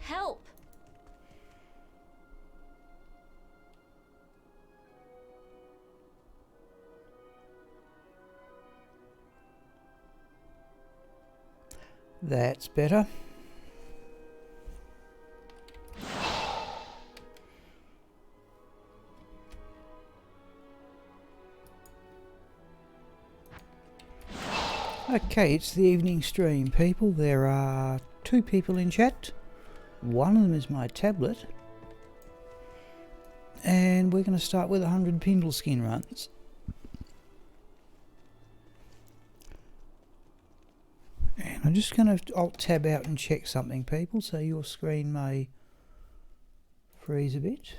Help! That's better. Okay, it's the evening stream, people. There are 2 people in chat. One of them is my tablet. And we're going to start with 100 Pindle skin runs. And I'm just going to Alt-Tab out and check something, people, so your screen may freeze a bit.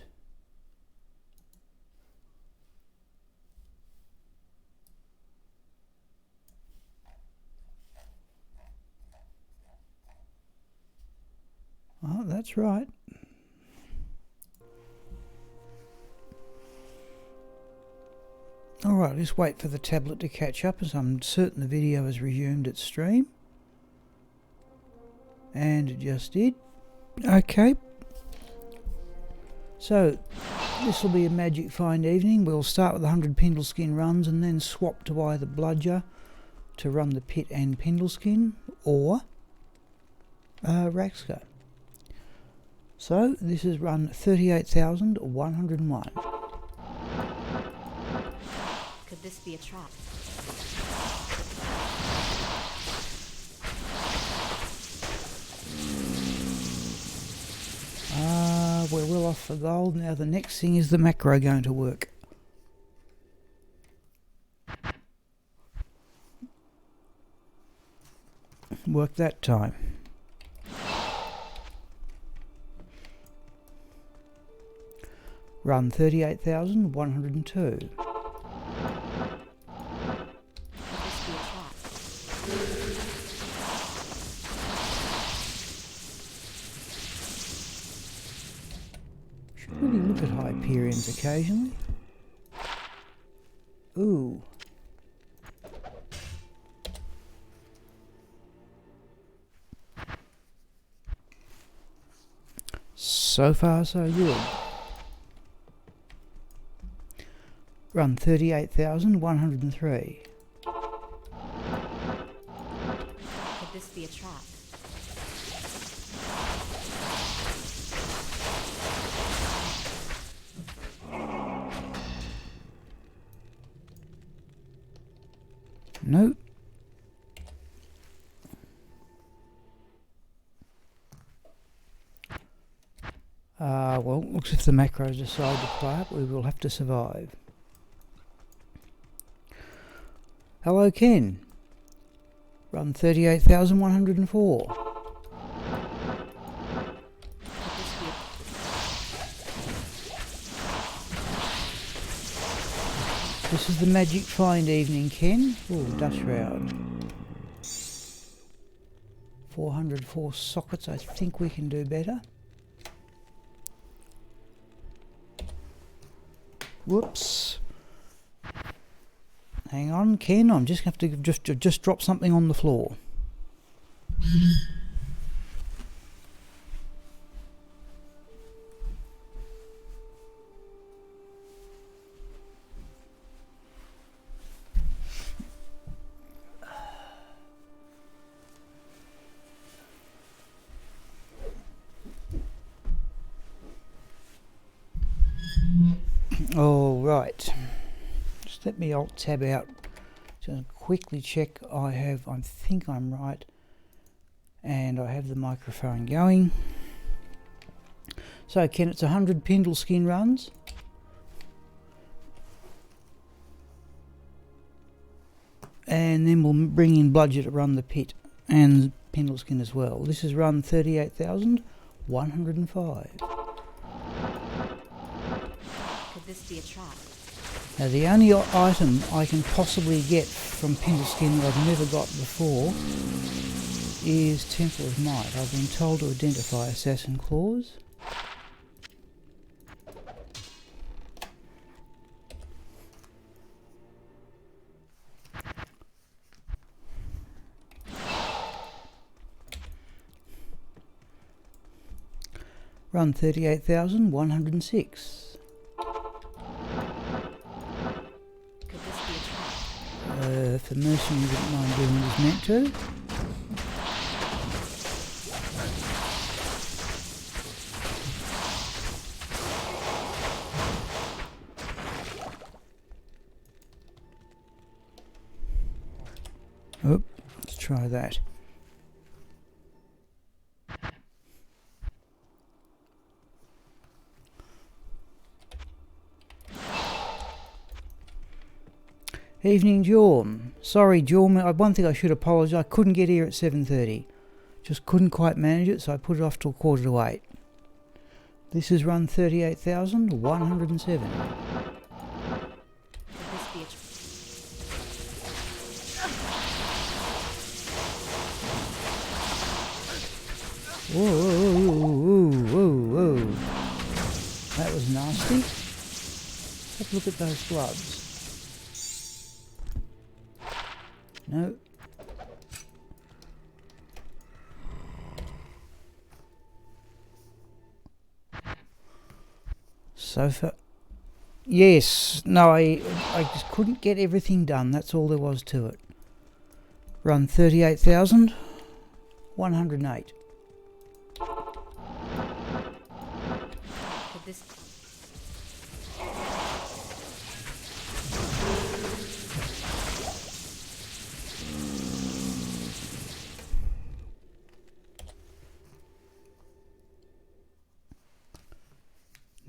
Oh, that's right. Alright, just wait for the tablet to catch up, as I'm certain the video has resumed its stream. And it just did. Okay. So, this will be a magic find evening. We'll start with 100 Pindle skin runs and then swap to either Bludger to run the Pit and Pindle skin, or Raxka. So, this is run 38,101. Could this be a trap? We're well off for gold. Now the next thing is the macro going to work. Work that time. Run 38,102. Should really look at Hyperions occasionally. Ooh. So far so good. Run 38,103. Could this be a trap? Nope. Well, looks as if the macros decide to play up, we will have to survive. Hello, Ken. Run 38,104. This is the magic find evening, Ken. Oh, Dutch round. 404 sockets. I think we can do better. Whoops. Hang on, Ken. I'm just going to have to just drop something on the floor. All right. Just let me alt tab out. Just quickly check I think I'm right. And I have the microphone going. So Ken, it's 100 Pendle skin runs. And then we'll bring in Bludger to run the pit and Pendle skin as well. This is run 38,105. Could this be a trap? Now the only item I can possibly get from Pendle skin that I've never got before is Temple of Might. I've been told to identify Assassin Claws. Run 38,106. Could this be a trap? For mercenary, you wouldn't mind doing as meant to. Oh, let's try that. Evening, Jorm. Sorry, Jorm. One thing I should apologise. I couldn't get here at 7:30. Just couldn't quite manage it, so I put it off till 7:45. This is run 38,107. Could this be a trap? Whoa, whoa, whoa, whoa, whoa. That was nasty. Let's have a look at those gloves. No. Sofa. Yes. No, I just couldn't get everything done. That's all there was to it. Run 38,108. Could this...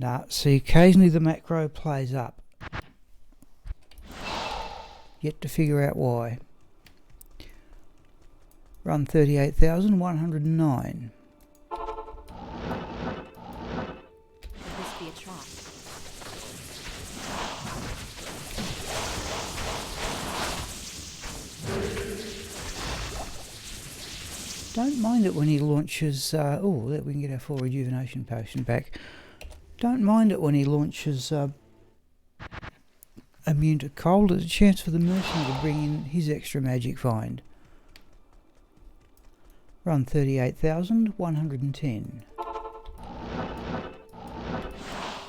Nah, see, occasionally the macro plays up. Yet to figure out why. Run 38,109. Could this be a trap? Don't mind it when he launches... oh, we can get our full rejuvenation potion back. Don't mind it when he launches immune to cold. There's a chance for the mercenary to bring in his extra magic find. Run 38,110.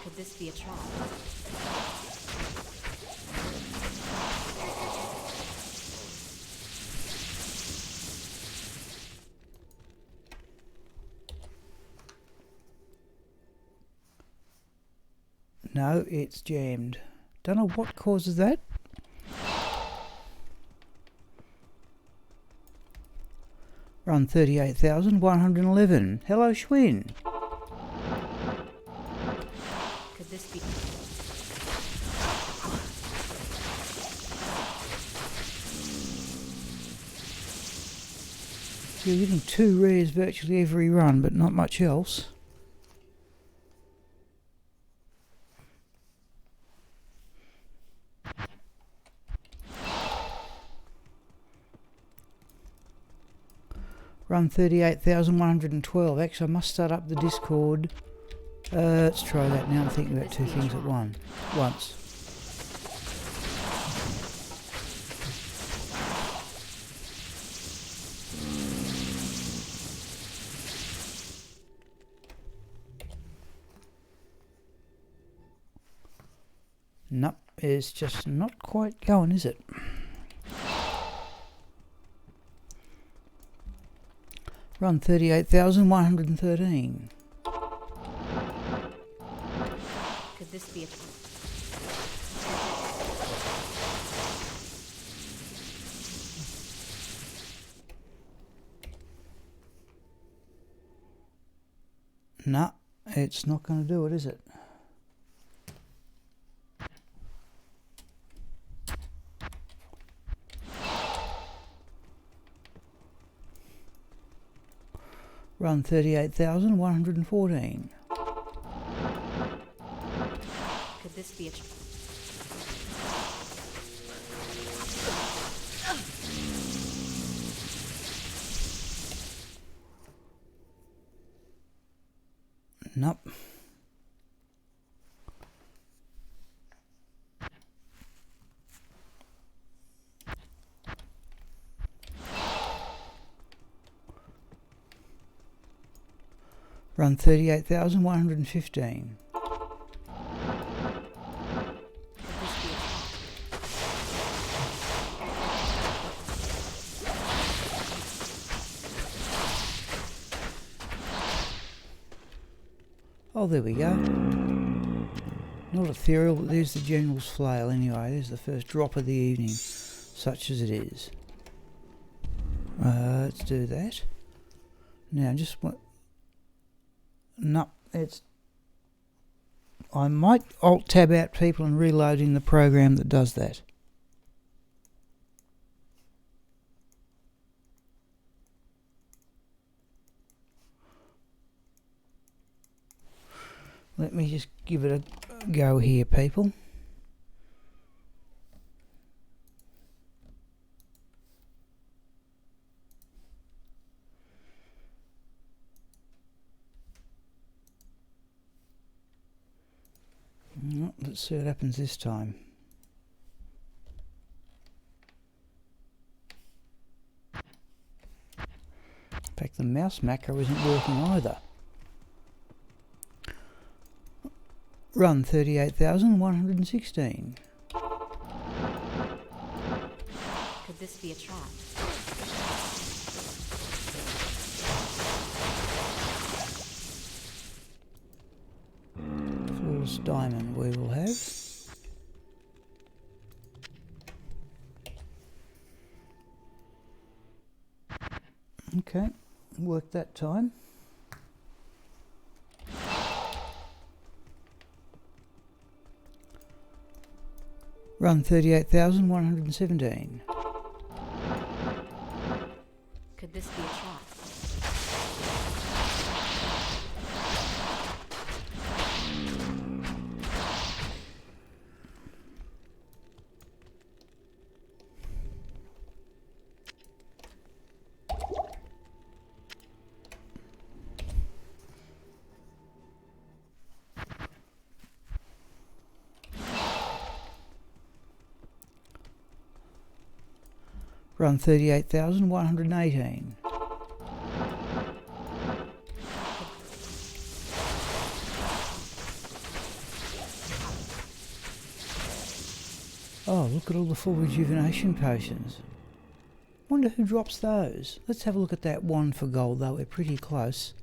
Could this be a trap? No, it's jammed. Don't know what causes that. Run 38,111. Hello, Schwinn. Could this be... You're getting 2 rares virtually every run, but not much else. Run 38,112. Actually, I must start up the Discord. Let's try that now. I'm thinking about 2 things at once. Nope, it's just not quite going, is it? Run 38,113. Could this be a... No, it's not going to do it, is it? Run 38,114. Could this be a trap? Nope. Run 38,115. Could this be a trap? Oh, there we go. Not ethereal, but there's the General's flail anyway. There's the first drop of the evening, such as it is. Let's do that. Now, just what? No, it's. I might Alt-tab out people and reloading the program that does that. Let me just give it a go here, people. Let's see what happens this time. In fact, the mouse macro isn't working either. Run 38,116. Could this be a trap? Flawless diamond we will have. Okay, worked that time. Run 38,117. Could this be a trap? Run 38,118. Oh, look at all the full rejuvenation potions. Wonder who drops those. Let's have a look at that one for gold, though. We're pretty close.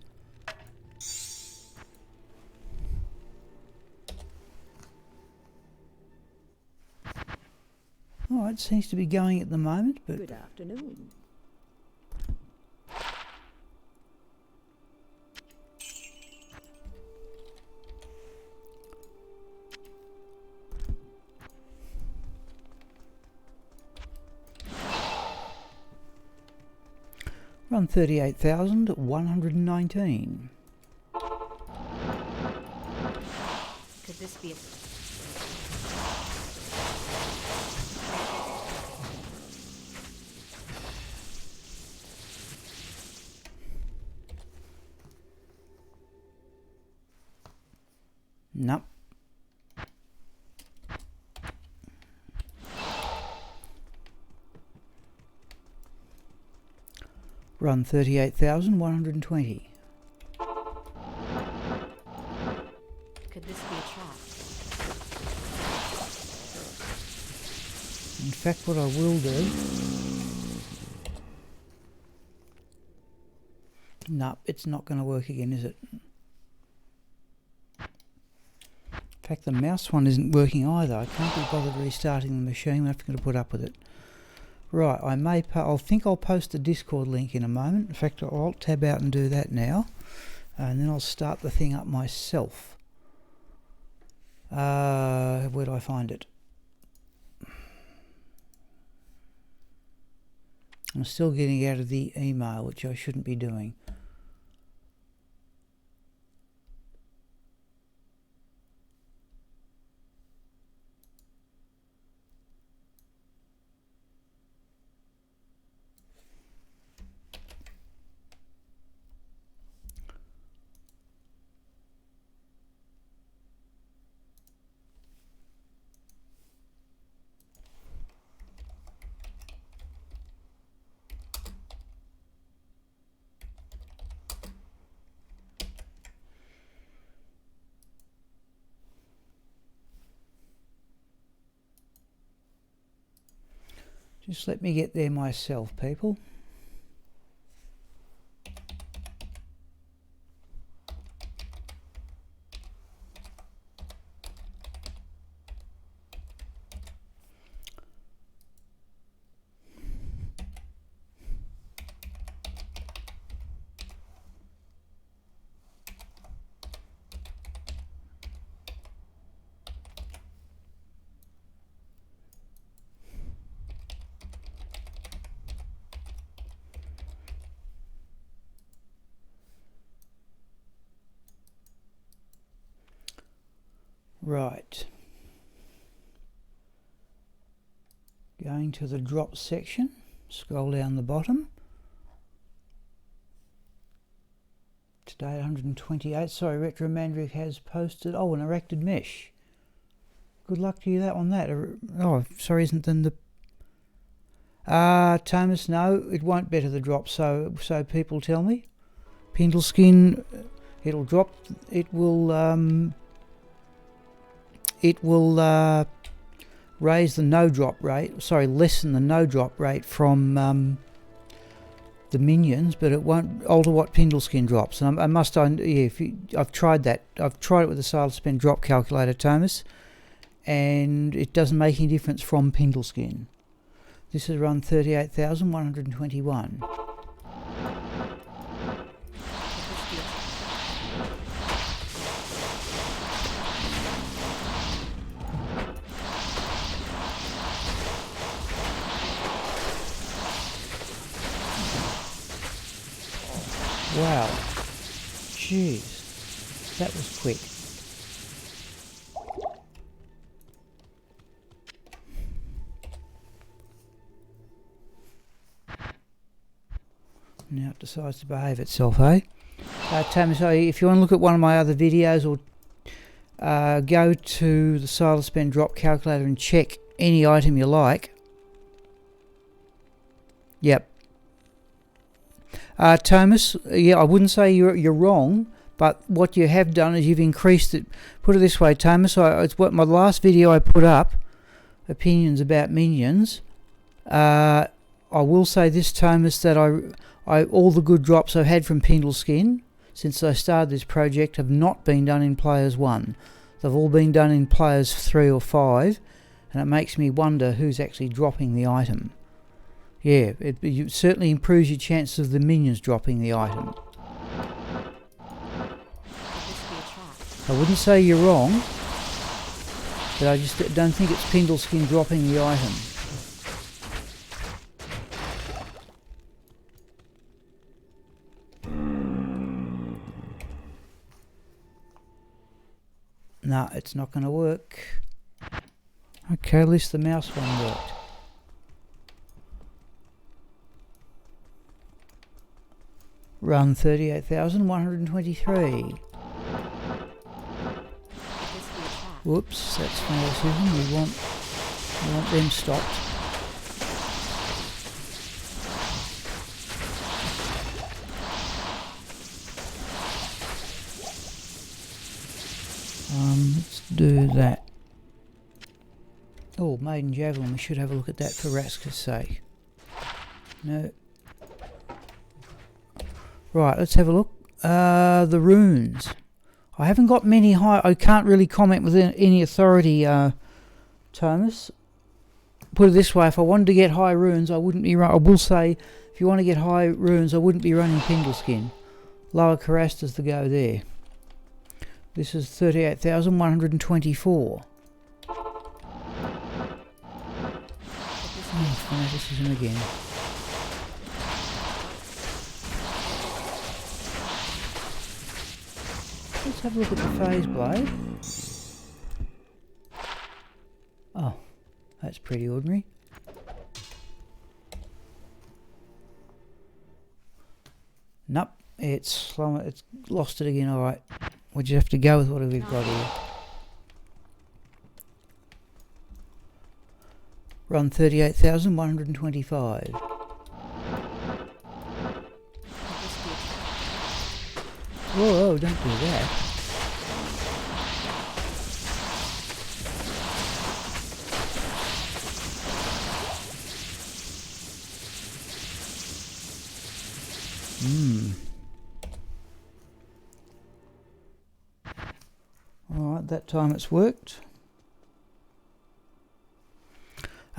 Oh, it seems to be going at the moment, but Good afternoon. run 38,119. Could this be a... Nope. Run 38,120. Could this be a trap? In fact, what I will do... Nope, it's not going to work again, is it? In fact, the mouse one isn't working either. I can't be bothered restarting the machine. I'm going to put up with it. Right, I think I'll post the Discord link in a moment. In fact, I'll alt tab out and do that now. And then I'll start the thing up myself. Where do I find it? I'm still getting out of the email, which I shouldn't be doing. Just let me get there myself, people. Right. Going to the drop section, scroll down the bottom. Today 128. Sorry, Retro Mandrick has posted. Oh, an erected mesh. Good luck to you on that. Oh, sorry, isn't then the... Thomas, no, it won't better the drop, so people tell me. Pindle skin, it'll drop, it will raise the no drop rate, sorry, lessen the no drop rate from the minions, but it won't alter what Pindle skin drops. And I've tried that. I've tried it with the Sail Suspend drop calculator, Thomas, and it doesn't make any difference from Pindle skin. This is run 38,121. Wow, jeez, that was quick. Now it decides to behave itself, eh? Thomas, if you want to look at one of my other videos, or go to the Sail Suspend drop calculator and check any item you like. Yep. Thomas, yeah, I wouldn't say you're wrong, but what you have done is you've increased it. Put it this way, Thomas, it's what my last video I put up, opinions about minions. I will say this, Thomas, that I all the good drops I've had from Pindle skin since I started this project have not been done in Players 1. They've all been done in Players 3 or 5, and it makes me wonder who's actually dropping the item. Yeah, it certainly improves your chances of the minions dropping the item. I wouldn't say you're wrong, but I just don't think it's Pindle skin dropping the item. No, it's not going to work. Okay, at least the mouse one worked. Run 38,123. Whoops, that's my decision. We want them stopped. Let's do that. Oh, Maiden Javelin. We should have a look at that for Raxka's sake. No. Right, let's have a look. The runes. I haven't got many high. I can't really comment with any authority, Thomas. Put it this way: if I wanted to get high runes, I wouldn't be. I will say, if you want to get high runes, I wouldn't be running Pindleskin. Lower Carastas to go there. This is 38,124. Fanaticism again. Let's have a look at the phase blade. Oh, that's pretty ordinary. Nope, it's lost it again. Alright, we'll just have to go with what we've got here. Run 38,125. Whoa, don't do that. Alright, that time it's worked.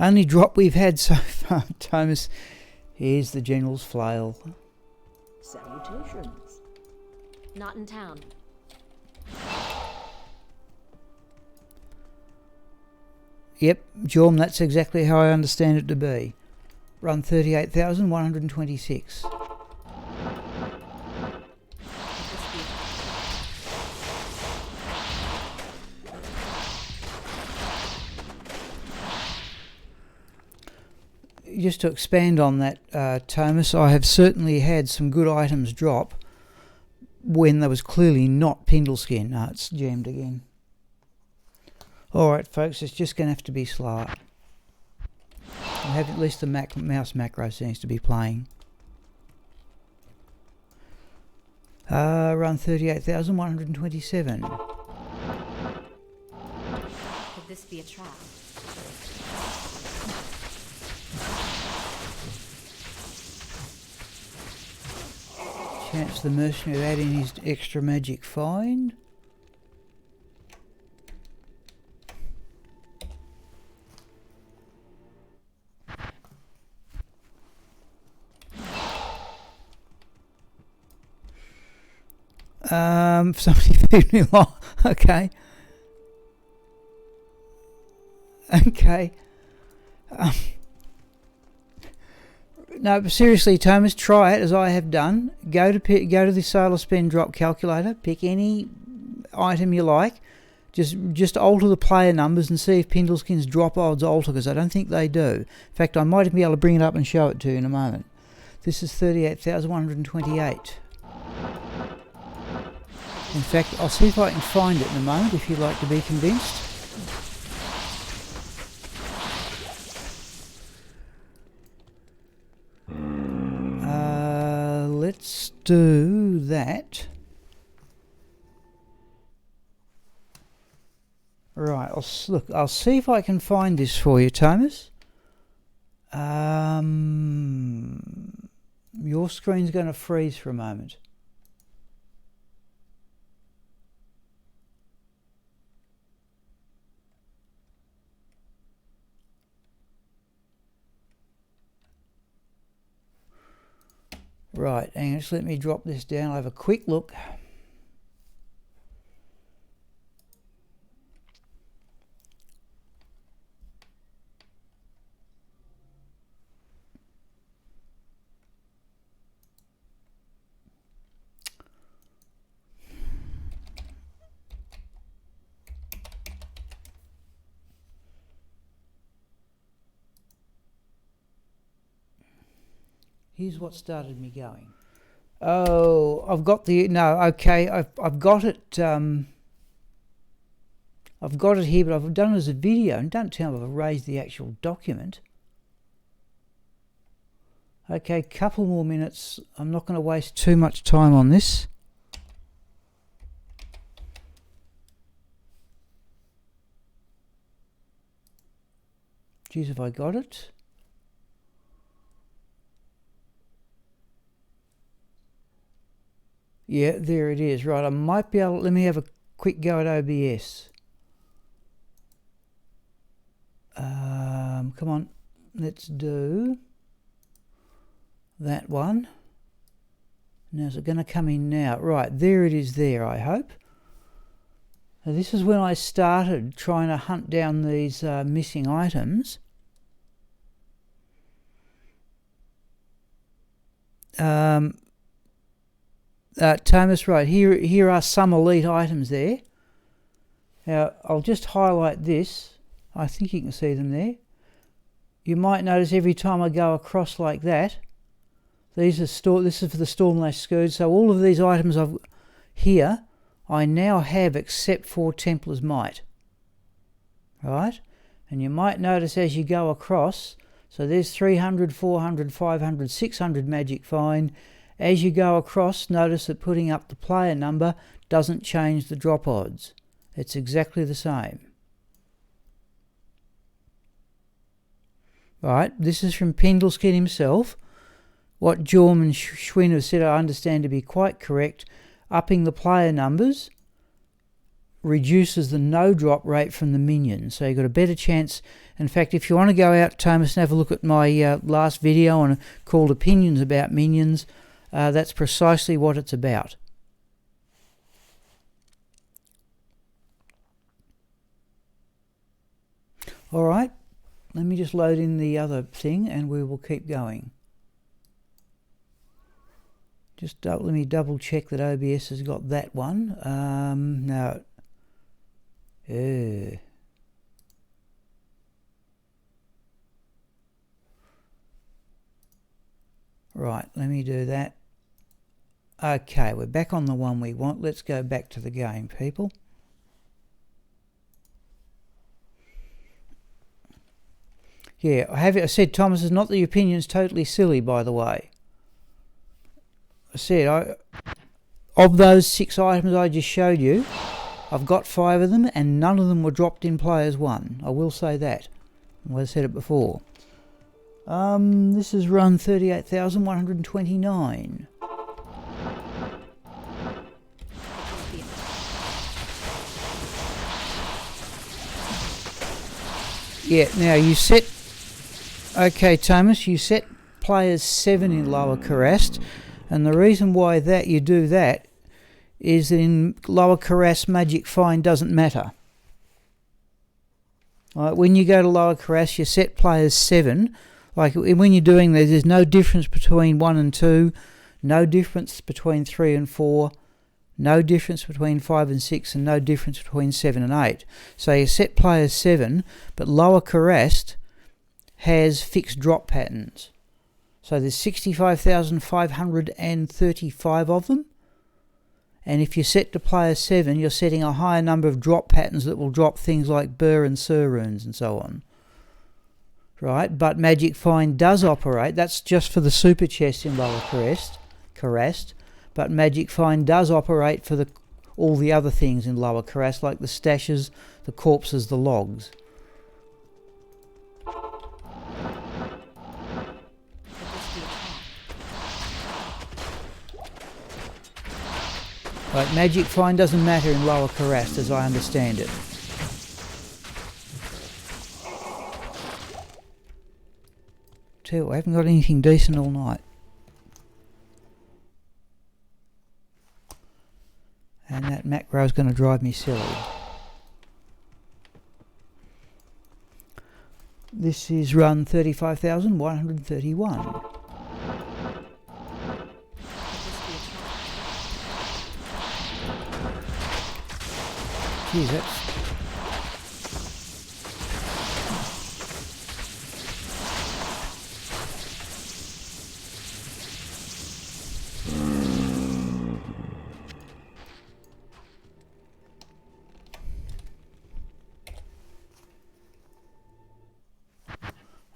Only drop we've had so far, Thomas. Here's the General's flail. Salutations. Not in town. Yep, Jorm, that's exactly how I understand it to be. Run 38,126. Just to expand on that, Thomas, I have certainly had some good items drop when there was clearly not Pindleskin. No, it's jammed again. Alright folks, it's just going to have to be slower. I have at least the mouse macro seems to be playing. Run 38,127. Could this be a trap? Chance the mercenary add in his extra magic find. Somebody feed me long. Okay. Okay. No, but seriously, Thomas, try it as I have done. Go to the Solar Spend Drop calculator. Pick any item you like. Just alter the player numbers and see if Pindleskin's drop odds alter, because I don't think they do. In fact, I might even be able to bring it up and show it to you in a moment. This is 38,128. In fact, I'll see if I can find it in a moment if you'd like to be convinced. Let's do that. Right, I'll see if I can find this for you, Thomas. Your screen's going to freeze for a moment. Right, and just let me drop this down. I'll have a quick look. Here's what started me going. Oh, I've got the... No, okay, I've got it... I've got it here, but I've done it as a video, and don't tell me I've erased the actual document. Okay, couple more minutes. I'm not going to waste too much time on this. Geez, have I got it? Yeah, there it is. Right, I might be able... Let me have a quick go at OBS. Come on. Let's do that one. Now, is it going to come in now? Right, there it is there, I hope. Now, this is when I started trying to hunt down these missing items. Thomas, right, here are some elite items there. Now, I'll just highlight this. I think you can see them there. You might notice every time I go across like that, this is for the Stormlash Scourge. So all of these items I've here, I now have except for Templar's Might. Right? And you might notice as you go across, so there's 300, 400, 500, 600 magic find. As you go across, notice that putting up the player number doesn't change the drop odds. It's exactly the same. Right, this is from Pendleskin himself. What Jorm and Schwinn have said I understand to be quite correct. Upping the player numbers reduces the no drop rate from the minions. So you've got a better chance. In fact, if you want to go out, Thomas, and have a look at my last video on called Opinions About Minions, that's precisely what it's about. All right. Let me just load in the other thing and we will keep going. Just let me double check that OBS has got that one. No. Right, let me do that. Okay, we're back on the one we want. Let's go back to the game, people. Yeah, I said, Thomas, is not the opinion's totally silly, by the way. I said, of those 6 items I just showed you, I've got 5 of them, and none of them were dropped in Players 1. I will say that. I said it before. This is run 38,129. Yeah, now you set... Okay, Thomas, you set Players 7 in Lower Karast, and the reason why you do that is that in Lower Karast, Magic Find doesn't matter. Right, when you go to Lower Karast, you set Players 7. Like when you're doing this, there's no difference between 1 and 2, no difference between 3 and 4, no difference between 5 and 6, and no difference between 7 and 8. So you set Players 7, but Lower Karast has fixed drop patterns. So there's 65,535 of them. And if you set to Player 7, you're setting a higher number of drop patterns that will drop things like Burr and Sir runes and so on. Right, but Magic Find does operate. That's just for the super chest in Lower Karast. But Magic Find does operate for all the other things in Lower Karast, like the stashes, the corpses, the logs. Right, Magic Find doesn't matter in Lower Karast, as I understand it. Tell you, I haven't got anything decent all night. And that macro is going to drive me silly. This is run 35,131. Geez, that's...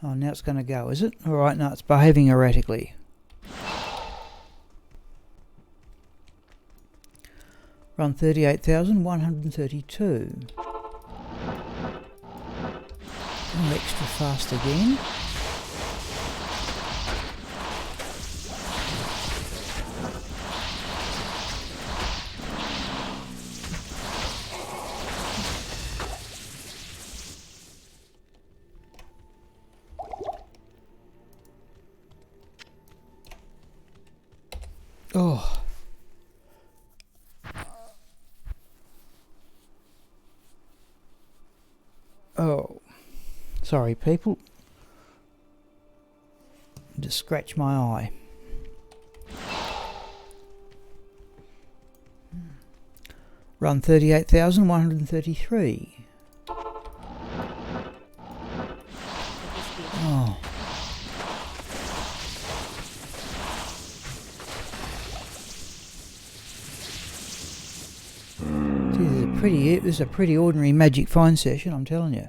Oh, now it's going to go, is it? Alright, no, it's behaving erratically. Run 38,132. Extra fast again. Oh. Oh. Sorry, people. Just scratch my eye. Run 38,133. Oh. Gee, this is a pretty ordinary magic find session, I'm telling you.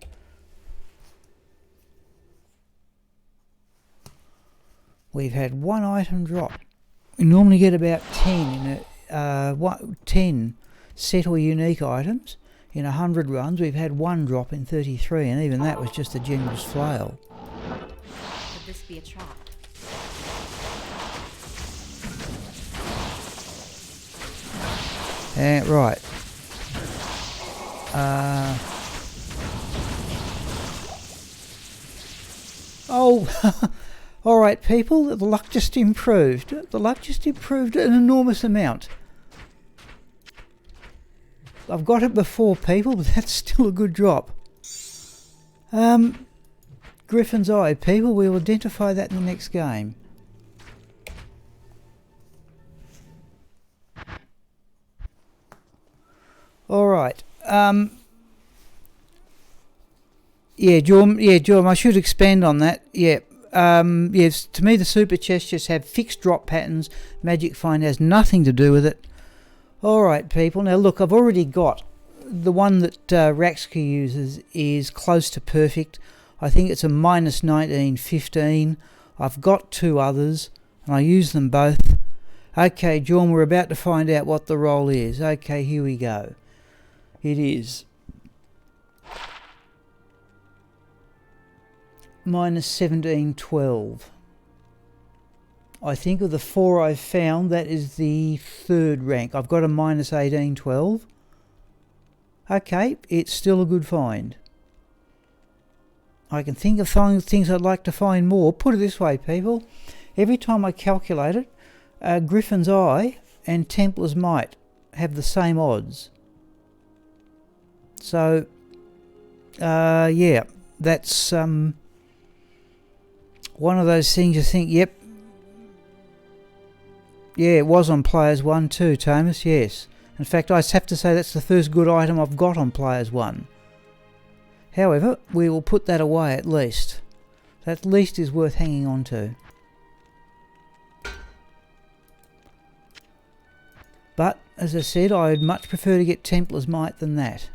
We've had one item drop. We normally get about 10 in 10 set or unique items in 100 runs. We've had one drop in 33, and even that was just a generous flail. Could this be a trap? Right. Oh, all right, people. The luck just improved. The luck just improved an enormous amount. I've got it before, people, but that's still a good drop. Griffin's Eye, people. We'll identify that in the next game. All right. Yeah, Jorm, I should expand on that. Yeah. Yes, to me the super chests just have fixed drop patterns. Magic Find has nothing to do with it. Alright, people. Now look, I've already got the one that Raxka uses is close to perfect. I think it's a minus 1915. I've got two others and I use them both. Okay, Jorm, we're about to find out what the roll is. Okay, here we go. It is minus 1712. I think of the four I've found, that is the third rank. I've got a minus 1812. Okay, it's still a good find. I can think of things I'd like to find more. Put it this way, people. Every time I calculate it, Griffin's Eye and Templar's Might have the same odds. So, yeah, that's one of those things you think, yep. Yeah, it was on Players 1 too, Thomas, yes. In fact, I have to say that's the first good item I've got on Players 1. However, we will put that away at least. That at least is worth hanging on to. But, as I said, I would much prefer to get Templar's Might than that.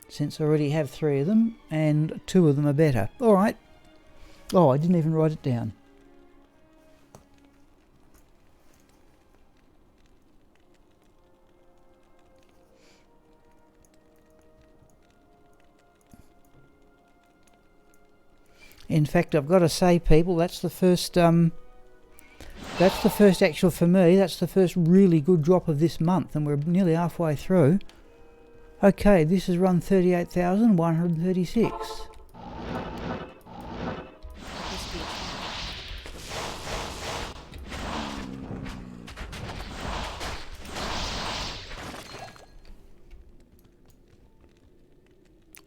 Since I already have three of them, and two of them are better. Alright. Oh, I didn't even write it down. In fact, I've got to say, people, that's the first actual, for me, that's the first really good drop of this month, and we're nearly halfway through. Okay, this is run 38,136.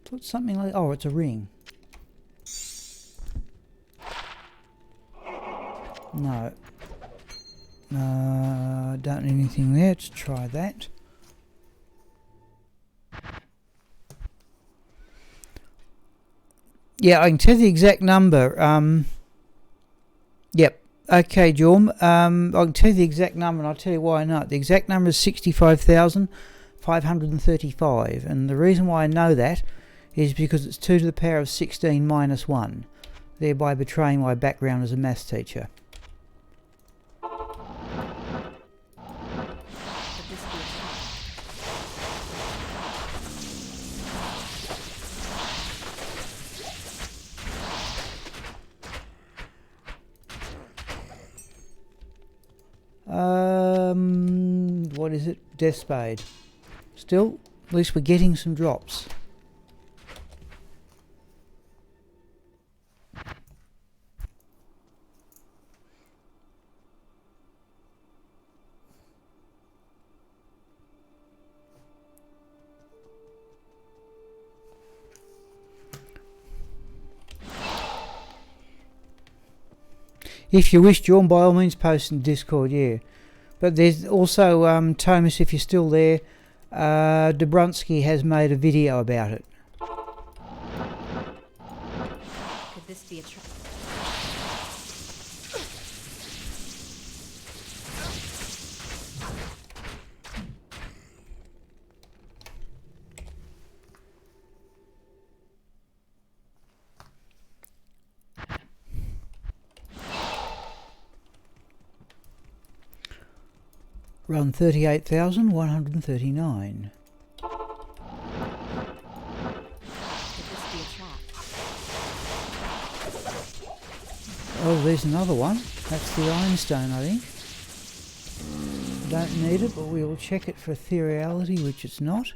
Put something like, oh, it's a ring. No. Don't need anything there. Let's try that. Yeah, I can tell the exact number. Yep. Okay, Jorm. I can tell you the exact number, and I'll tell you why I know it. The exact number is 65,535, and the reason why I know that is because it's 2 to the power of 16 minus 1, thereby betraying my background as a maths teacher. What is it? Death Spade. Still, at least we're getting some drops. If you wish, John, by all means post in Discord, yeah. But there's also, Thomas, if you're still there, Dobrunsky has made a video about it. Could this be a trap? Run 38,139. Could this be a trap? Oh, there's another one. That's the Ironstone, I think. Don't need it, but we will check it for ethereality, which it's not.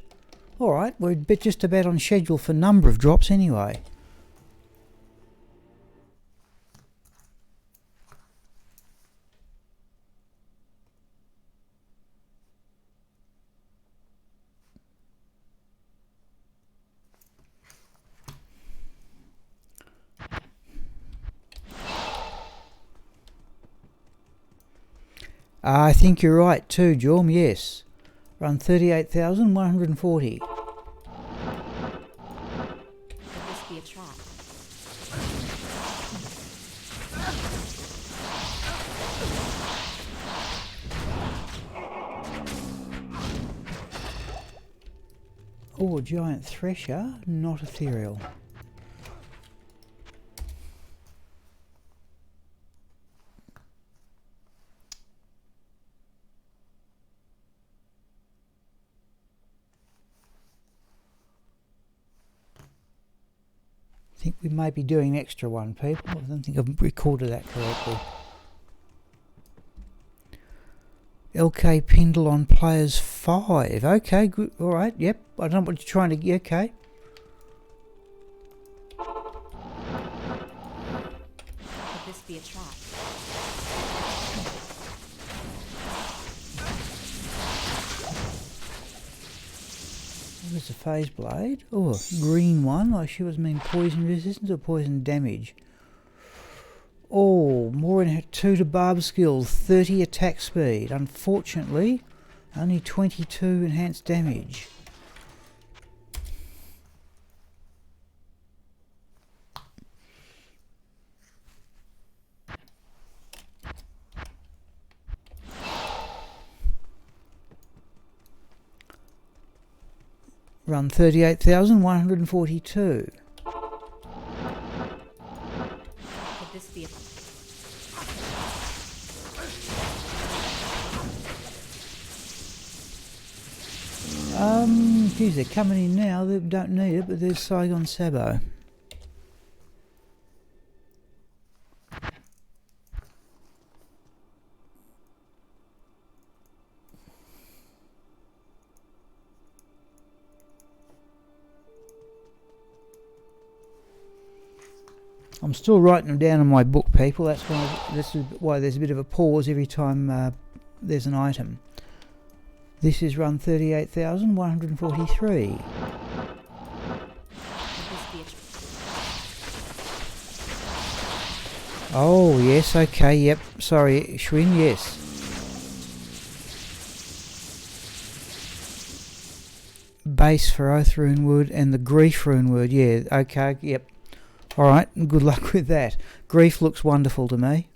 Alright, we're just about on schedule for number of drops anyway. I think you're right too, Jorm, yes. Run 38,140. Could this be a trap? Oh, a giant thresher, not ethereal. I think we may be doing an extra one, people. I don't think I've recorded that correctly. LK Pindle on players 5. Okay, good. Alright, yep. I don't know what you're trying to get. Okay. Could this be a trap? There's a phase blade. Oh, green one. I assume it mean poison resistance or poison damage. Oh, more in 2 to barb skills, 30 attack speed. Unfortunately, only 22 enhanced damage. Run 38,142. Could this be a Geez, they're coming in now. They don't need it, but there's Saigon Sabo. I'm still writing them down in my book, people. This is why there's a bit of a pause every time there's an item. This is run 38,143. could this be a trap? Oh, yes, okay, yep. Sorry, Schwinn, yes. Base for Oath Rune Wood and the Grief Rune Wood, yeah, okay, yep. Alright, good luck with that. Grief looks wonderful to me.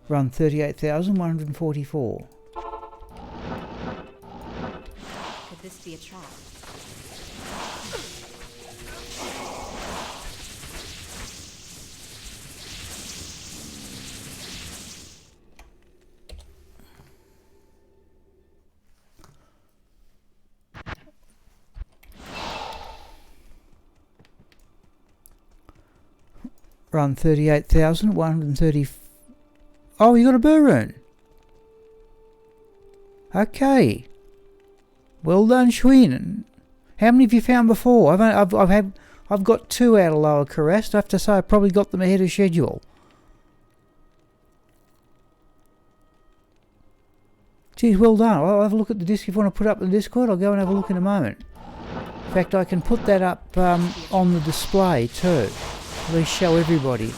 Run 38,144. Could this be a trap? Run 38,130. Oh, you got a Boo Rune. Okay. Well done, Schwinn. How many have you found before? I've got 2 out of Lower Carest. I have to say I probably got them ahead of schedule. Geez, well done. I'll have a look at the disc. If you want to put it up in the Discord, I'll go and have a look in a moment. In fact, I can put that up on the display too. At least show everybody.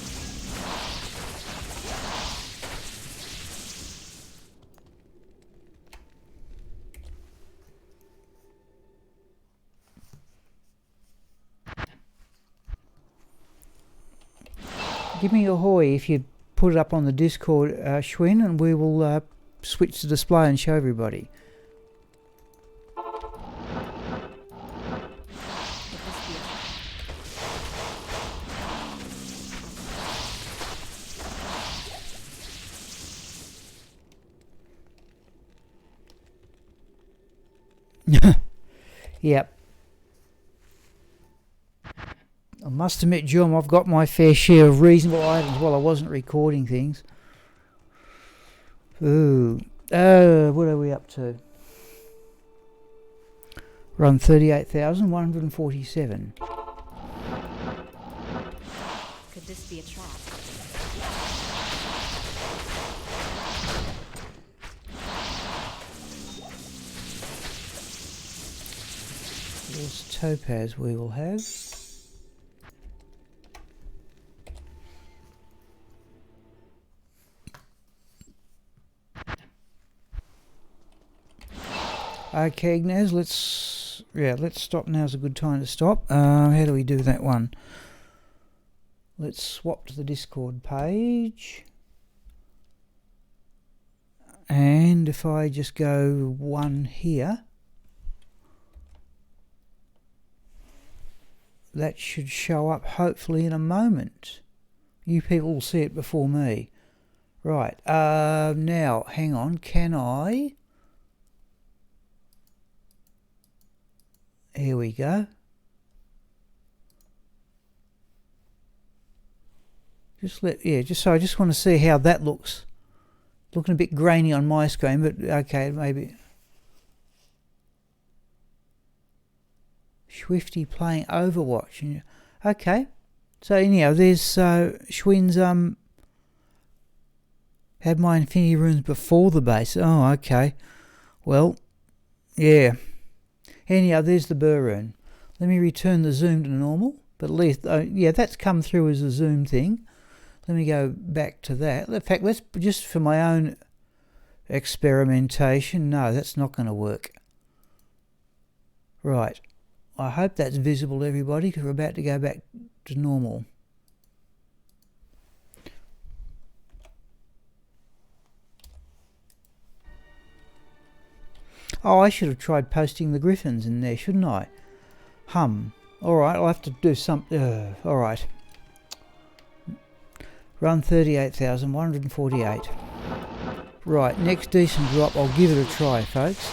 Give me a hoy if you put it up on the Discord, Schwinn, and we will switch the display and show everybody. Yep. I must admit, Jum, I've got my fair share of reasonable items while I wasn't recording things. Ooh. What are we up to? We're on 38,147. Could this be a trap? There's topaz we will have. Okay, Ignaz, let's stop. Now's a good time to stop. How do we do that one? Let's swap to the Discord page. And if I just go one here, that should show up hopefully in a moment. You people will see it before me. Right, now, hang on, can I? Here we go. I just want to see how that looks. Looking a bit grainy on my screen, but okay, maybe. Swifty playing Overwatch. Okay. So anyhow, there's Schwinn's had my Infinity Runes before the base. Oh, okay. Well, yeah. Anyhow, there's the burr rune. Let me return the zoom to normal. But at least, yeah, that's come through as a zoom thing. Let me go back to that. In fact, let's just for my own experimentation. No, that's not going to work. Right. I hope that's visible to everybody because we're about to go back to normal. Oh, I should have tried posting the griffins in there, shouldn't I? Alright, I'll have to do something. Alright. Run 38,148. Right, next decent drop, I'll give it a try, folks.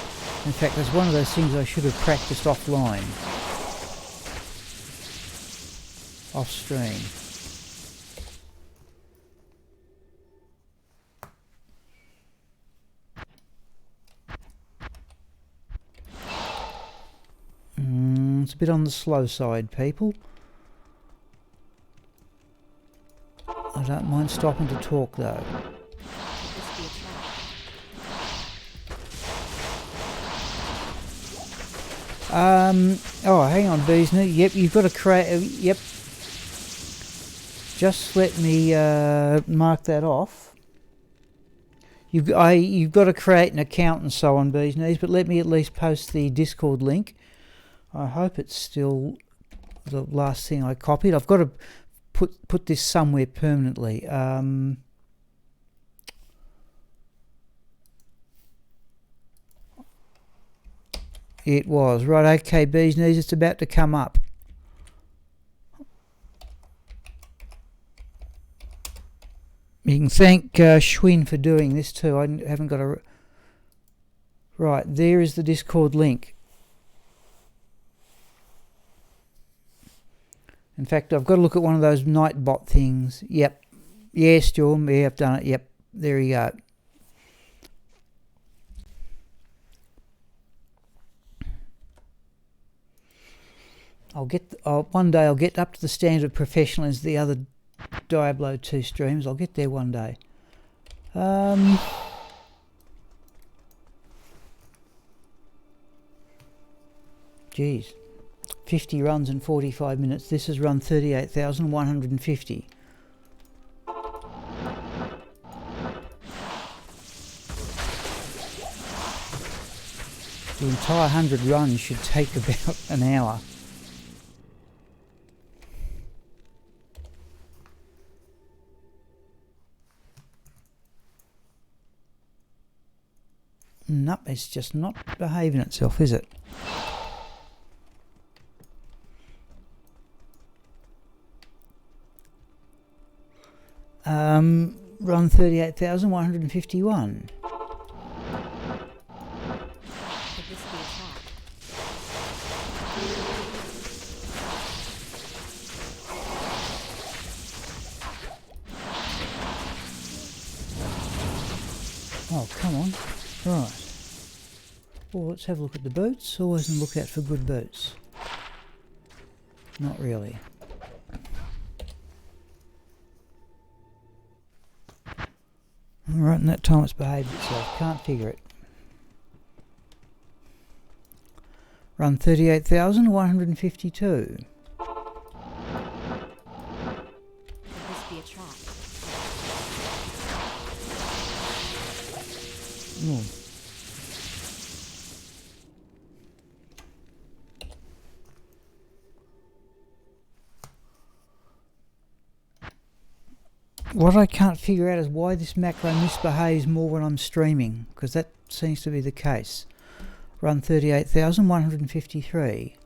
In fact, that's one of those things I should have practiced offline. Off stream. It's a bit on the slow side, people. I don't mind stopping to talk, though. Oh, hang on, Beesner. Yep, you've got to create... yep. Just let me mark that off. You've got to create an account and so on, Beesneys, but let me at least post the Discord link. I hope it's still the last thing I copied. I've got to put this somewhere permanently. It was. Right, okay, Bees Knees, it's about to come up. You can thank Schwinn for doing this too. I haven't got a... Right, there is the Discord link. In fact, I've got to look at one of those Nightbot things. Yep. Yes, Storm. Yeah, I've done it. Yep. There you go. One day I'll get up to the standard of professional as the other Diablo 2 streams. I'll get there one day. Geez. 50 runs in 45 minutes. This has run 38,150. The entire 100 runs should take about an hour. Nope, it's just not behaving itself, is it? Run 38,151. Could this be a trap? Oh, come on. Right. Well, let's have a look at the boots. Always on the lookout for good boots. Not really. Alright, and that time it's behaved itself. Can't figure it. Run 38,152. Could this be a trap? Oh. What I can't figure out is why this macro misbehaves more when I'm streaming, because that seems to be the case. Run 38,153.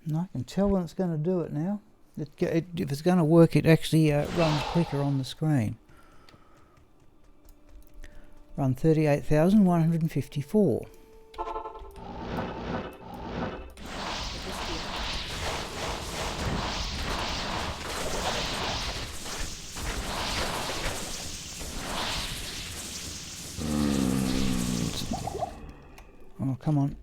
And I can tell when it's going to do it now. If it's going to work, it actually runs quicker on the screen. Run 38,154. Oh, come on.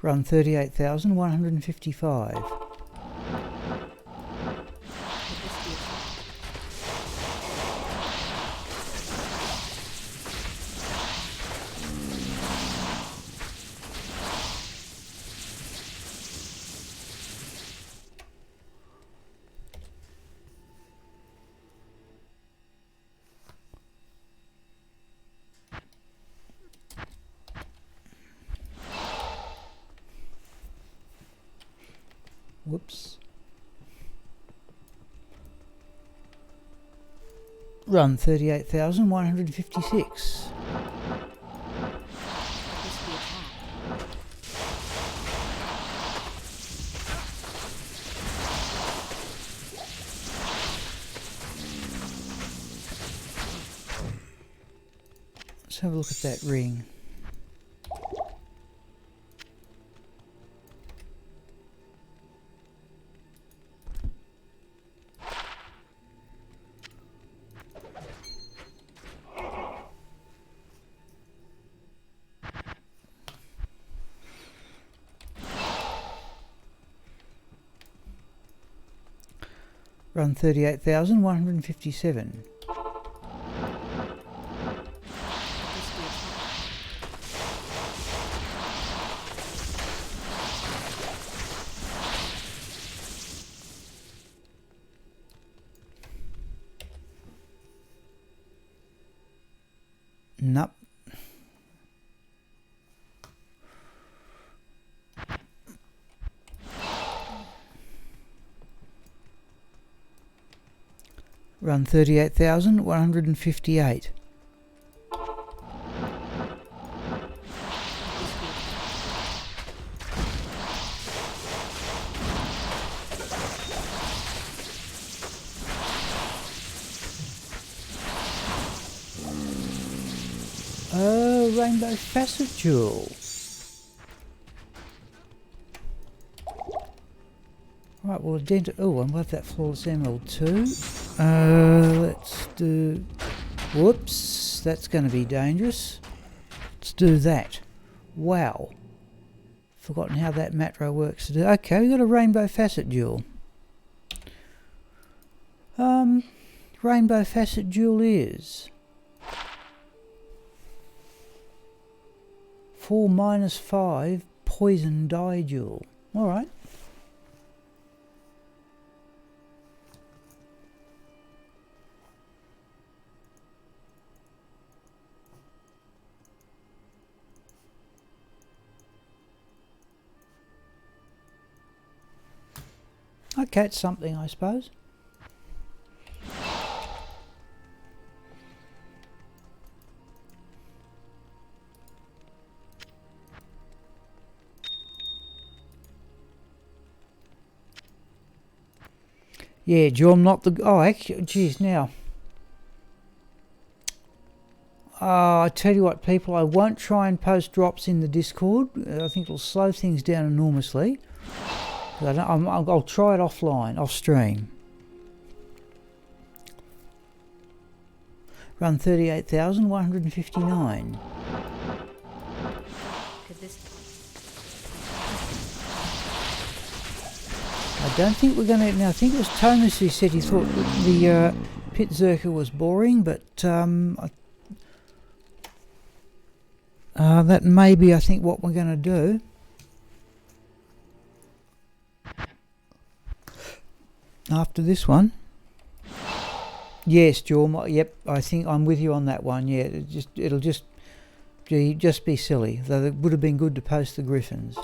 Run 38,155. Whoops. Run 38,156. Let's have a look at that ring. Run 38,157. Nope. Run 38,158. a rainbow facet jewel. Right, well, oh, I'll have that flawless emerald too. Let's do... Whoops, that's going to be dangerous. Let's do that. Wow. Forgotten how that macro works to do. Okay, we've got a rainbow facet jewel. Rainbow facet jewel is 4 -5 poison dye jewel. Alright. Okay, it's something, I suppose. Yeah, John, not the... Oh, actually, geez, now. I tell you what, people, I won't try and post drops in the Discord. I think it'll slow things down enormously. I'll try it offline, off stream. Run 38,159. I don't think we're going to... Now, I think it was Thomas who said he thought that the Pit Zerker was boring, but that may be, I think, what we're going to do. After this one. Yes, Jorm. Yep, I think I'm with you on that one. Yeah, it'll just be silly. Though it would have been good to post the Griffins.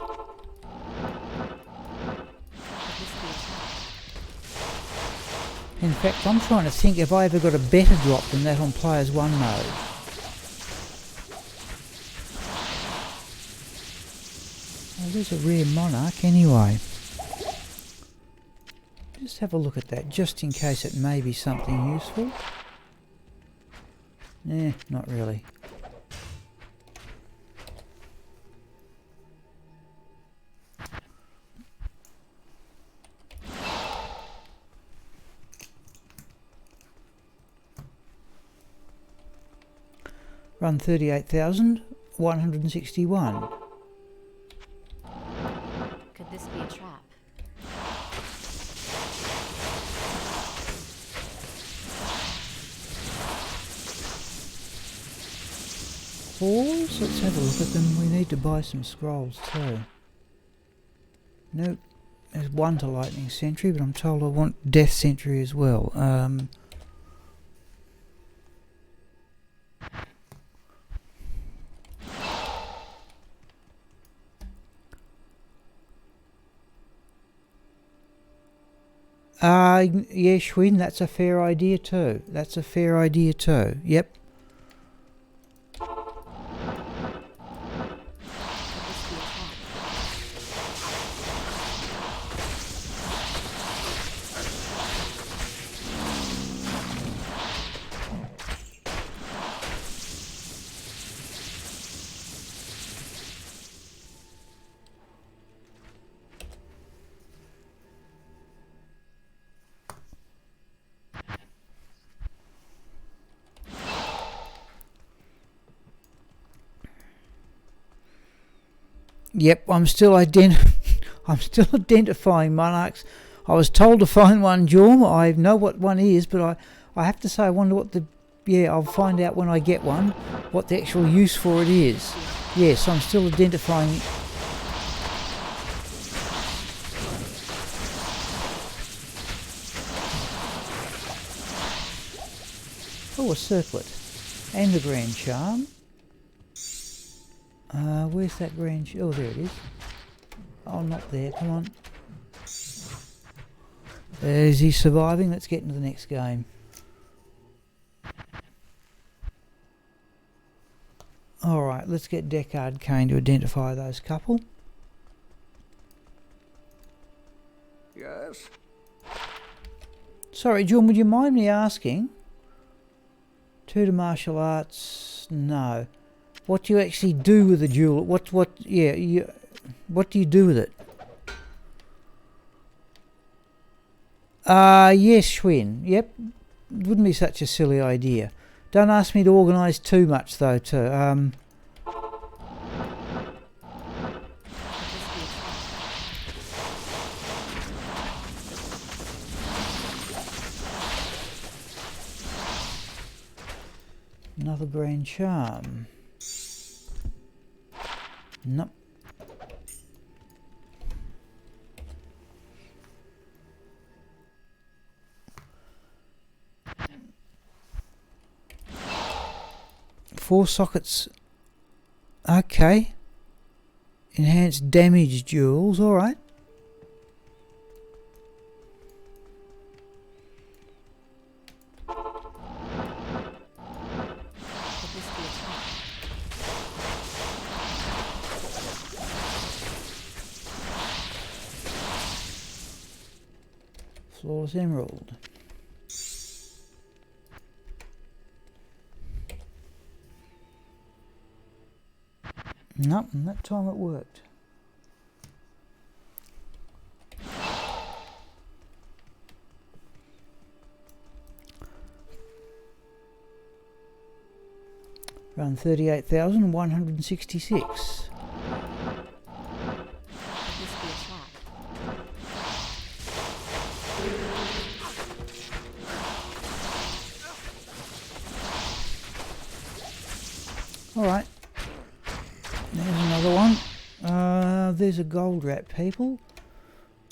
In fact, I'm trying to think if I ever got a better drop than that on Players 1 mode. Well, there's a rare monarch anyway. Just have a look at that, just in case it may be something useful. Nah, not really. Run 38,161. Could this be a trap? Falls? Let's have a look at them. We need to buy some scrolls too. Nope. There's one to Lightning Sentry, but I'm told I want Death Sentry as well. Yeah, Schwinn, that's a fair idea too. That's a fair idea too. Yep. Yep, I'm still identifying monarchs. I was told to find one, Jorm. I know what one is, but I have to say I wonder what the... Yeah, I'll find out when I get one what the actual use for it is. Yes, I'm still identifying... Oh, a circlet. And a grand charm. Where's that grand... Oh, there it is. Oh, not there. Come on. Is he surviving? Let's get into the next game. Alright, let's get Deckard Kane to identify those couple. Yes? Sorry, John, would you mind me asking? 2 to martial arts? No. what do you actually do with the jewel? What do you do with it? Yes, Schwinn. Yep. Wouldn't be such a silly idea. Don't ask me to organise too much though, Another grand charm. Nope. Four sockets. Okay. Enhanced damage jewels, alright. Flawless emerald. Nope, and that time it worked. Run 38,166. Alright. There's another one. There's a gold wrap, people.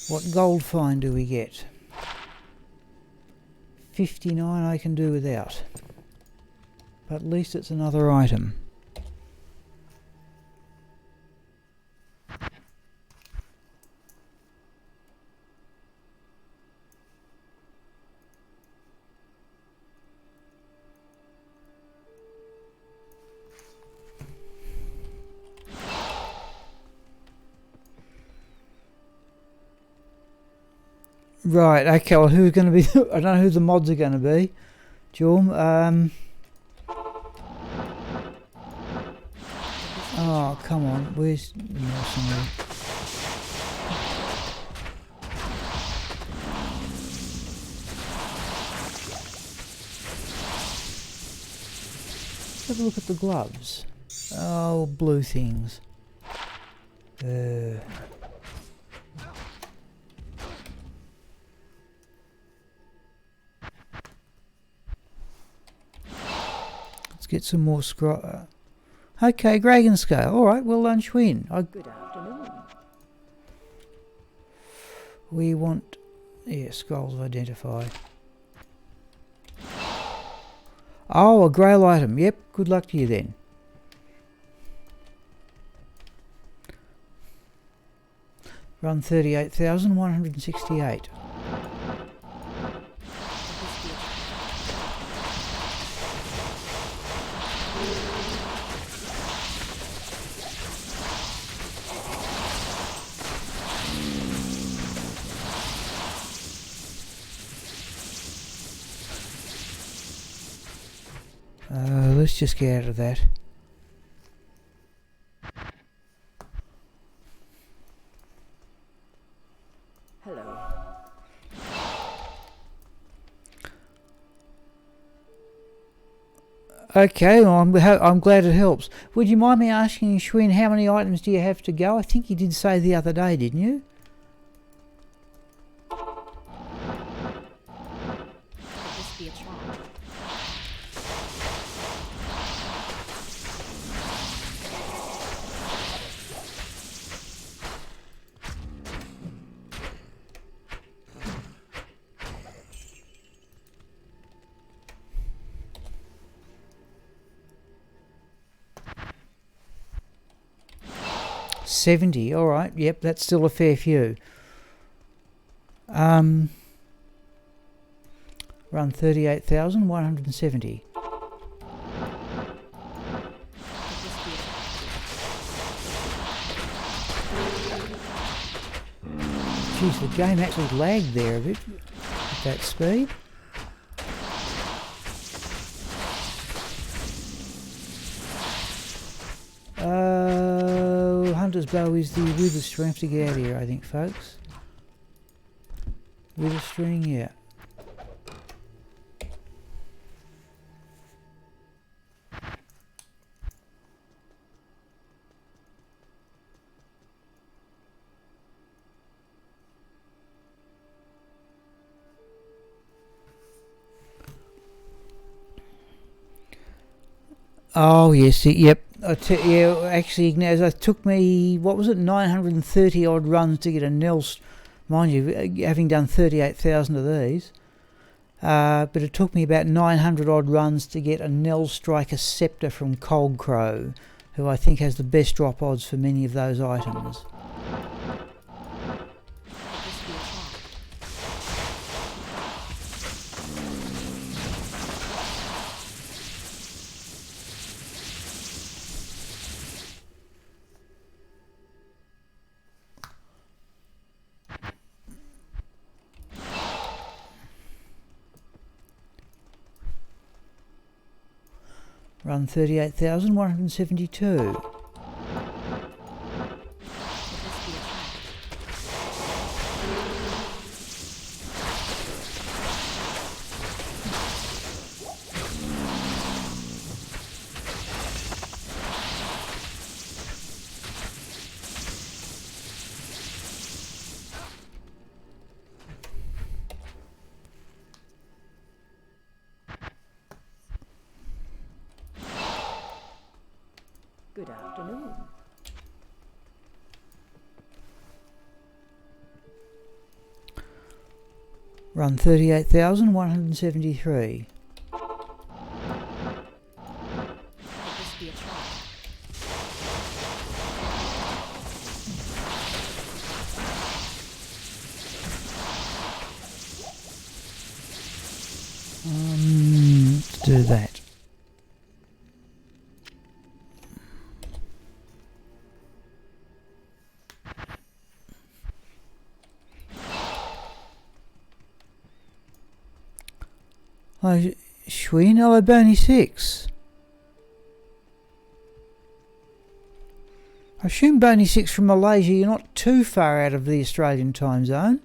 What gold find do we get? 59 I can do without. But at least it's another item. Right, okay, well who's going to be... I don't know who the mods are going to be. Jorm, oh, come on, where's... Let's have a look at the gloves. Oh, blue things. Get some more scroll. Okay, Dragon Scale. Alright, well done, Schwinn. Good afternoon. We want... yeah, scrolls of identify. Oh, a grail item. Yep, good luck to you then. Run 38,168. Let's just get out of that. Hello. Okay, well, I'm glad it helps. Would you mind me asking, Schwinn, how many items do you have to go? I think you did say the other day, didn't you? Could this be a trap? 70, alright, yep, that's still a fair few. Run 38,170. Jeez, the game actually lagged there a bit at that speed. hunter's bow is the wither string. I have to get out of here, I think, folks. Wither string, yeah. Oh yes, yep. Yeah, actually, it took me, what was it, 930 odd runs to get a Nels, mind you, having done 38,000 of these. But it took me about 900 odd runs to get a Nell Striker Scepter from Cold Crow, who I think has the best drop odds for many of those items. Run 38,172. Good afternoon. Run 38,173. Let's do that. Oh, Schween, hello, Boney 6. I assume Boney 6 from Malaysia, you're not too far out of the Australian time zone.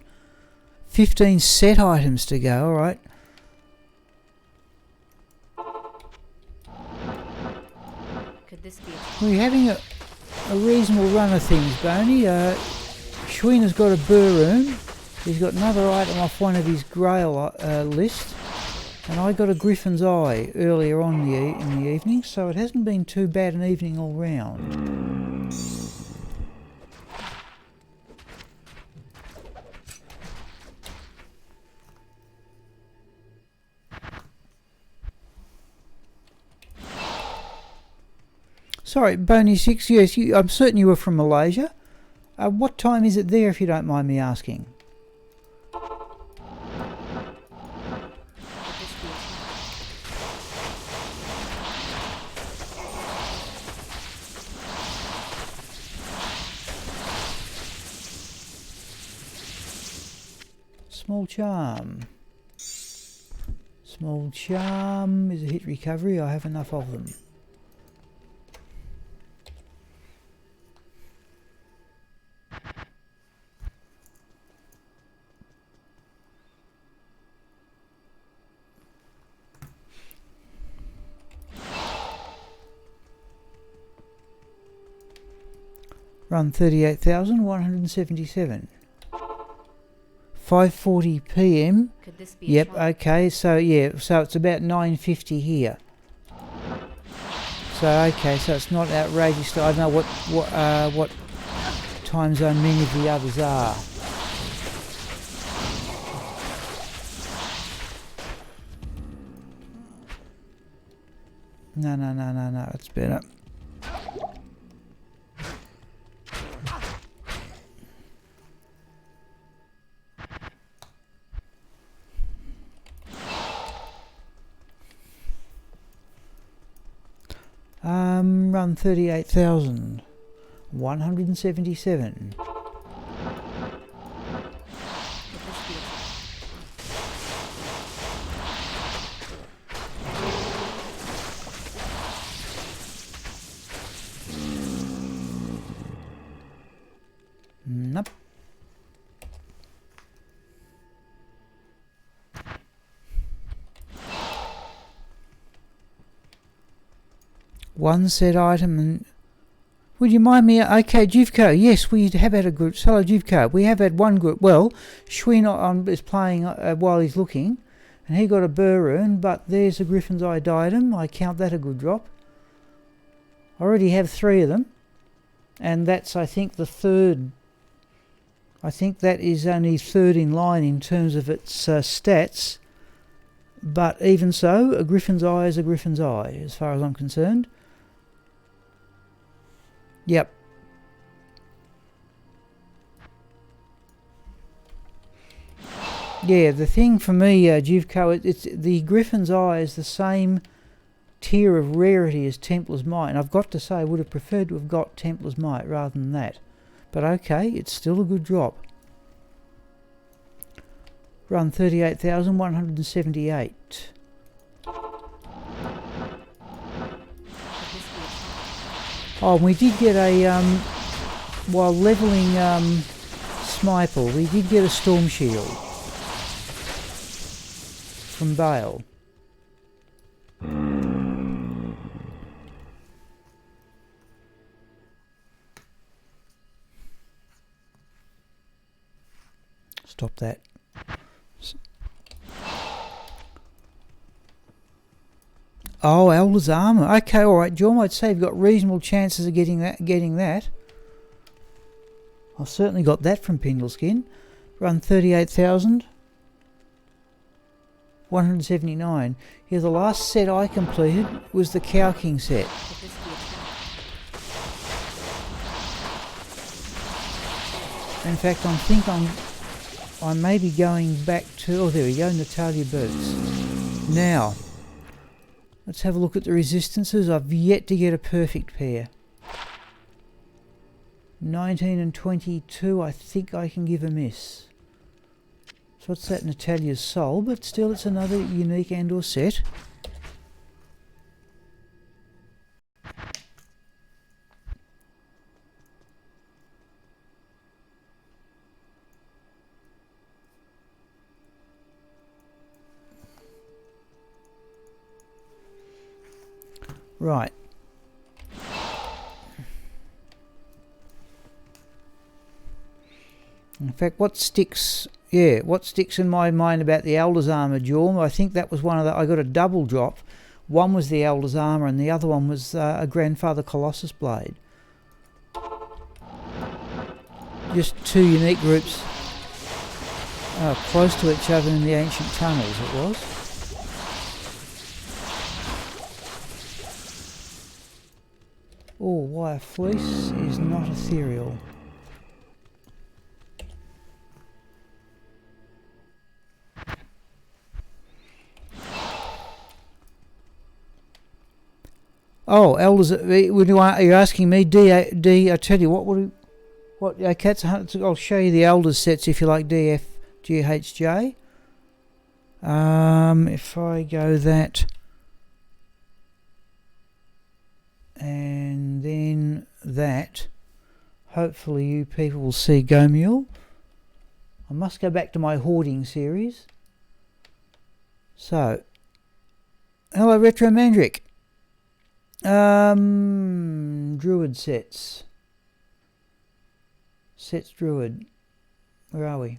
15 set items to go, alright. Could this be We're having a reasonable run of things, Boney. Schween has got a Burroon. He's got another item off one of his Grail list. And I got a Griffin's Eye earlier on in the evening, so it hasn't been too bad an evening all round. Sorry, Boney 6, yes, I'm certain you were from Malaysia. What time is it there, if you don't mind me asking? Small charm. Small charm is a hit recovery. I have enough of them. Run 38,177. 5:40 p.m. Could this be Yep, okay, so yeah, so it's about 9:50 here. So okay, so it's not outrageous. I don't know what time zone many of the others are. No, it's better. Run 38,177. One set item and... Would you mind me... Okay, Jivko. Yes, we have had a group. Hello, Jivko. We have had one group. Well, Schwinn is playing while he's looking. And he got a Burroon, but there's a Griffin's Eye Diadem. I count that a good drop. I already have 3 of them. And that's, I think, the third. I think that is only third in line in terms of its stats. But even so, a Griffin's Eye is a Griffin's Eye, as far as I'm concerned. Yep. Yeah, the thing for me, Jivko, it's the Griffin's Eye is the same tier of rarity as Templar's Might. And I've got to say, I would have preferred to have got Templar's Might rather than that. But okay, it's still a good drop. Run 38,178. Oh, and we did get a, while levelling Smiple, we did get a Storm Shield from Bale. Stop that. Oh, Elder's Armour. Okay, alright, Jorm, I'd say you've got reasonable chances of getting that. I've certainly got that from Pindleskin. Run 38,179. Yeah, the last set I completed was the Cow King set. In fact, I may be going back to... Oh, there we go, Natalia Boots. Now, let's have a look at the resistances. I've yet to get a perfect pair. 19 and 22, I think I can give a miss. So what's that? Natalia's Soul, but still it's another unique and/or set. Right. In fact, what sticks in my mind about the Elder's Armour, Jorm, I think that was one of the... I got a double drop. One was the Elder's Armour and the other one was a Grandfather Colossus Blade. Just 2 unique groups close to each other in the ancient tunnels, it was. Oh, Wire Fleece is not ethereal. Oh, Elders, are you asking me? I tell you what, I'll show you the Elders sets if you like, DFGHJ. If I go that, and then that, hopefully you people will see Gomule. I must go back to my hoarding series. So, hello Retro Mandrick. Druid sets. Sets Druid. Where are we?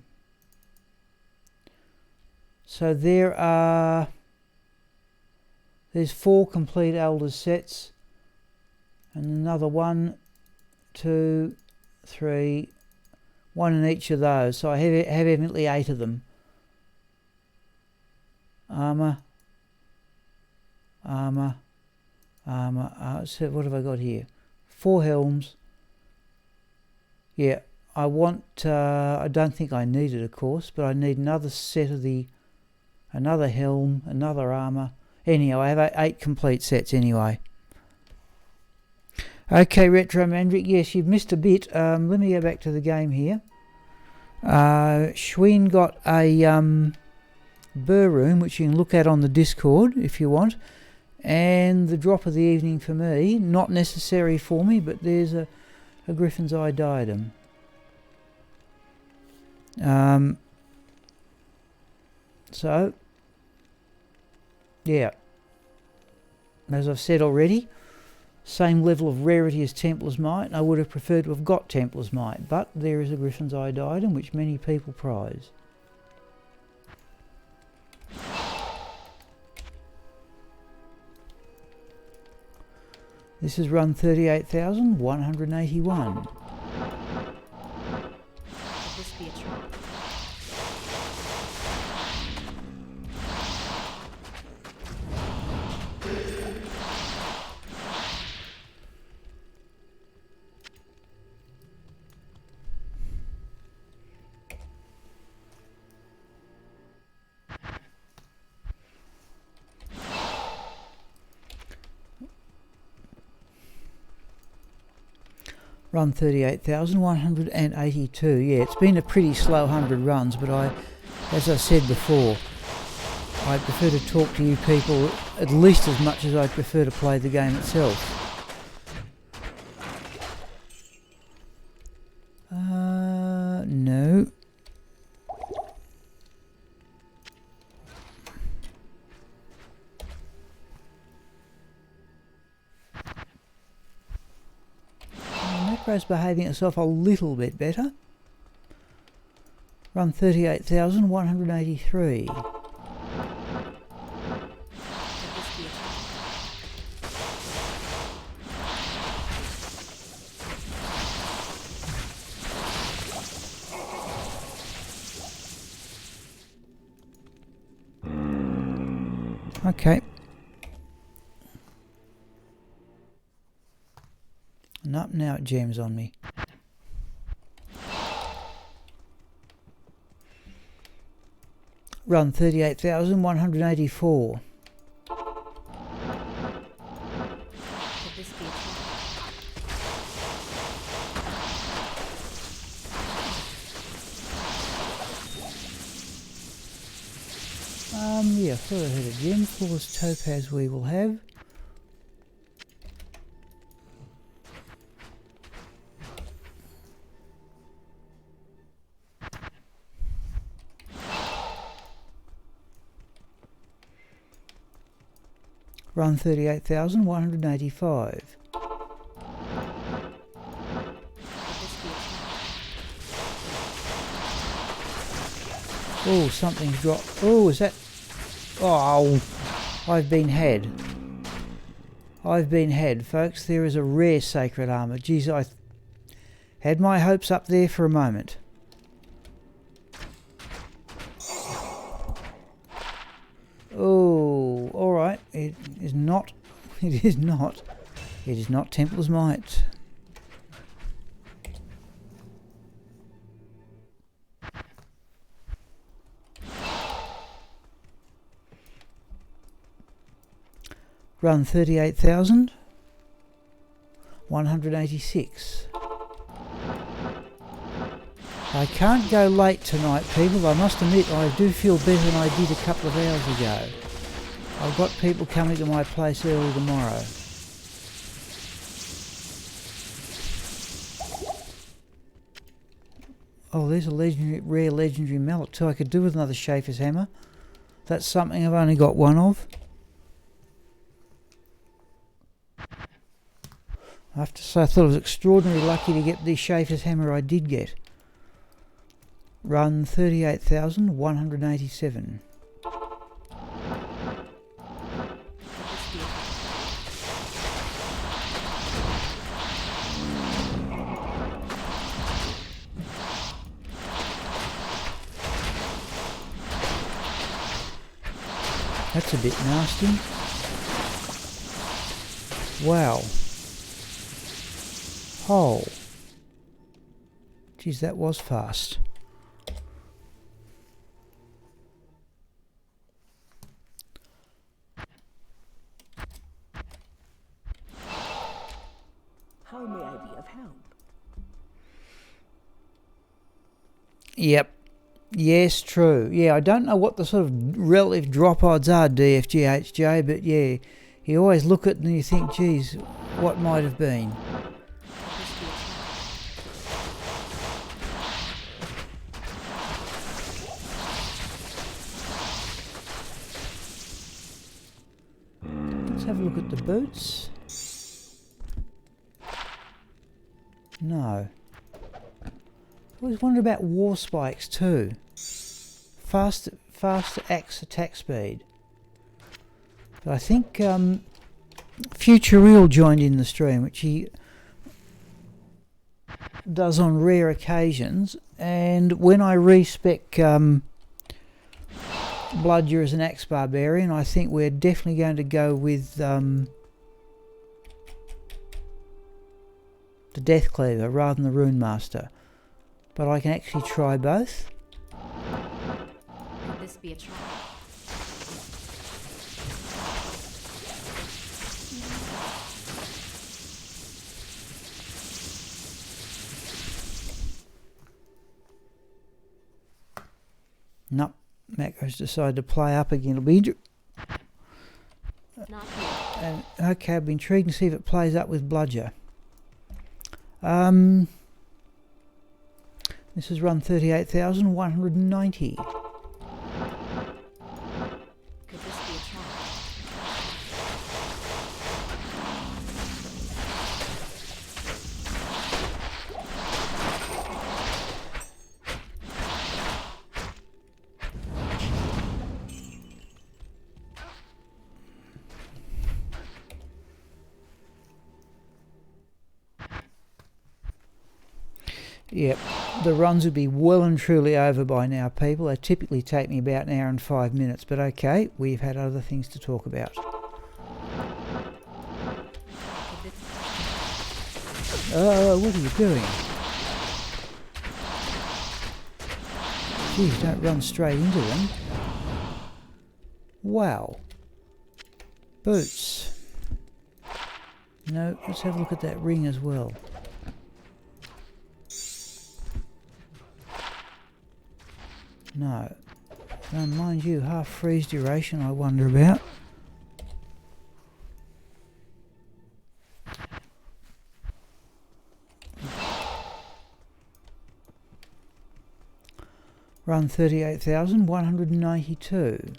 So there's 4 complete Elders sets. And another 1, 2, 3, 1 in each of those. So I have evidently 8 of them. Armour. So what have I got here? 4 helms. Yeah, I want... I don't think I need it, of course, but I need another set of another helm, another armour. Anyhow, I have 8 complete sets anyway. Okay, Retro Mandrick, yes, you've missed a bit. Let me go back to the game here. Schwinn got a Burroon, which you can look at on the Discord if you want. And the drop of the evening for me, not necessary for me, but there's a Griffin's Eye Diadem. So, yeah, as I've said already, same level of rarity as Templar's Might, and I would have preferred to have got Templar's Might, but there is a Griffin's Eye item which many people prize. This is run 38,181. Could this be a trap? Run 38,182. Yeah, it's been a pretty slow 100 runs, but as I said before, I prefer to talk to you people at least as much as I prefer to play the game itself. No. Macro's behaving itself a little bit better. Run 38,183. Could this be a trap? Okay. Nope, now it jams on me. Run 38,184. Could this be a trap? Yeah, thought I heard a gem. Flawless topaz we will have. Run 38,185. Oh, something's dropped. Oh, is that... Oh, I've been had. I've been had, folks. There is a rare sacred armour. Geez, I had my hopes up there for a moment. Oh, alright. It is not... It is not Templar's Might. Run 38,186. I can't go late tonight, people. I must admit I do feel better than I did a couple of hours ago. I've got people coming to my place early tomorrow. Oh, there's a rare legendary mallet too. I could do with another Schaefer's hammer. That's something I've only got one of. I have to say, I thought I was extraordinarily lucky to get the Schaefer's hammer I did get. Run 38,187. That's a bit nasty. Wow. Oh. Geez, that was fast. How may I be of help? Yep. Yes, true. Yeah, I don't know what the sort of relative drop odds are, DFGHJ, but yeah, you always look at it and you think, geez, what might have been. Let's have a look at the boots. No. I always wondered about war spikes too. Fast axe attack speed. But I think Future Real joined in the stream, which he does on rare occasions, and when I respec Bludger as an axe barbarian, I think we're definitely going to go with the Death Cleaver rather than the Rune Master. But I can actually try both. Could this be a trap? Nope. Macro's decided to play up again. It'll be Not here. and okay, I'll be intrigued to see if it plays up with Bludger. This is run 38,190. Could this be a trap? Yep, the runs would be well and truly over by now, people. They typically take me about an hour and 5 minutes, but okay, we've had other things to talk about. What are you doing? Geez, don't run straight into them. Wow. Boots. No, let's have a look at that ring as well. No. Mind you, half freeze duration I wonder about. Run 38,192.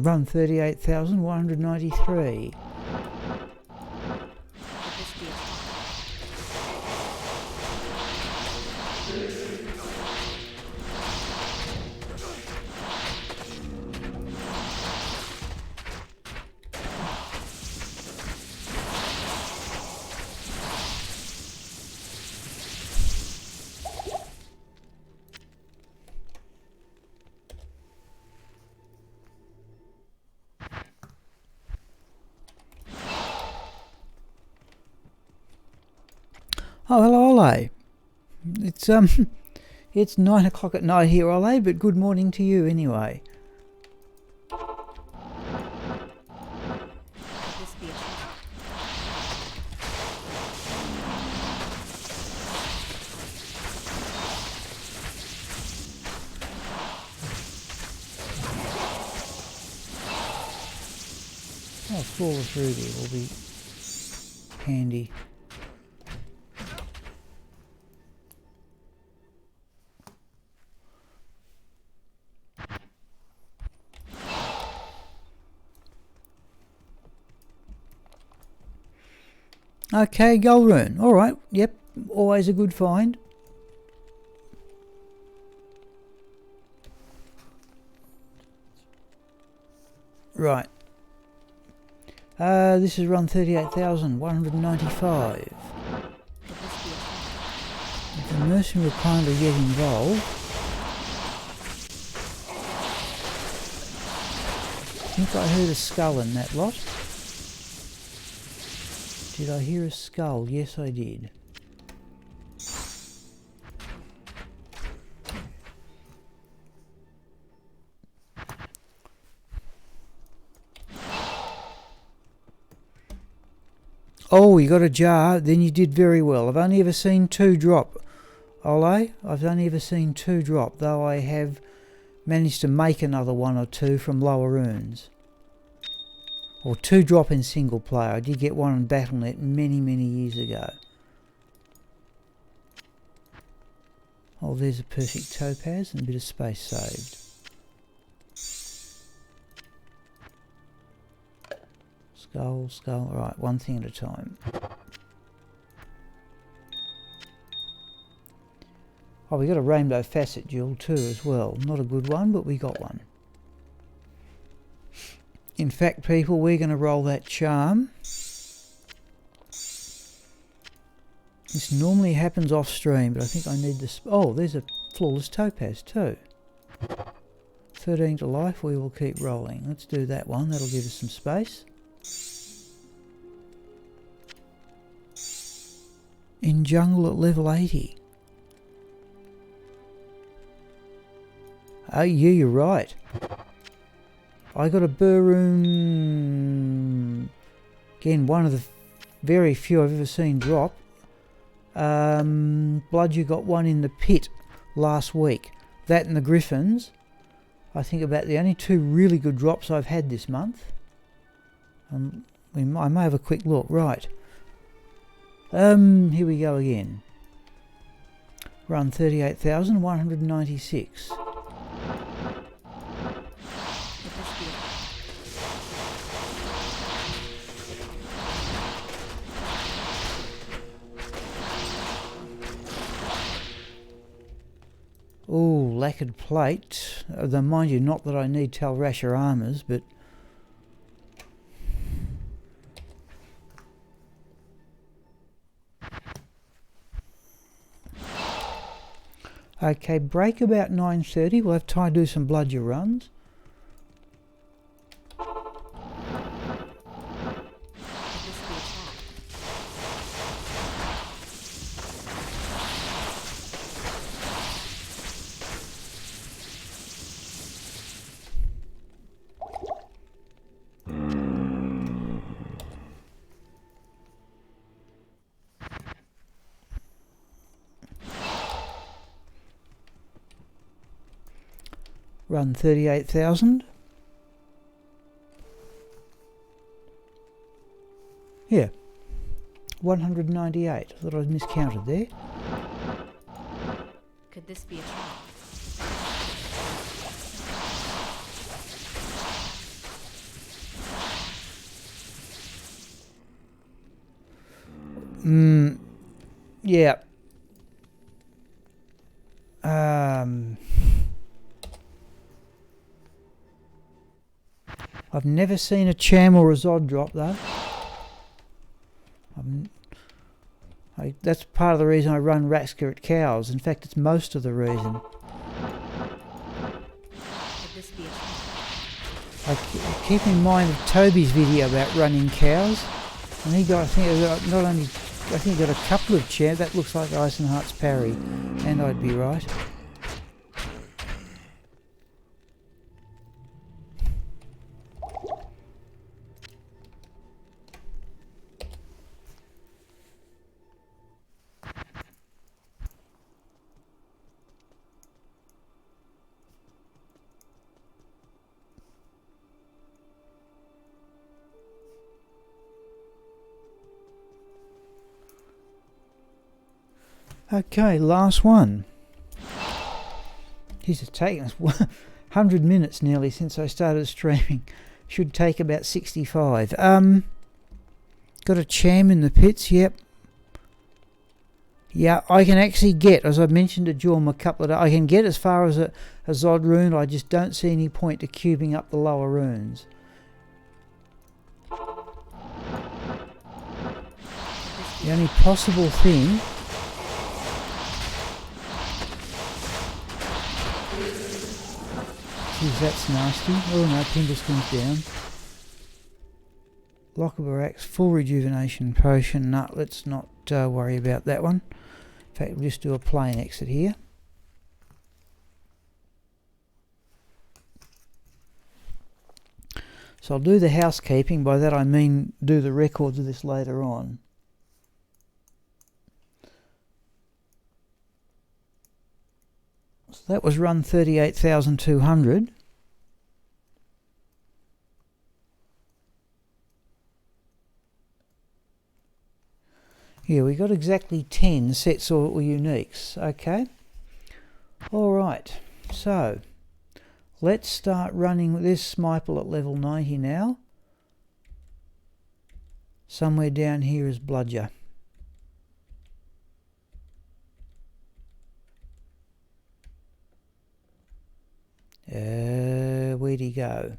Run 38,193. Could this be a trap? Oh, hello, Ole. It's 9 o'clock at night here, Ole, but good morning to you anyway. Could this be a trap? Oh, fall through there will be handy. Okay, gold rune. All right. Yep. Always a good find. Right. This is run 38,195. Could this be a trap? If the mercenary will kindly get involved. I think I heard a skull in that lot. Did I hear a skull? Yes, I did. Oh, you got a jar. Then you did very well. I've only ever seen 2 drop. Ole, I've only ever seen 2 drop, though I have managed to make another 1 or 2 from lower runes. Or 2 drop in single player. I did get one on BattleNet many, many years ago. Oh, there's a perfect topaz and a bit of space saved. Skull, skull. Right, one thing at a time. Oh, we got a rainbow facet jewel too as well. Not a good one, but we got one. In fact, people, we're going to roll that charm. This normally happens off stream, but I think I need this. Oh, there's a flawless topaz too. 13 to life, we will keep rolling. Let's do that one, that'll give us some space. In jungle at level 80. Oh yeah, you're right. I got a Burroon. Again, one of the very few I've ever seen drop. Bludger got one in the pit last week. That and the Griffins. I think about the only 2 really good drops I've had this month. I may have a quick look. Right. Here we go again. Run 38,196. Ooh, lacquered plate. Though mind you, not that I need Talrasha armours, but... Okay, break about 9:30. We'll have time to do some Bludger runs. Run 38,000. Yeah, 198. I thought I'd miscounted there. Could this be a trap? Yeah. I've never seen a Cham or a Zod drop though. That's part of the reason I run Raxka at cows. In fact, it's most of the reason. Could this be a trap? I keep in mind of Toby's video about running cows. And he got, I think he got a couple of Cham. That looks like Eisenhart's parry. And I'd be right. Okay, last one. Geez, it's taken us 100 minutes nearly since I started streaming. Should take about 65. Got a Cham in the pits, yep. Yeah, I can actually get, as I mentioned to Jorm a couple of days, I can get as far as a Zod rune. I just don't see any point to cubing up the lower runes. The only possible thing... Geez, that's nasty. Oh no, Pindleskin's down. Lockable full rejuvenation potion. No, let's not worry about that one. In fact, we'll just do a plain exit here. So I'll do the housekeeping. By that I mean do the records of this later on. So that was run 38,200. Yeah, we got exactly 10 sets or uniques. Okay. All right. So let's start running with this Smipel at level 90 now. Somewhere down here is Bludger. Where'd he go?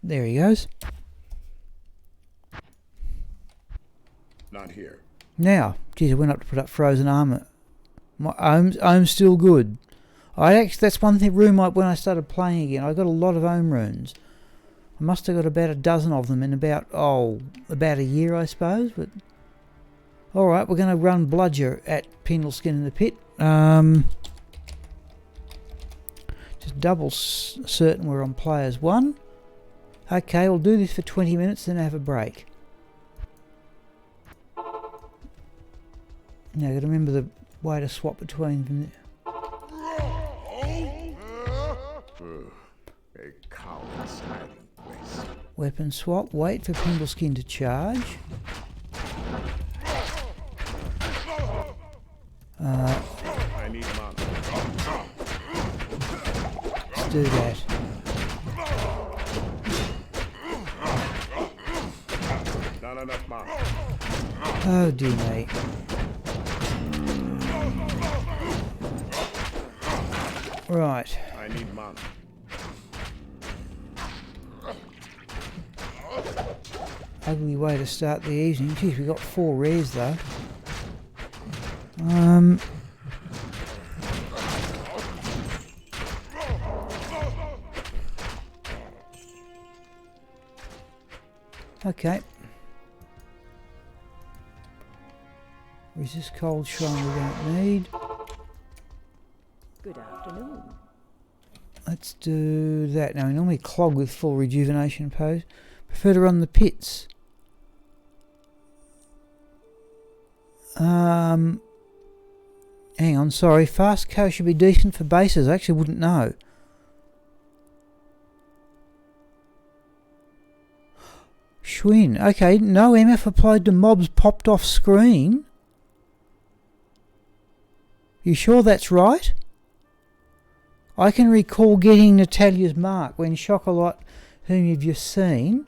There he goes. Not here. Now, geez, I went up to put up frozen armor. My ohm's still good. That's one thing room when I started playing again. I got a lot of ohm runes. I must have got about a dozen of them in about a year, I suppose. But all right, we're going to run Bludger at Pendleskin in the Pit. Just double certain we're on players 1. Okay, we'll do this for 20 minutes, then have a break. Now, got to remember the way to swap between them. A coward's hiding place. Weapon swap. Wait for Pendleskin to charge. I need mana. Let's do that. Not enough mana. Oh dear me. Right. I need mana. Ugly way to start the evening. Geez, we got 4 rares though. Okay. Resist cold shrine we don't need. Good afternoon. Let's do that. Now we normally clog with full rejuvenation pose. Prefer to run the pits. Hang on, sorry. Fast co should be decent for bases. I actually wouldn't know. Schwinn. Okay, no MF applied to mobs popped off screen. You sure that's right? I can recall getting Natalia's mark when Shockalot, whom you've just seen,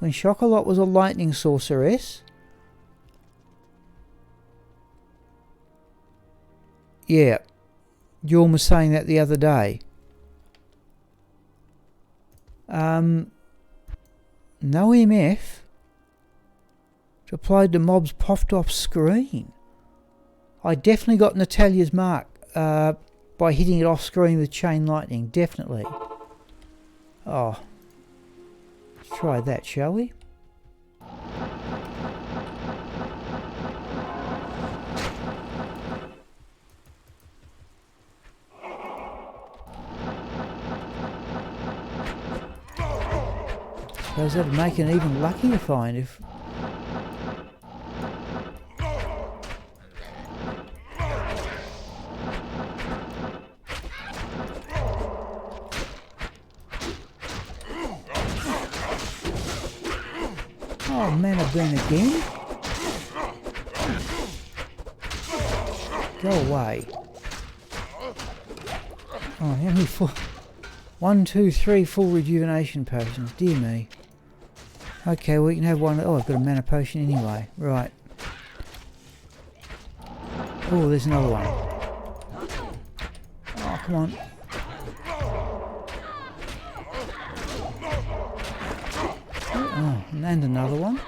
when Shockalot was a lightning sorceress. Yeah, Jorm was saying that the other day. No MF applied to mobs popped off screen. I definitely got Natalia's mark by hitting it off screen with chain lightning, definitely. Oh, let's try that, shall we? Suppose that'd make it even luckier find if... Oh, mana burn again? Go away. Oh, how many full... 1, 2, 3 full rejuvenation potions. Dear me. Okay, we can have one... Oh, I've got a mana potion anyway. Right. Oh, there's another one. Oh, come on. Oh, and another one.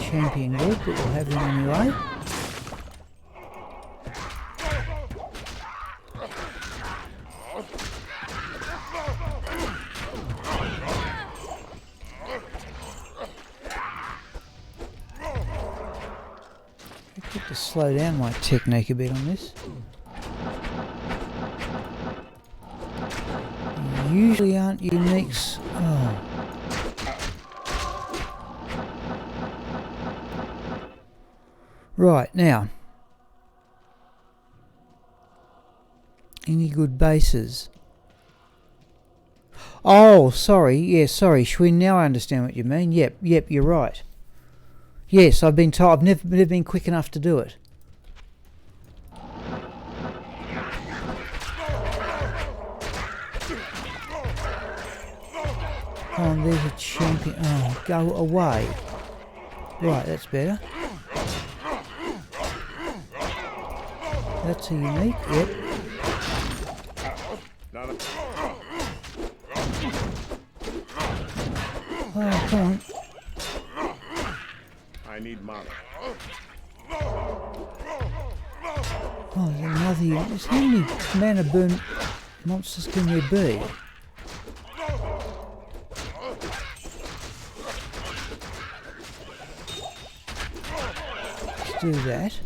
Champion good, but we'll have them anyway. Have to slow down my technique a bit on this. Usually aren't uniques. Oh. Right, now. Any good bases? Oh, sorry. Yeah, sorry, Schwinn. Now I understand what you mean. Yep, you're right. Yes, I've been told. I've never been quick enough to do it. Oh, there's a champion. Oh, go away. Right, that's better. That's a unique. Yep. Oh, come on. I need mana. Oh, there's another unit. How many mana burn monsters can there be? Let's do that.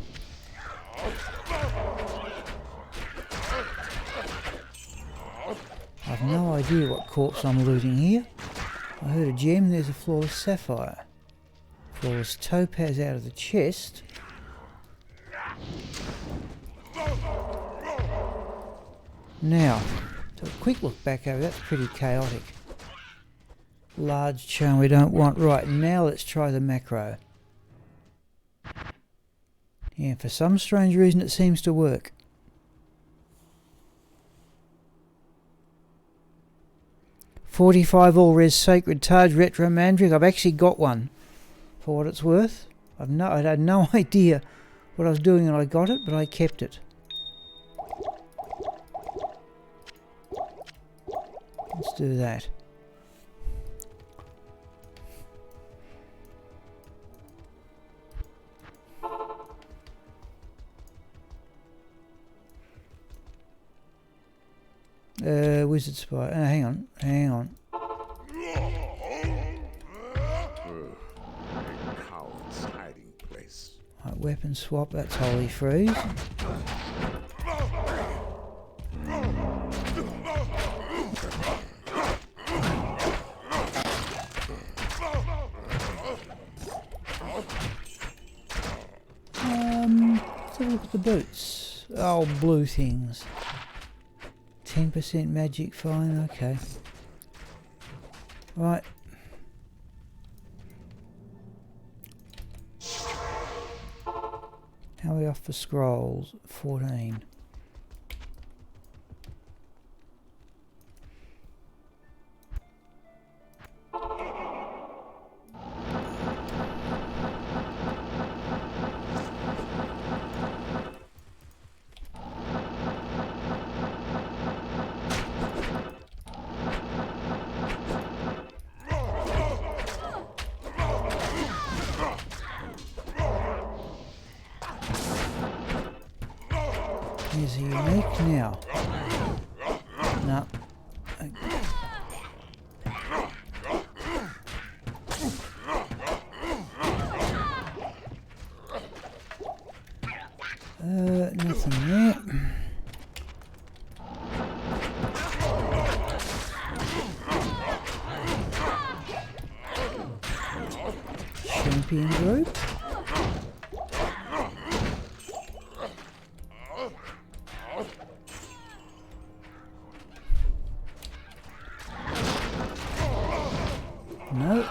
I've no idea what corpse I'm looting here. I heard a gem, there's a flawless sapphire. Flawless topaz out of the chest. Now, so a quick look back over, that's pretty chaotic. Large charm we don't want. Right, now let's try the macro. Yeah, for some strange reason it seems to work. $45 all res sacred Taj retro mandrake. I've actually got one. For what it's worth. I had no idea what I was doing and I got it, but I kept it. Let's do that. Wizard Spy. Hang on. Coward's hiding place. Right, weapon swap, that's Holy Freeze. Let's have a look at the boots. Oh, blue things. 10% magic, fine, okay. Right. How are we off for scrolls? 14. Is he unique now? No. Nothing there. Champion group. No.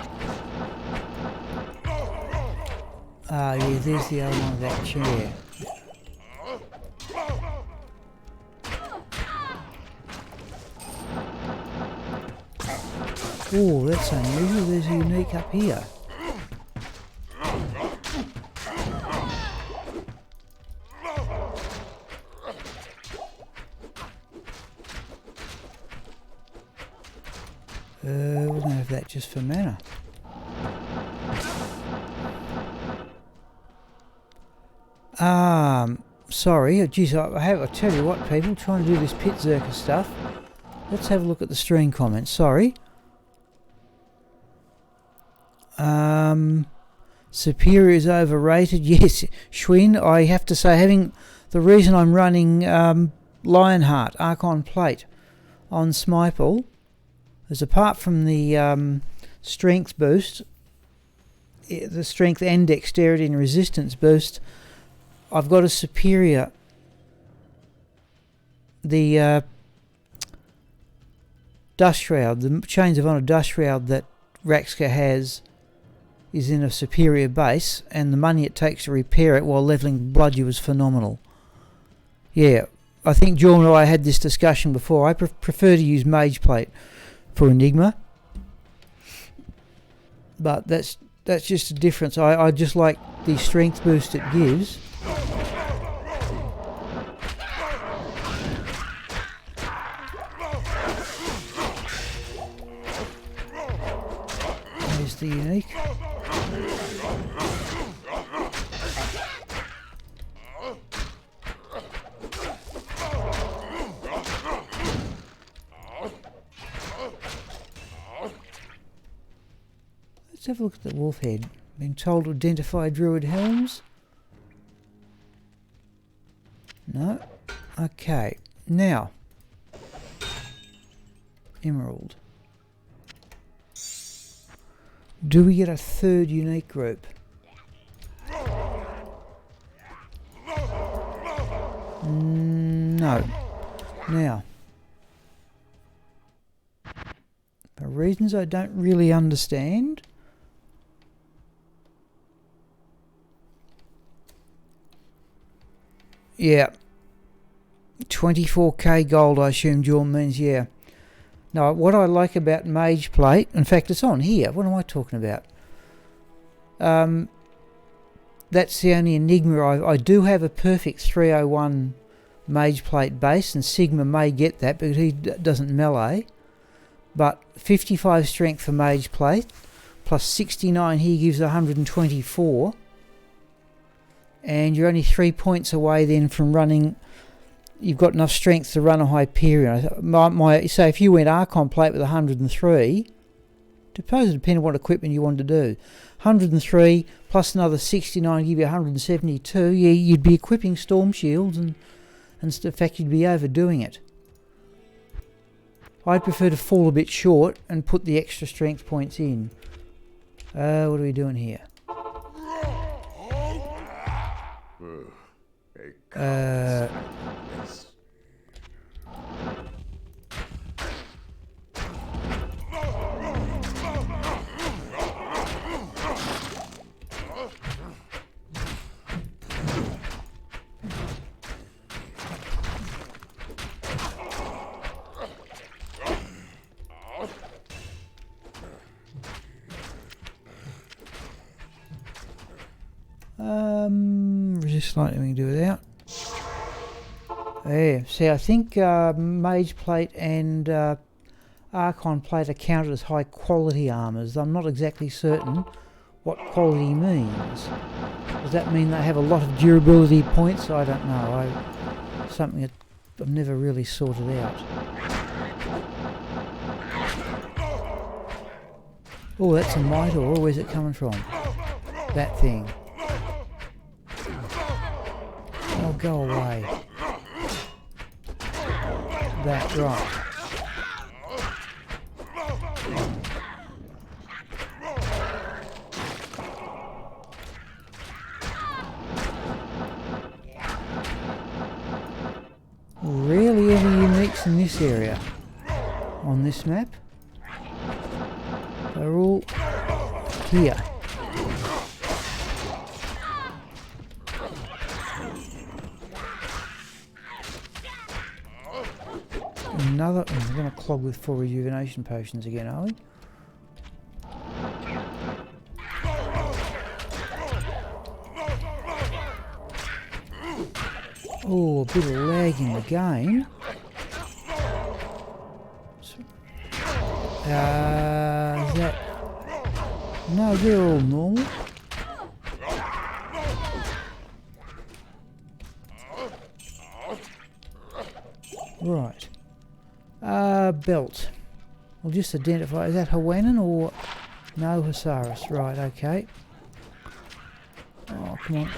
Ah, yeah, there's the other one of that chair. Oh, that's unusual. There's a unique up here. We're going to have that just for mana. Sorry, geez, I tell you what, people, trying to do this pit zerker stuff. Let's have a look at the stream comments, sorry. Superior is overrated. Yes, Schwinn, I have to say, the reason I'm running Lionheart Archon Plate on Smipel is, apart from the strength boost, the strength and dexterity and resistance boost, I've got a superior. The Dust Shroud, the Chains of Honor Dust Shroud that Raxka has, is in a superior base, and the money it takes to repair it while levelling Bludger was phenomenal. Yeah, I think Jorm and I had this discussion before. I prefer to use Mage Plate for Enigma, but that's just a difference. I just like the strength boost it gives. There's the unique. Let's have a look at the wolf head. Been told to identify druid helms. No. Okay. Now. Emerald. Do we get a third unique group? No. Now. For reasons I don't really understand. Yeah. 24k gold, I assume Jorm means, yeah. Now, what I like about Mage Plate, in fact, it's on here. What am I talking about? That's the only Enigma. I do have a perfect 301 Mage Plate base, and Sigma may get that because he doesn't melee. But 55 strength for Mage Plate, plus 69 here gives 124. And you're only 3 points away then from running. You've got enough strength to run a Hyperion. So if you went Archon Plate with 103, depending on what equipment you wanted to do, 103 plus another 69 give you 172. Yeah, you'd be equipping Storm Shields, and in fact you'd be overdoing it. I'd prefer to fall a bit short and put the extra strength points in. What are we doing here? Resist lightning we can do without. Yeah, see, I think Mage Plate and Archon Plate are counted as high quality armours. I'm not exactly certain what quality means. Does that mean they have a lot of durability points? I don't know. Something that I've never really sorted out. Oh, that's a Mitor. Where's it coming from? That thing. Oh, go away. That, right. Rarely any uniques in this area on this map. They're all here. Another. Oh, we're going to clog with 4 rejuvenation potions again, are we? Oh, a bit of lag in the game. Is that... No, they're all normal. Right. Belt. We'll just identify, is that Hawaiian or... No, Hasaris. Right, okay. come on.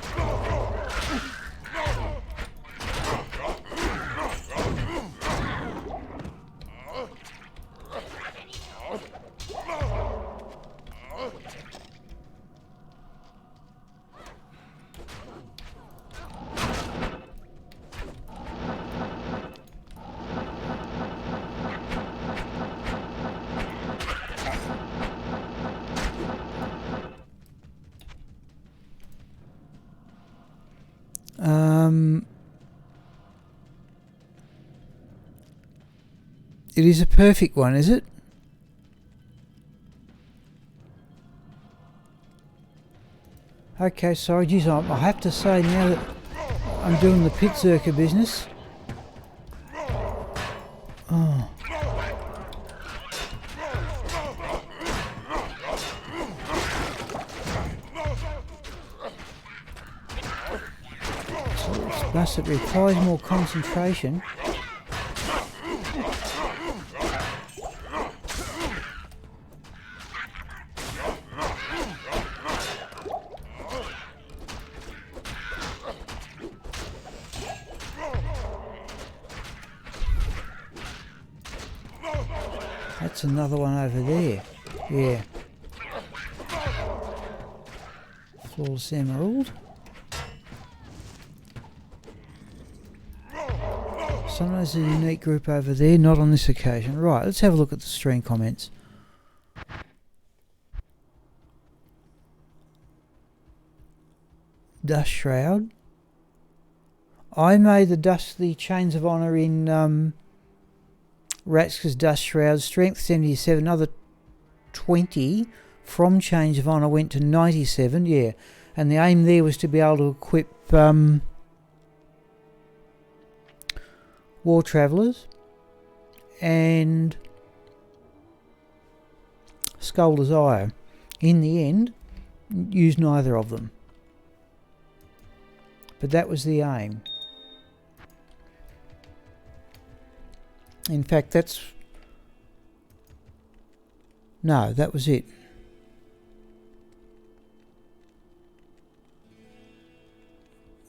It is a perfect one, is it? Okay, sorry, geez, I have to say now that I'm doing the pit circuit business. Oh. Thus it requires more concentration. That's another one over there. Yeah. Flawless emerald. Sometimes there's a unique group over there, not on this occasion. Right, let's have a look at the stream comments. Dust Shroud. I made the Chains of Honour in Raxka's Dust Shroud. Strength 77, another 20 from Chains of Honour went to 97, yeah. And the aim there was to be able to equip War Travellers and Skull Desire. In the end, used neither of them. But that was the aim. In fact, that was it.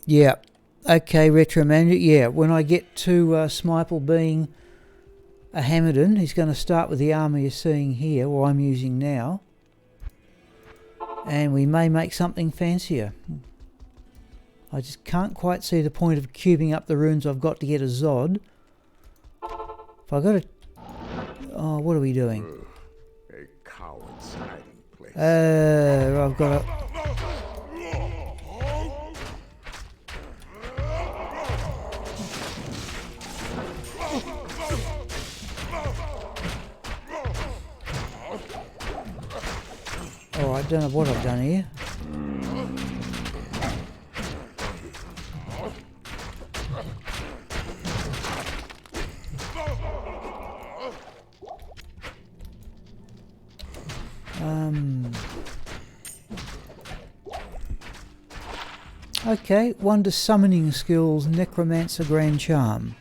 Yeah. Okay, Retro Manager. Yeah, when I get to Smiple being a Hammerdon, he's going to start with the armour you're seeing here, or I'm using now. And we may make something fancier. I just can't quite see the point of cubing up the runes I've got to get a Zod. If I got a... Oh, what are we doing? A coward's hiding place. I've got a... Oh, I don't know what I've done here. Okay, Wonder Summoning Skills, Necromancer Grand Charm.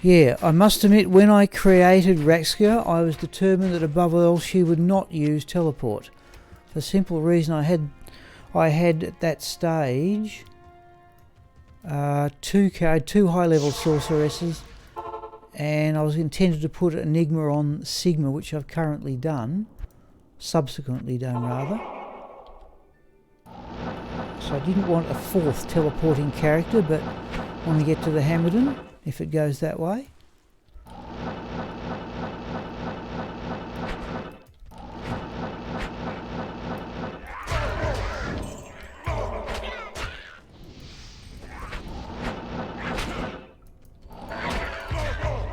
Yeah, I must admit, when I created Raxka, I was determined that above all she would not use teleport. For the simple reason I had at that stage two high-level sorceresses, and I was intended to put Enigma on Sigma, which I've currently done, subsequently done rather. So I didn't want a fourth teleporting character, but when we get to the Hammerdon, if it goes that way.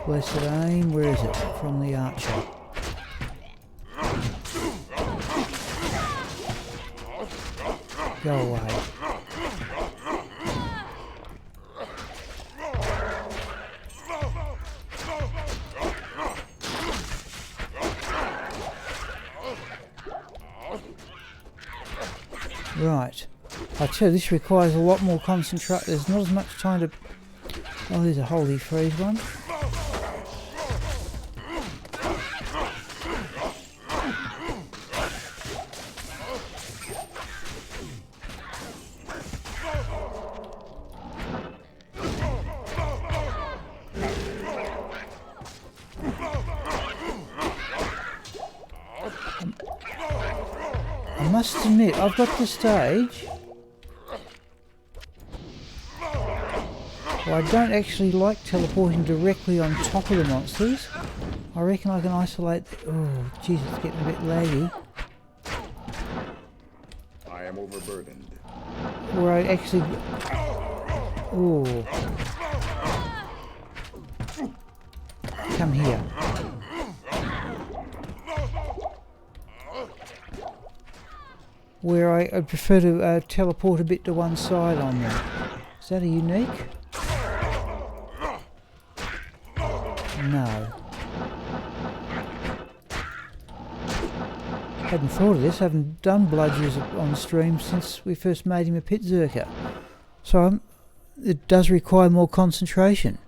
Blessed aim, where is it? From the archer. Go away. Right. I tell you, this requires a lot more concentration. There's not as much time to... Oh, there's a Holy Freeze one. must admit, I've got to the stage where I don't actually like teleporting directly on top of the monsters. I reckon I can isolate... Oh, jeez, it's getting a bit laggy. I am overburdened. Where I actually... Oh. Come here. Where I'd prefer to teleport a bit to one side on them. Is that a unique? No. Hadn't thought of this. Haven't done bludgers on stream since we first made him a pit zerker. So it does require more concentration.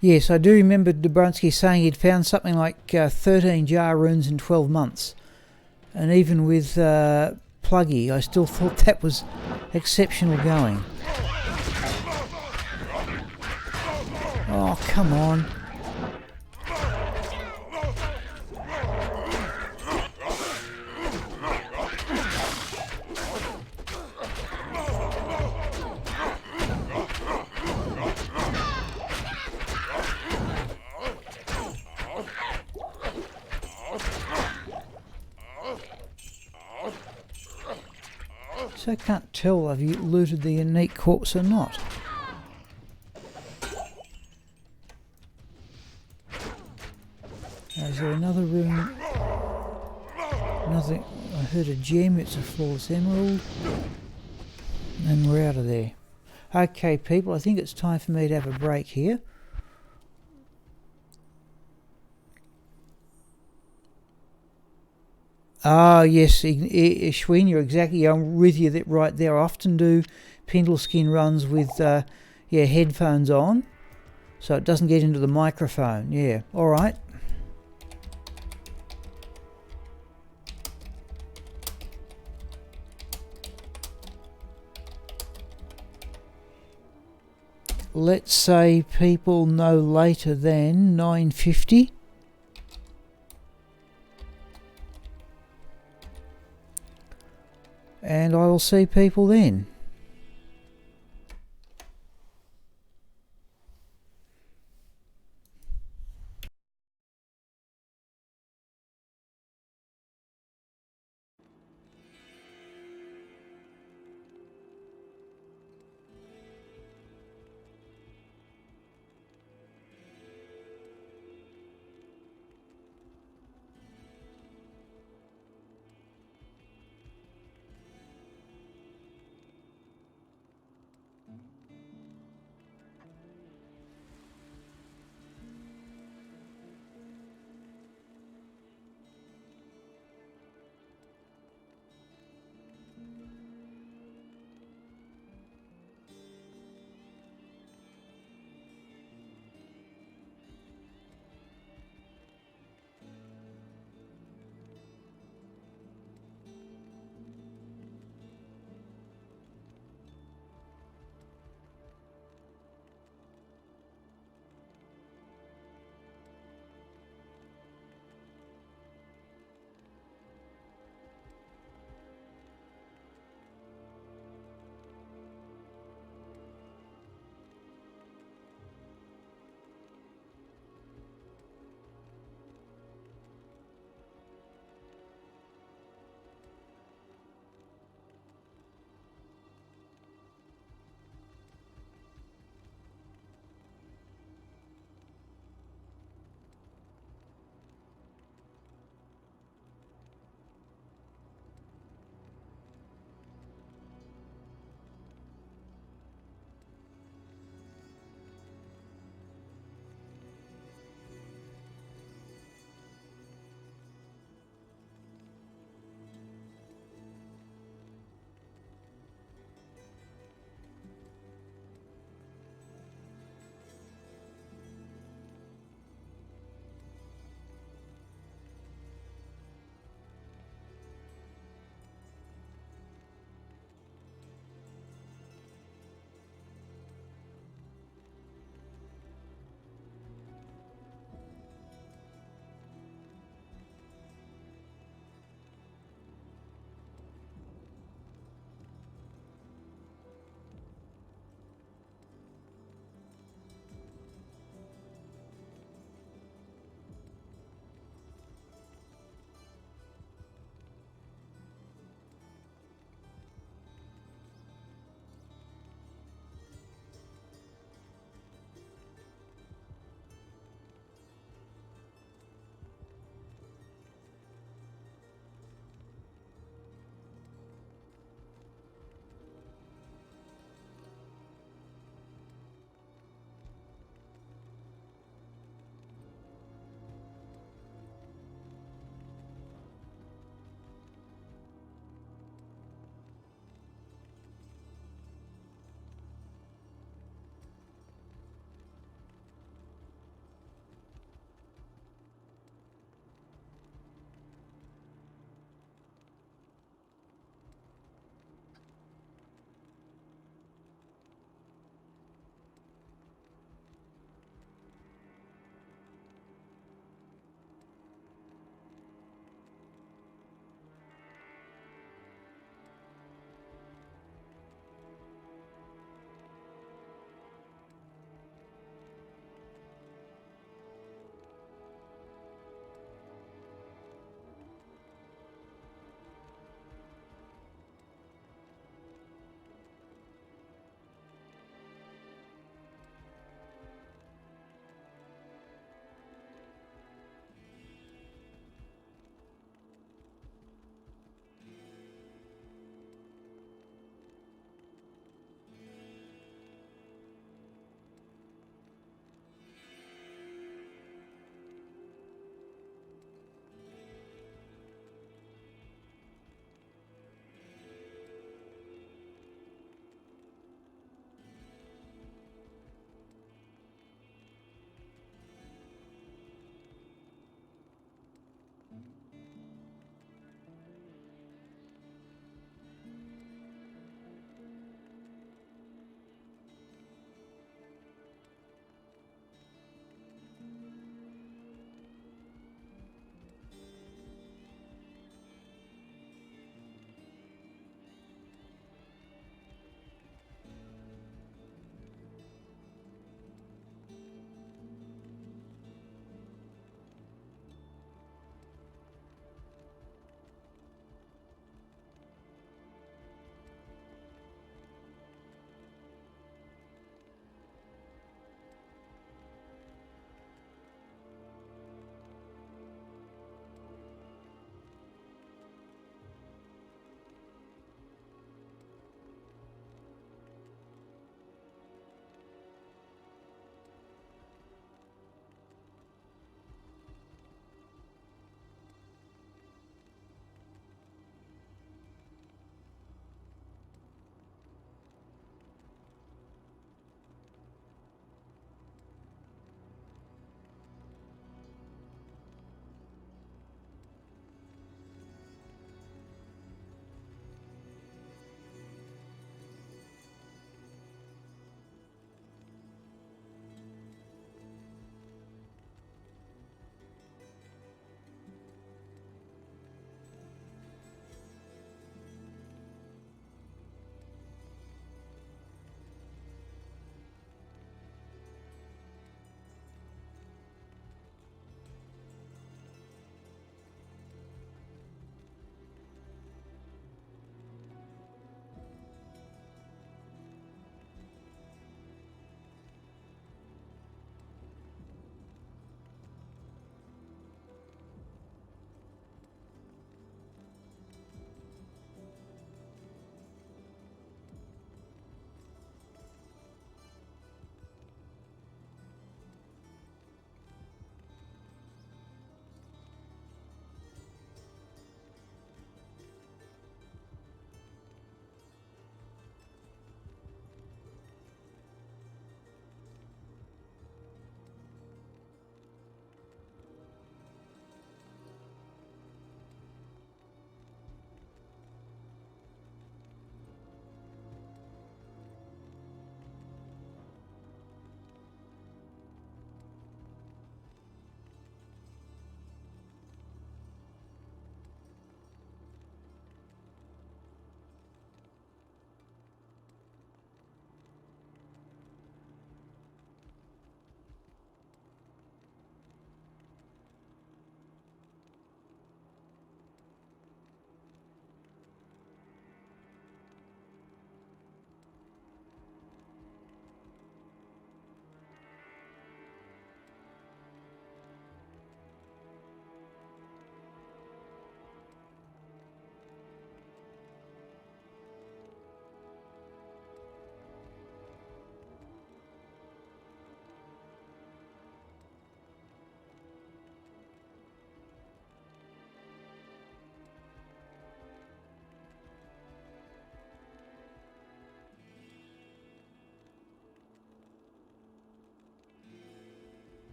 Yes, I do remember Dobrunsky saying he'd found something like 13 jar runes in 12 months. And even with Pluggy, I still thought that was exceptional going. Oh, come on. So I can't tell have you looted the unique corpse or not. Is there another room? Nothing. I heard a gem, it's a flawless emerald. And we're out of there. Okay people, I think it's time for me to have a break here. Ah, yes, Schween, you're exactly, I'm with you that right there. I often do Pendle Skin runs with headphones on, so it doesn't get into the microphone. Yeah, all right. Let's say people no later than 9:50. And I will see people then.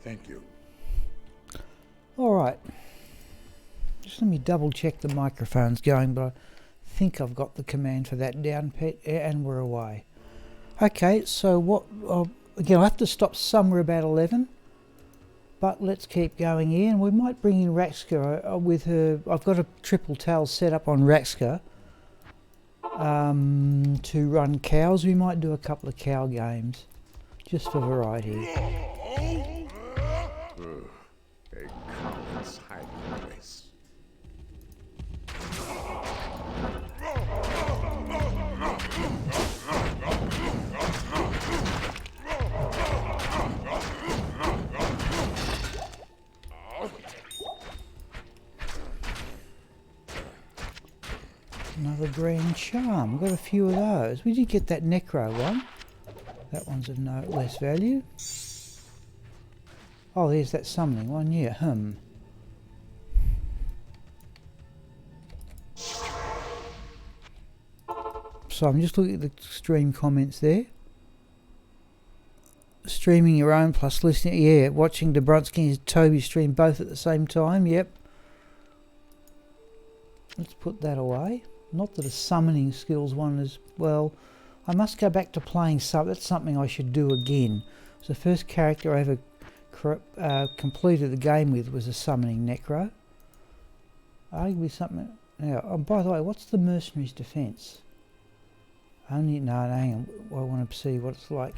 Thank you. Alright. Just let me double check the microphone's going, but I think I've got the command for that down, Pet, and we're away. Okay, so what... again, I'll have to stop somewhere about 11. But let's keep going here, and we might bring in Raxka with her... I've got a triple tail set up on Raxka to run cows. We might do a couple of cow games, just for variety. A coward's hiding place. Another grand charm. Got a few of those. We did get that necro one. That one's of no less value. Oh, there's that summoning one. Yeah, So I'm just looking at the stream comments there. Streaming your own plus listening. Yeah, watching Dobronsky and Toby stream both at the same time. Yep. Let's put that away. Not that a summoning skills one is... Well, I must go back to playing sub. That's something I should do again. So the first character I ever completed the game with was a summoning necro. Arguably something... Now, oh, by the way, what's the mercenary's defense? Only... No, hang on. I want to see what it's like.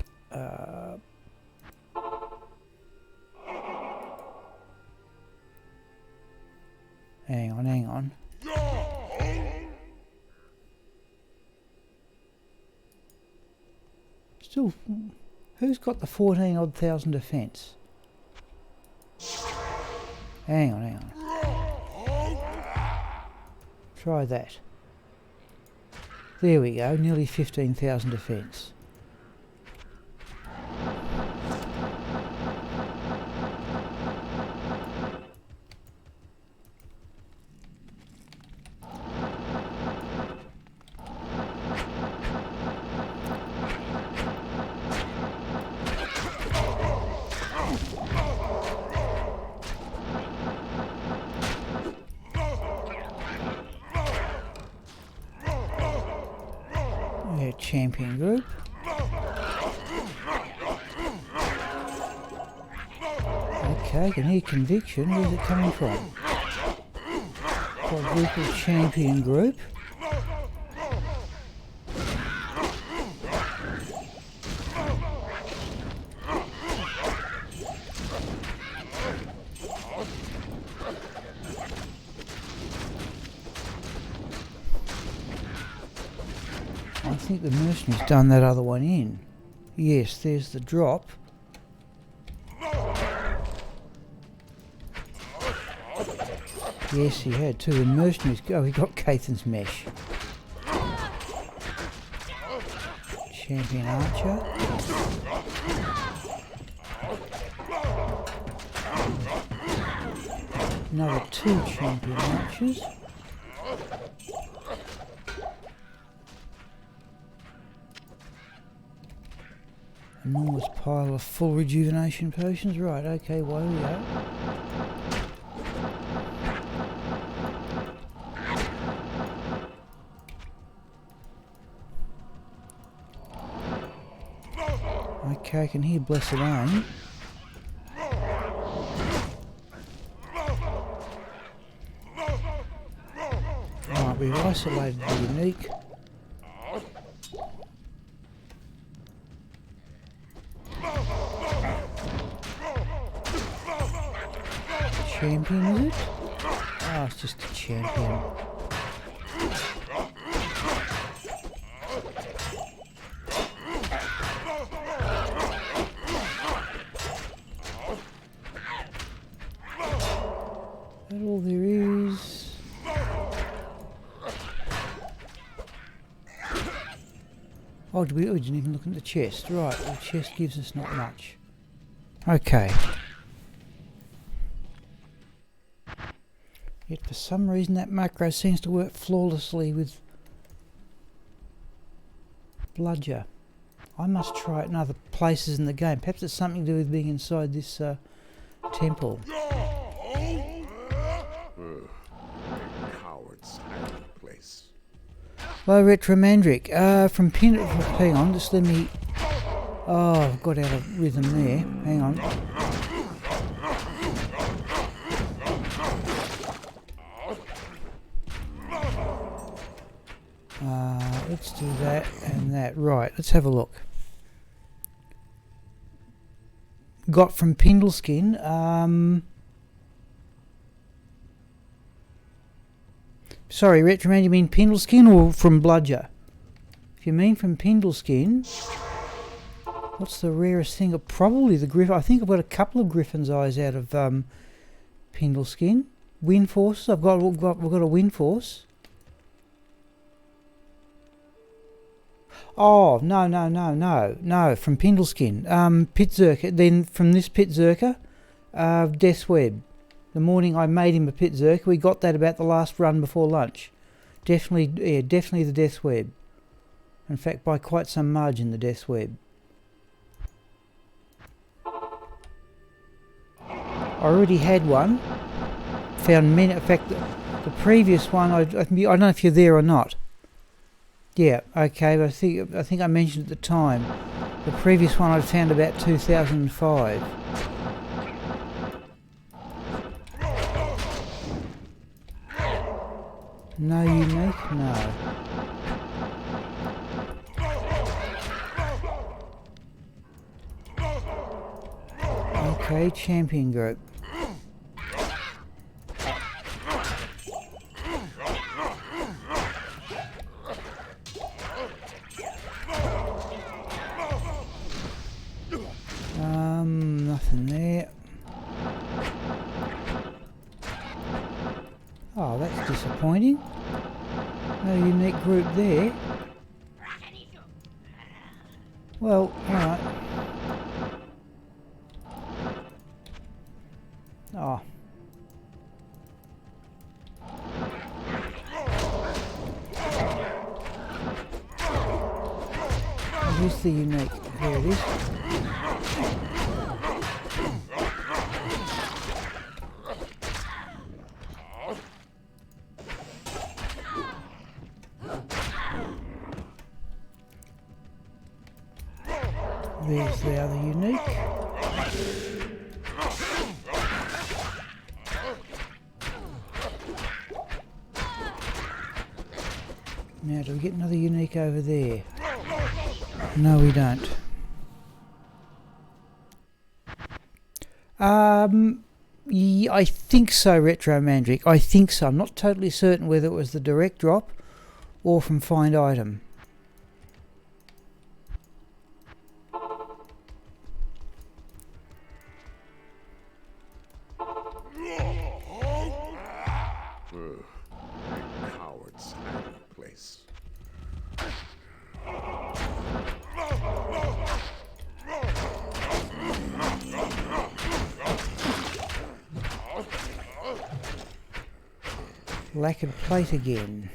Hang on. Still, who's got the 14-odd thousand defence? Hang on. Try that. There we go, nearly 15,000 defence. Champion group. Okay, I can hear conviction. Where's it coming from? Quadruple champion group. I think the mercenary's done that other one in. Yes, there's the drop. Yes, he had too. The mercenaries go. He got Cathan's mesh. Champion archer. Another 2 champion archers. Enormous pile of full rejuvenation potions. Right, okay, well, we go. Okay, I can hear Blessed Aim. Right, we've isolated the unique. Champion, is it? Oh, it's just a champion. That all there is. Oh, we didn't even look at the chest. Right, the chest gives us not much. Okay. Yet for some reason that macro seems to work flawlessly with Bludger. I must try it in other places in the game. Perhaps it's something to do with being inside this temple. Coward's hiding place. Hello, Retromandric. From hang on, just let me... Oh, I've got out of rhythm there. Hang on. Let's do that and that. Right, let's have a look. Got from Pindleskin. Sorry, Retroman, you mean Pindleskin or from Bludger? If you mean from Pindleskin, what's the rarest thing? Probably the griffin. I think I've got a couple of griffin's eyes out of Pindleskin. Wind forces. We've got a wind force. Oh, no, from Pindleskin. Pit Zerker. Then from this Pit Zerker, Death's Web. The morning I made him a Pit Zerker, we got that about the last run before lunch. Definitely the Death's Web. In fact, by quite some margin, the Death's Web. I already had one. Found many. In fact, the previous one, I don't know if you're there or not. Yeah, okay, but I think I mentioned at the time. The previous one I found about 2005. No unique? No. Okay, champion group. Nothing there. Oh, that's disappointing. No unique group there. Well, alright. Oh. Where's the unique? There it is. There's the other unique. Now, do we get another unique over there? No, we don't. Yeah, I think so, Retromandric. I think so. I'm not totally certain whether it was the direct drop or from Find Item. Coward's hiding place. Lacquered plate again.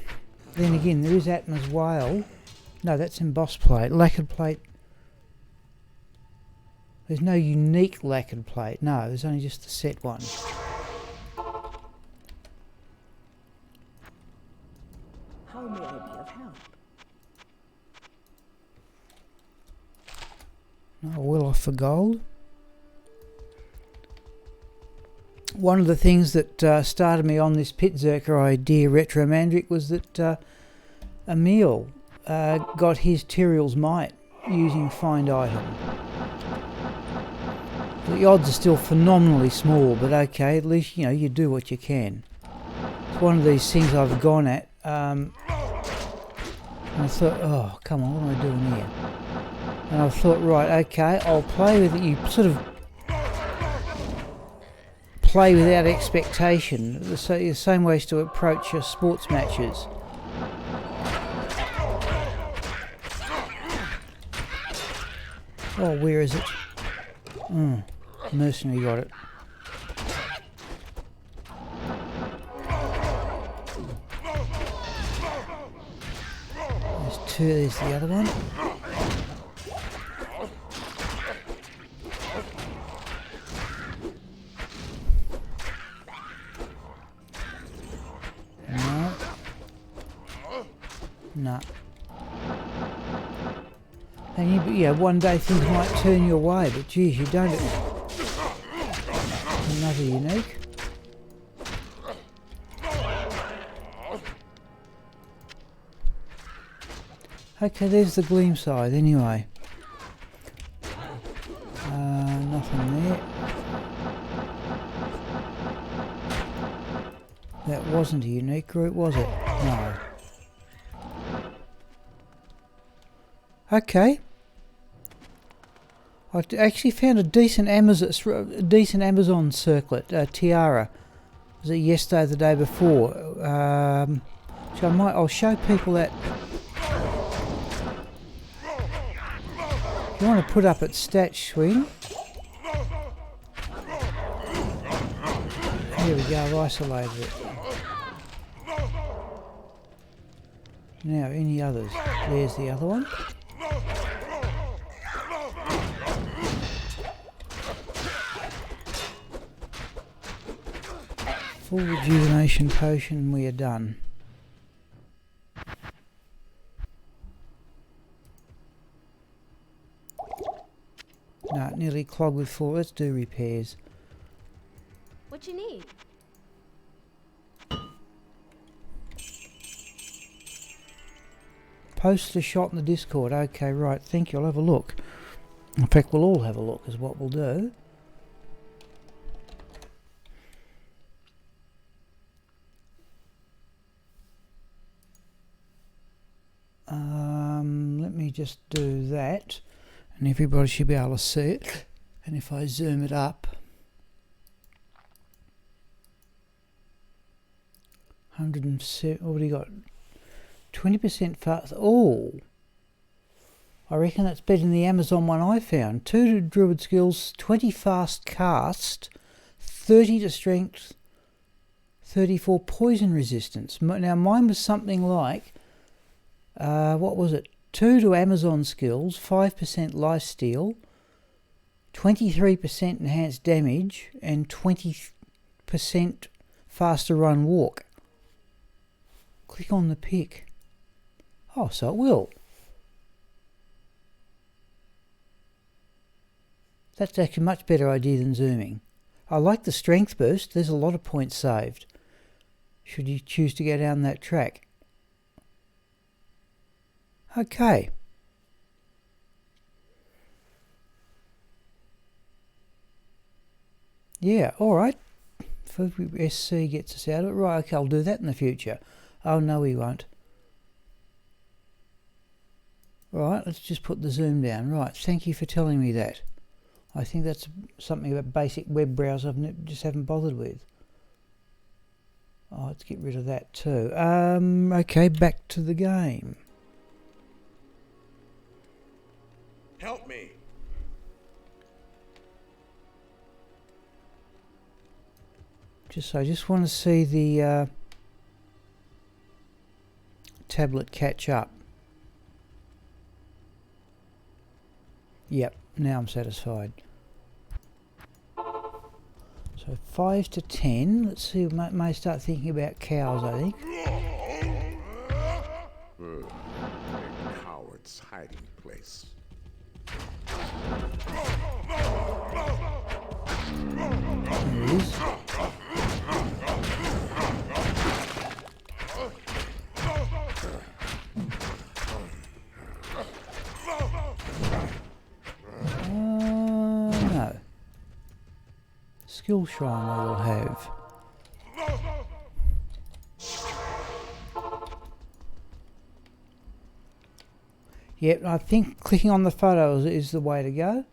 Then again, there is Atma's whale. No, that's embossed plate. Lacquered plate. There's no unique lacquered plate. No, there's only just the set one. How may I be of help? Oh, well off for gold. One of the things that started me on this Pit Zerker idea, Retromandric, was that Emil got his Tyrael's Might using Find Item. The odds are still phenomenally small, but okay, at least, you know, you do what you can. It's one of these things I've gone at, and I thought, oh, come on, what am I doing here? And I thought, right, okay, I'll play with it. You sort of play without expectation. The same ways to approach your sports matches. Oh, where is it? Mercenary got it. There's two, there's the other one. Nah. And yeah, one day things might turn your way, but geez, you don't. Another unique. Okay, there's the gleam side anyway. Nothing there. That wasn't a unique group, was it? No. Okay. I actually found a decent Amazon circlet, tiara. Was it yesterday or the day before? So I'll show people that. If you want to put up its stat swing. Here we go, I've isolated it. Now, any others? There's the other one. Full rejuvenation potion, we are done. No, nearly clogged with full. Let's do repairs. What you need? Post a shot in the Discord. Okay, right. Thank you. I'll have a look. In fact, we'll all have a look is what we'll do. Let me just do that. And everybody should be able to see it. And if I zoom it up. 107, what have you got? 20% fast. Oh, I reckon that's better than the Amazon one I found. 2 to druid skills, 20 fast cast, 30 to strength, 34 poison resistance. Now mine was something like, what was it? 2 to Amazon skills, 5% lifesteal, 23% enhanced damage, and 20% faster run walk. Click on the pick. Oh, so it will. That's actually a much better idea than zooming. I like the strength boost. There's a lot of points saved. Should you choose to go down that track. Okay. Yeah, alright. SC gets us out of it. Right, okay, I'll do that in the future. Oh, no, we won't. Right, let's just put the zoom down. Right, thank you for telling me that. I think that's something about basic web browser I've just haven't bothered with. Oh, let's get rid of that too. Okay, back to the game. Help me. I just want to see the tablet catch up. Yep, now I'm satisfied. So 5 to 10. Let's see, we may start thinking about cows, I think. A coward's hiding place. There it is. No. Skill shrine I will have. Yep, I think clicking on the photos is the way to go.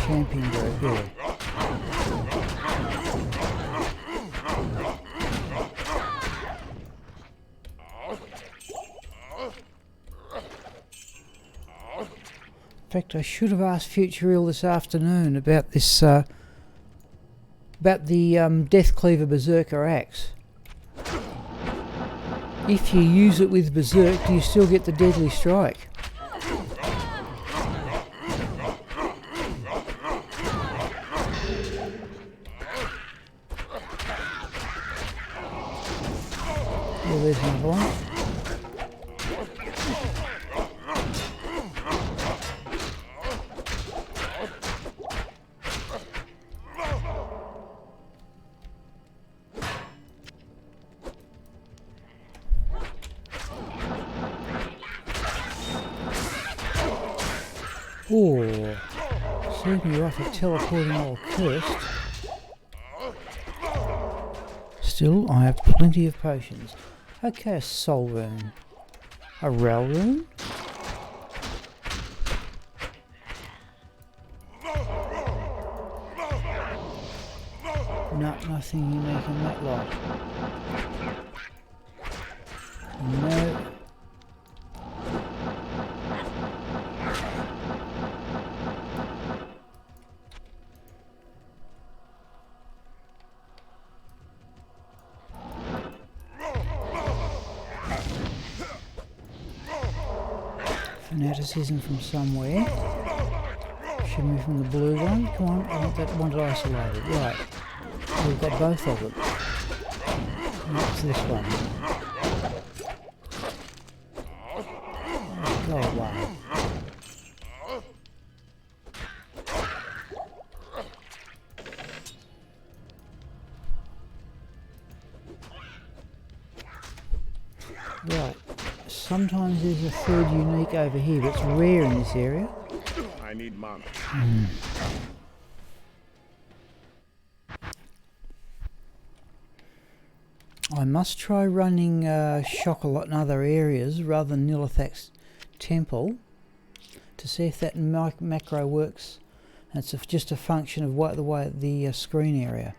Champion group, yeah. In fact, I should have asked Future Real this afternoon about this, about the Death Cleaver Berserker axe. if you use it with Berserk, do you still get the deadly strike? Well, there's another one. Oh, certainly right for teleporting old cursed. Still, I have plenty of potions. Okay, a soul rune. A rel rune? No, nothing unique in that lot. No. Fanaticism from somewhere. Should move from the blue one. Come on, I want that one to isolate it. Right. We've got both of them. What's this one? Go away. Right. Sometimes there's a third unique over here, but it's rare in this area. I need mana. I must try running Shockalot in other areas rather than Nilithak's temple to see if that macro works. And it's just a function of the way the screen area.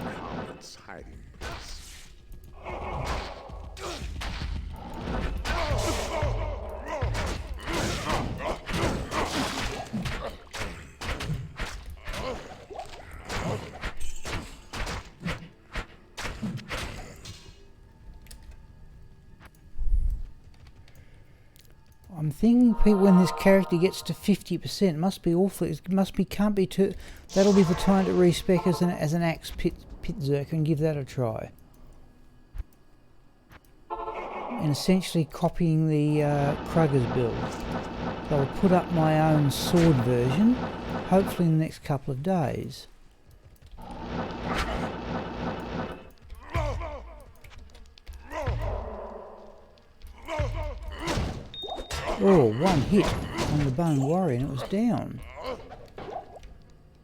Coward's hiding place. I'm thinking when this character gets to 50%, it must be awful. Can't be too. That'll be the time to respec as an axe pit zerk and give that a try. And essentially copying the Krugger's build. I'll put up my own sword version, hopefully in the next couple of days. Oh, one hit on the Bone Warrior and it was down.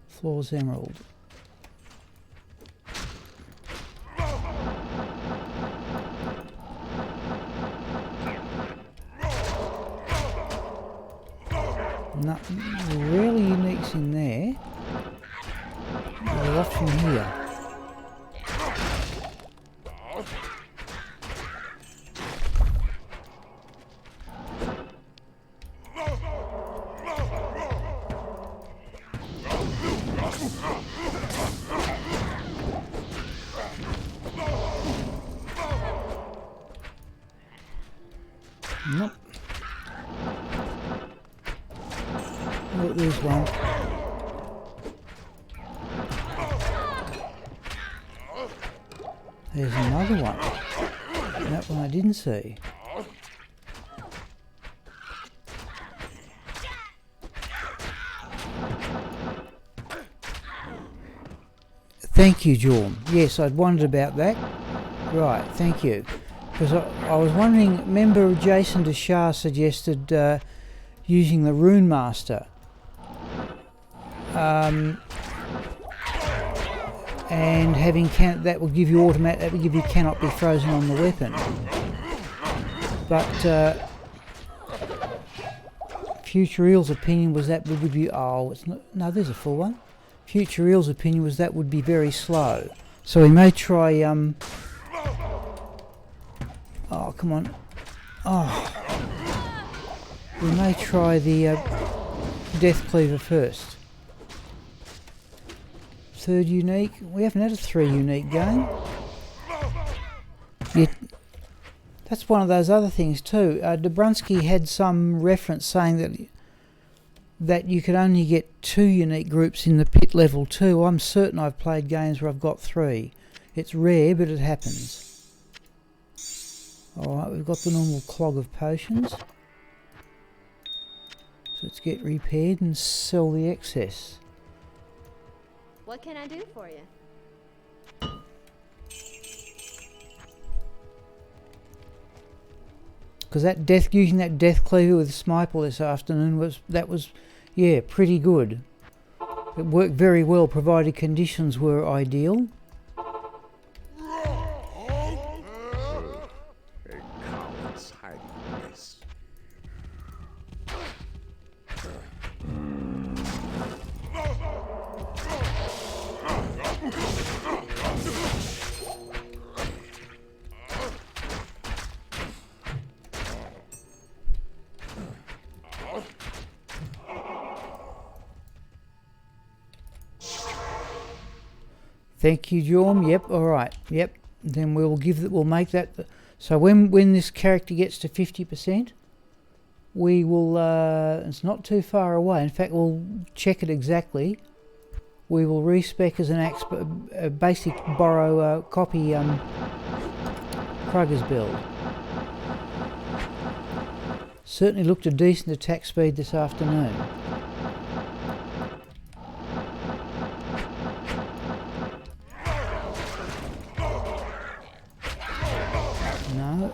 Floor's Emerald. No, rarely uniques in there. They're off from here. Nope. Look, there's one. There's another one. That one I didn't see. Thank you, Jorm. Yes, I'd wondered about that. Right, thank you. Because I was wondering, remember Jason Deshar suggested using the Rune Master. And having that will give you cannot be frozen on the weapon. But Future Eel's opinion was that would be no, there's a full one. Future Eel's opinion was that would be very slow. So we may try oh, come on. Oh. We may try the Death Cleaver first. Third unique. We haven't had a 3 unique game. Yet, that's one of those other things too. Dobrunsky had some reference saying that you could only get 2 unique groups in the pit level 2. I'm certain I've played games where I've got 3. It's rare, but it happens. Alright, we've got the normal clog of potions. So let's get repaired and sell the excess. What can I do for you? Because using that Death Cleaver with Smiple this afternoon was pretty good. It worked very well provided conditions were ideal. A coward's hiding place. Thank you, Jorm. Yep, alright. Yep. Then we'll make that. So when this character gets to 50%, we will, it's not too far away. In fact, we'll check it exactly. We will respec as an basic borrow copy Krugger's build. Certainly looked a decent attack speed this afternoon. No.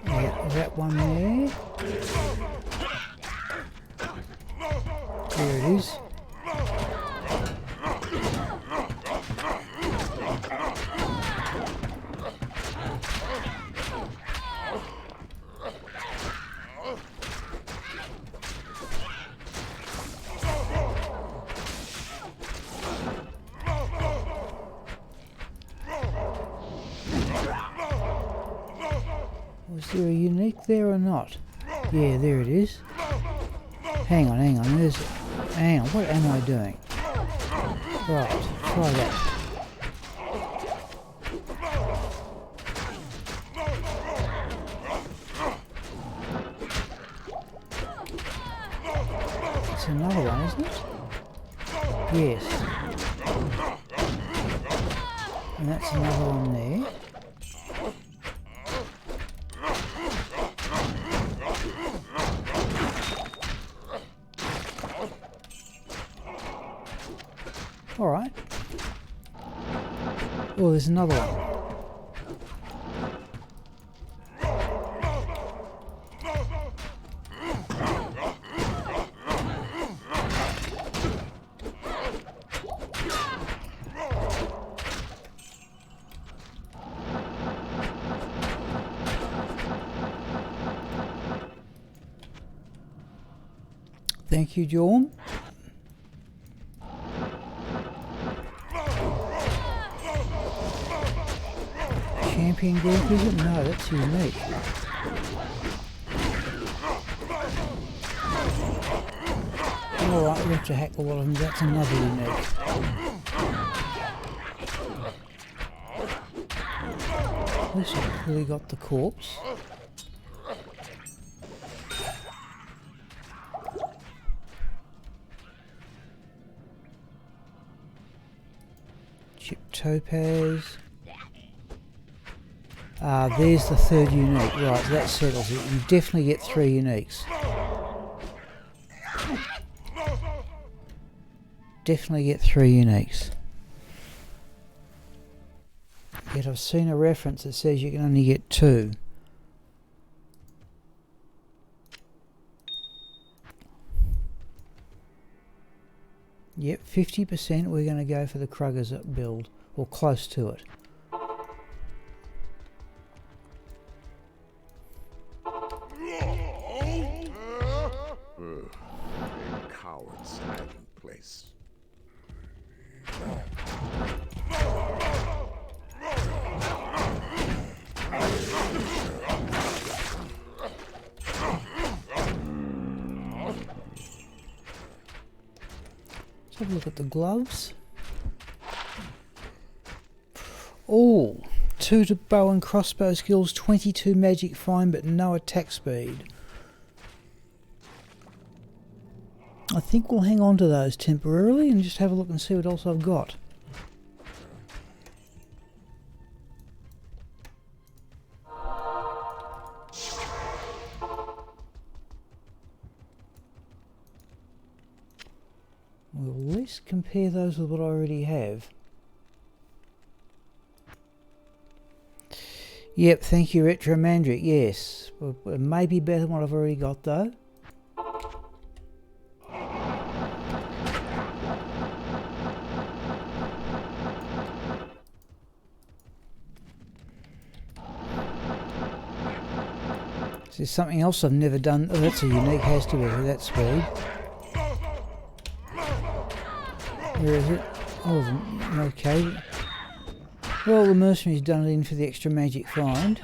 Yeah, that one there. There it is. Was there a unique there or not? Yeah, there it is. Hang on. Hang on, what am I doing? Right, try that. It's another one, isn't it? Yes. And that's another one there. Alright. Oh, there's another one. Thank you, Jorm. Champion group, is it? No, that's unique. Alright, we have to hack a lot of them. That's another unique. At least I've really got the corpse. Chip topaz. There's the third unique. Right, that settles it. You definitely get 3 uniques. Definitely get 3 uniques. Yet I've seen a reference that says you can only get 2. Yep, 50% we're going to go for the Krugger's build, or close to it. A coward's hiding place. Have a look at the gloves. Oh, 2 to bow and crossbow skills, 22 magic fine but no attack speed. I think we'll hang on to those temporarily and just have a look and see what else I've got. We'll at least compare those with what I already have. Yep, thank you, Retro Mandrick. Yes, it may be better than what I've already got though. There's something else I've never done. Oh, that's a unique has to be with that speed. Where is it? Oh, okay. Well, the mercenary's done it in for the extra magic find.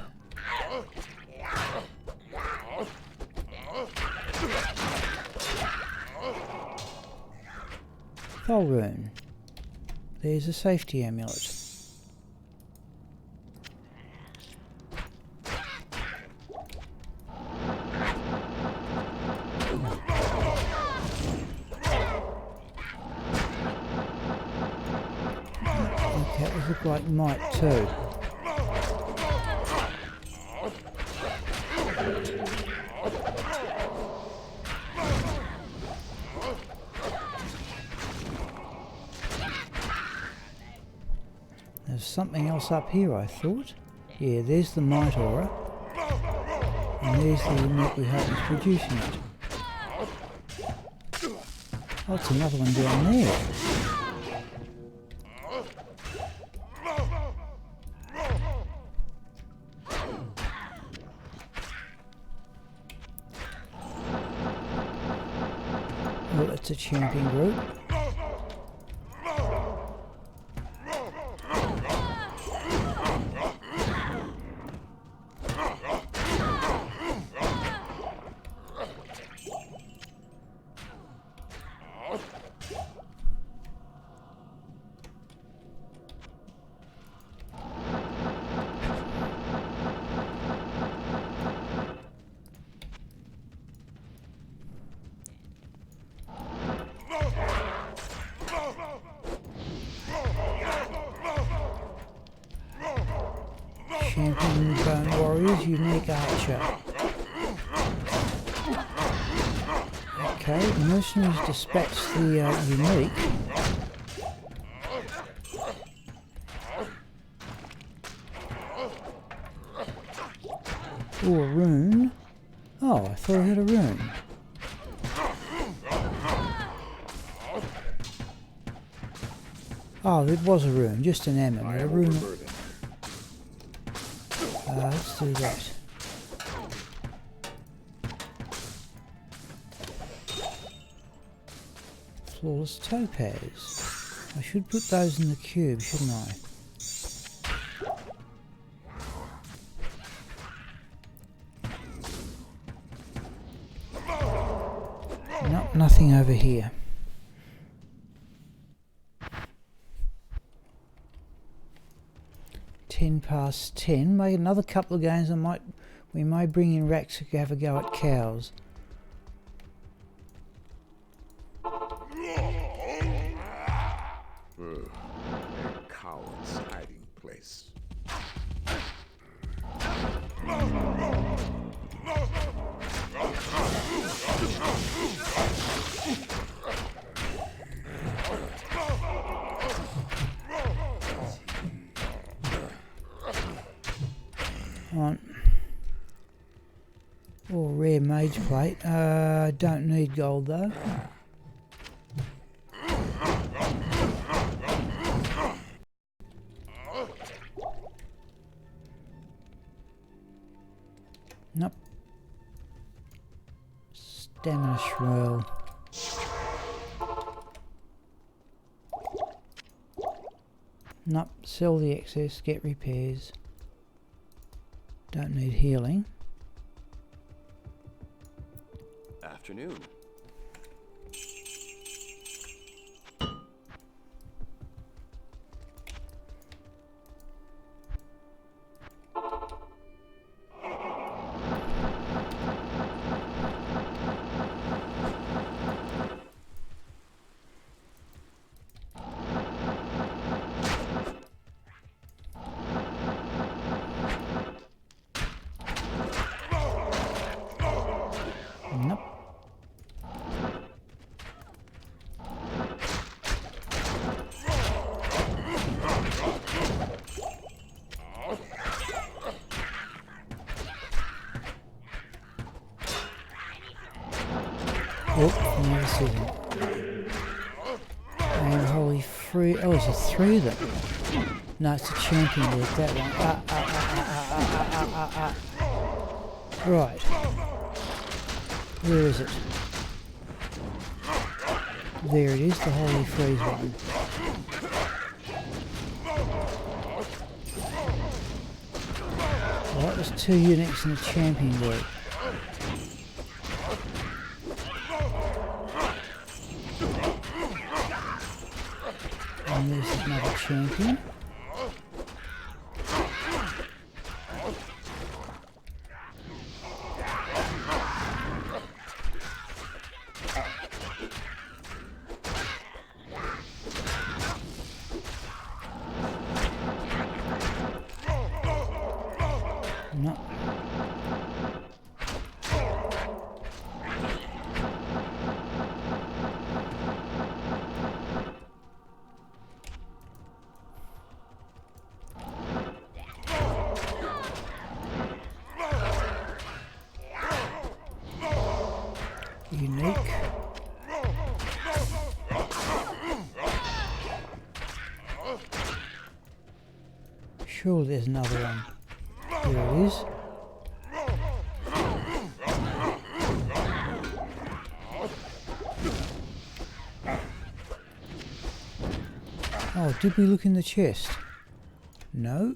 Thol rune. There's a safety amulet. Look like might too. There's something else up here, I thought. Yeah, there's the might aura. And there's the unit we hope is producing it. Oh, it's another one down there. Well, it's a champion group. Champion Bone Warriors, unique archer. Okay, mercenaries dispatch the unique. Oh, a rune. Oh, I thought I had a rune. Oh, it was a rune, just an amulet. A rune. Let's do that. Flawless topaz. I should put those in the cube, shouldn't I? Nope, nothing over here. Past 10. Make another couple of games. We may bring in Raxka to have a go at cows. A coward's hiding place. On. Oh, rare mage plate. Don't need gold though. Nope. Stamina shrill. Nope. Sell the excess, get repairs. Don't need healing. Afternoon. Oh, never see them. And holy free. Oh, is there 3 of them? No, it's a champion deck, that one. Right. Where is it? There it is, the holy freeze one. Well, that was 2 uniques in the champion deck. And there's another champion. No. Unique. Sure, there's another one. There it is. Oh, did we look in the chest? No.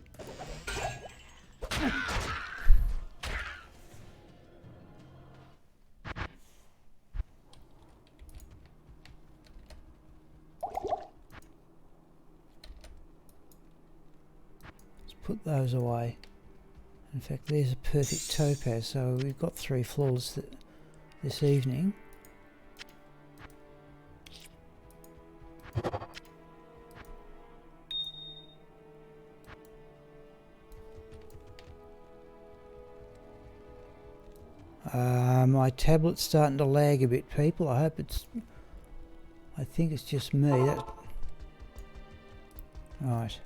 Put those away. In fact, there's a perfect topaz, so we've got 3 flawless this evening. My tablet's starting to lag a bit, people. I think it's just me. Right.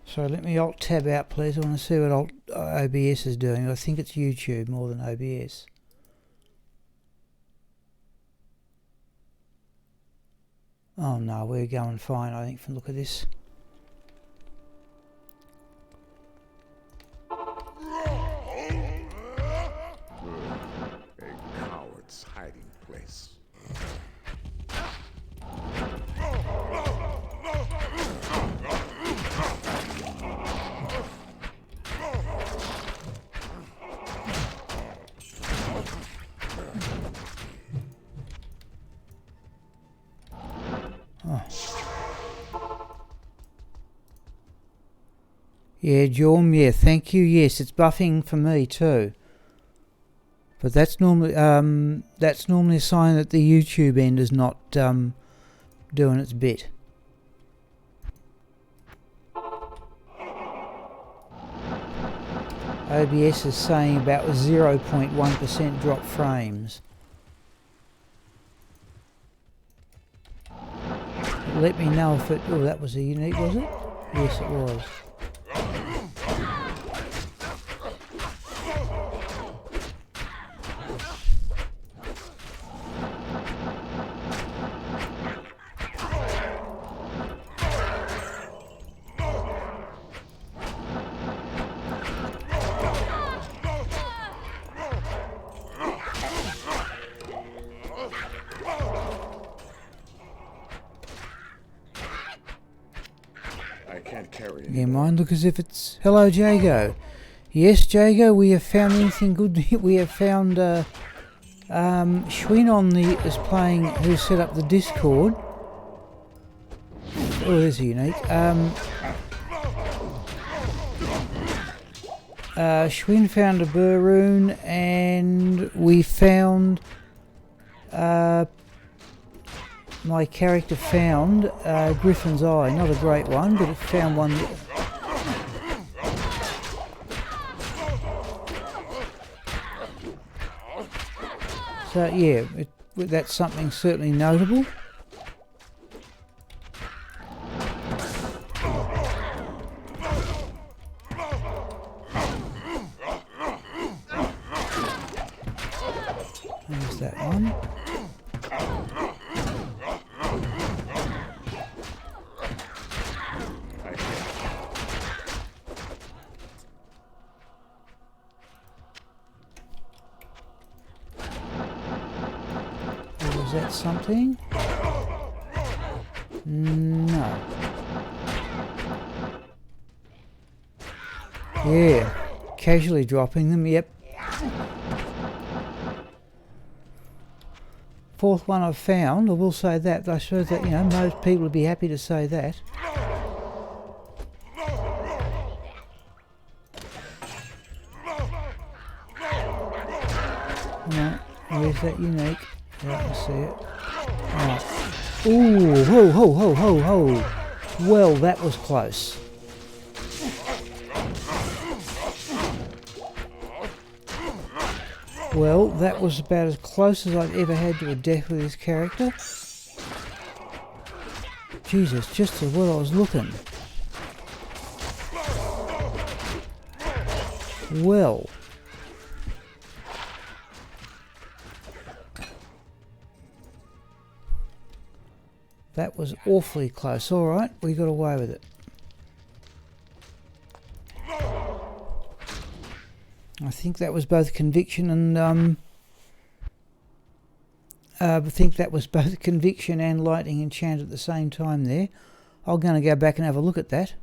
So let me Alt tab out, please. I want to see what OBS is doing. I think it's YouTube more than OBS. Oh no, we're going fine, I think, from the look of this. A coward's hiding place. Yeah, Jorm, yeah, thank you. Yes, it's buffing for me too. But that's normally a sign that the YouTube end is not doing its bit. OBS is saying about 0.1% drop frames. Let me know if it... Oh, that was a unique, was it? Yes, it was. Yeah, mine look as if it's... Hello, Jago. Yes, Jago, we have found anything good. We have found Schwinn on is playing, who set up the Discord. Oh, there's a unique. Schwinn found a Burroon, and we found... my character found Griffin's Eye. Not a great one, but it found one. So yeah, that's something certainly notable. There's There's that one. Was that something? No. Yeah, casually dropping them, yep. Fourth one I've found, I will say that. I suppose that, you know, most people would be happy to say that. No, where's that unique? Yeah, I can see it. Right. Ooh, ho, ho, ho, ho, ho. Well, that was close. Well, that was about as close as I've ever had to a death with this character. Jesus, just to where I was looking. Well. That was awfully close. Alright, we got away with it. I think that was both conviction and I think that was both conviction and lightning enchant at the same time there. I'm going to go back and have a look at that.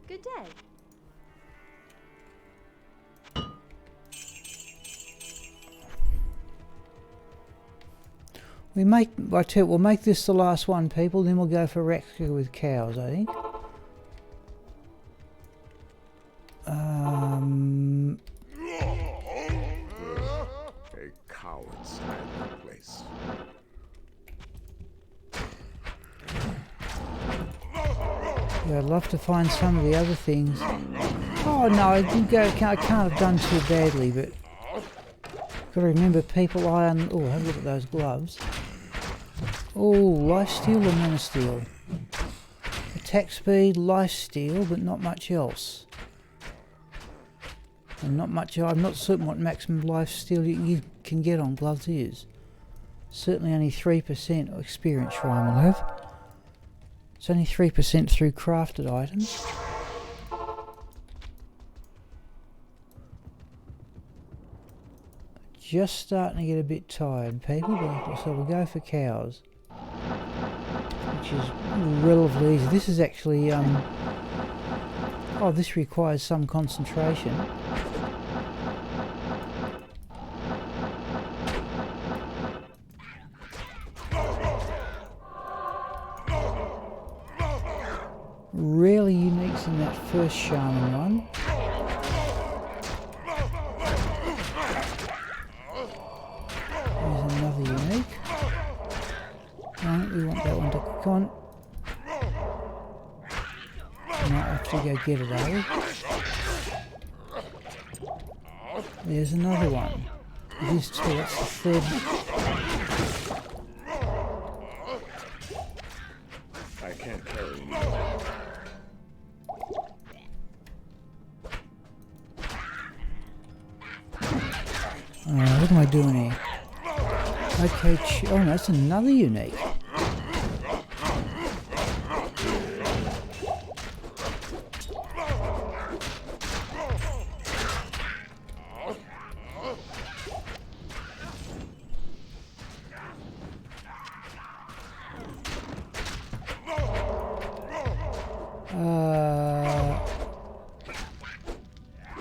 Good day. We'll make this the last one, people, then we'll go for Raxka with cows, I think. A coward's hiding place. Yeah, I'd love to find some of the other things. Oh no, I can't have done too badly, but gotta remember, people, oh, have a look at those gloves. Oh, life steal or mana steal? Attack speed, life steal, but not much else. And not much. I'm not certain what maximum life steal you can get on gloves is. Certainly only 3% experience shrine will have. It's only 3% through crafted items. Just starting to get a bit tired, people, so we'll go for cows. Which is relatively easy. This is actually, oh, this requires some concentration. Rarely uniques in that first shaman one. There's another unique. No, we want that one to come on. I might have to go get it, eh? There's another one. It is two, that's the third. I can't carry anymore. What am I doing here? Okay, oh no, that's another unique.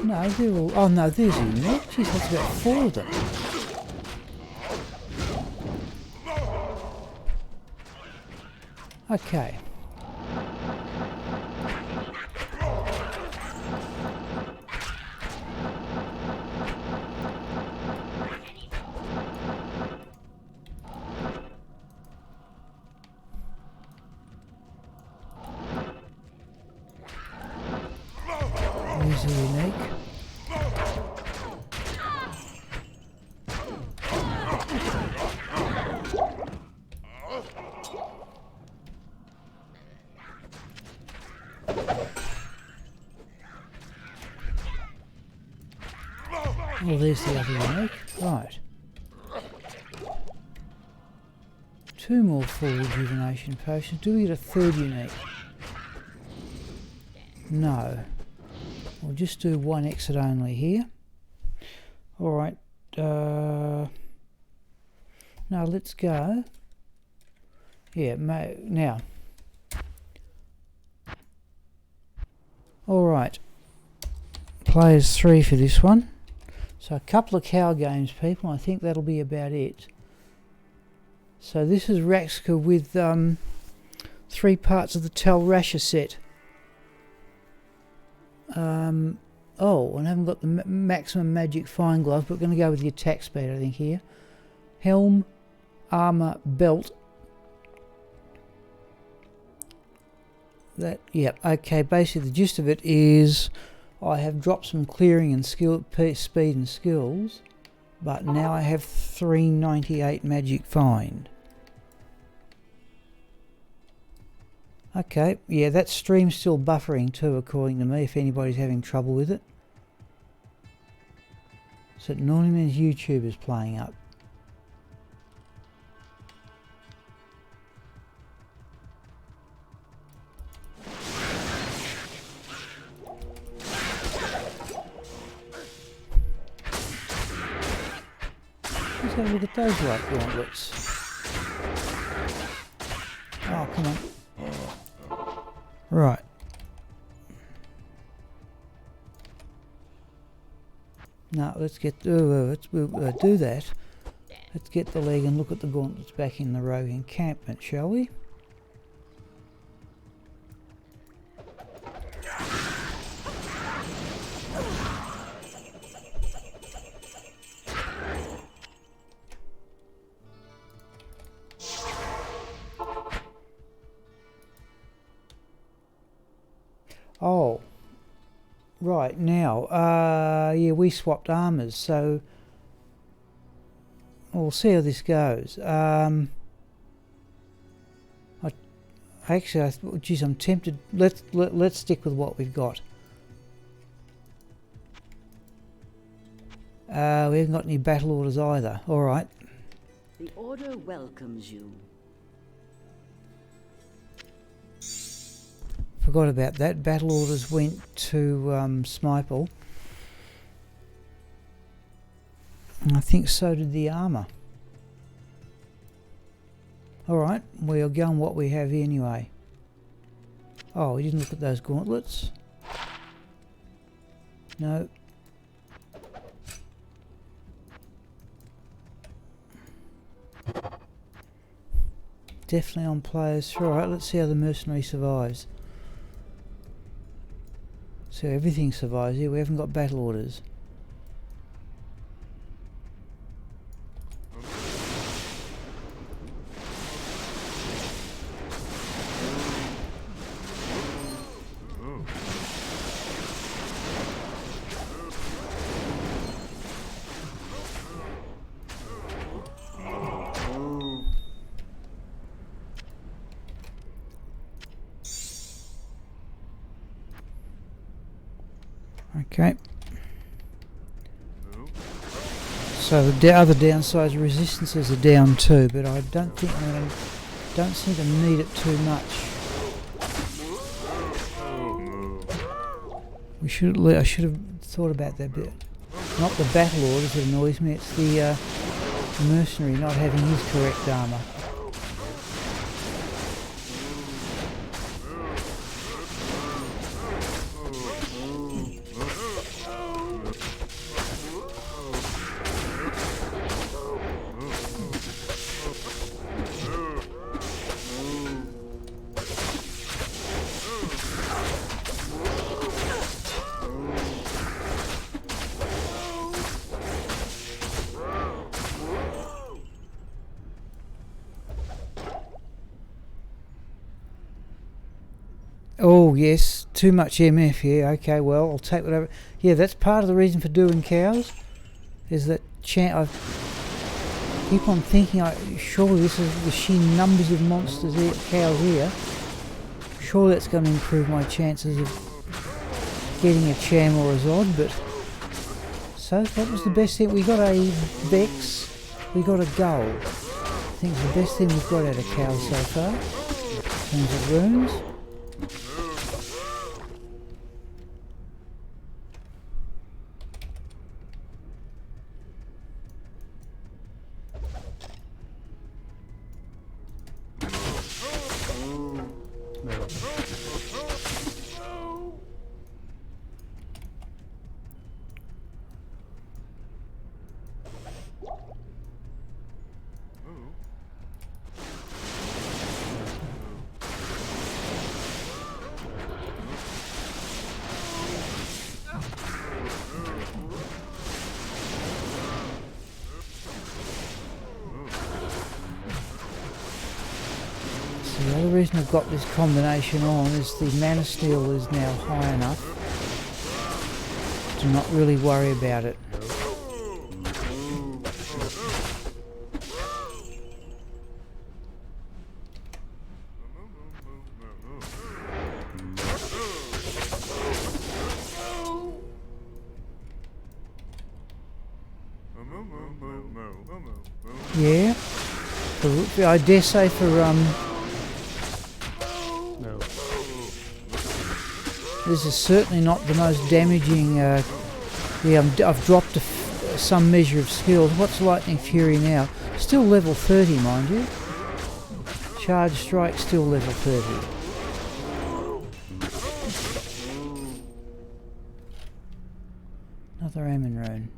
No, they're all, oh no, there's a unique. Jeez, that's about 4 of them. Okay. There's a unique. Oh, there's the other unique. Right. 2 more full rejuvenation potions. Do we get a 3rd unique? No. We'll just do 1 exit only here. Alright. No, let's go. Yeah, now. Alright. Players 3 for this one. So a couple of cow games, people. I think that'll be about it. So this is Raxka with 3 parts of the Tal Rasha set. Oh, and I haven't got the maximum magic fine glove, but we're going to go with the attack speed, I think, here. Helm, armour, belt. That, yep, okay, basically the gist of it is I have dropped some clearing and skill, speed and skills, but now I have 398 magic find. Okay, yeah, that stream's still buffering too, according to me, if anybody's having trouble with it. So it normally means YouTube is playing up. Let's have a look at those white gauntlets. Oh, come on. Right. Now let's get we'll do that. Let's get the leg and look at the gauntlets back in the rogue encampment, shall we? Oh, right, now, yeah, we swapped armours, so we'll see how this goes. Actually, geez, I'm tempted. Let's stick with what we've got. We haven't got any battle orders either. All right. The Order welcomes you. Forgot about that. Battle orders went to Smiple. And I think so did the armour. Alright, we'll go on what we have here anyway. Oh, we didn't look at those gauntlets. No. Definitely on players. Alright, let's see how the mercenary survives. So everything survives here, we haven't got battle orders. Okay. So the other downsides, resistances are down too, but I don't think don't seem to need it too much. I should have thought about that bit. Not the battle orders that annoys me, it's the mercenary not having his correct armour. Oh yes, too much MF here. Okay, well I'll take whatever. Yeah, that's part of the reason for doing cows, is that I keep on thinking, surely this is the sheer numbers of monsters here, cows here. Surely that's going to improve my chances of getting a Cham or a Zod, but so. That was the best thing. We got a Vex. We got a Gull. I think it's the best thing we've got out of Cal so far. In terms of runes. The other reason I've got this combination on is the mana steel is now high enough to not really worry about it. Yeah, I dare say for this is certainly not the most damaging. Yeah, I've dropped some measure of skills. What's Lightning Fury now? Still level 30, mind you. Charge Strike still level 30. Another Ammon rune.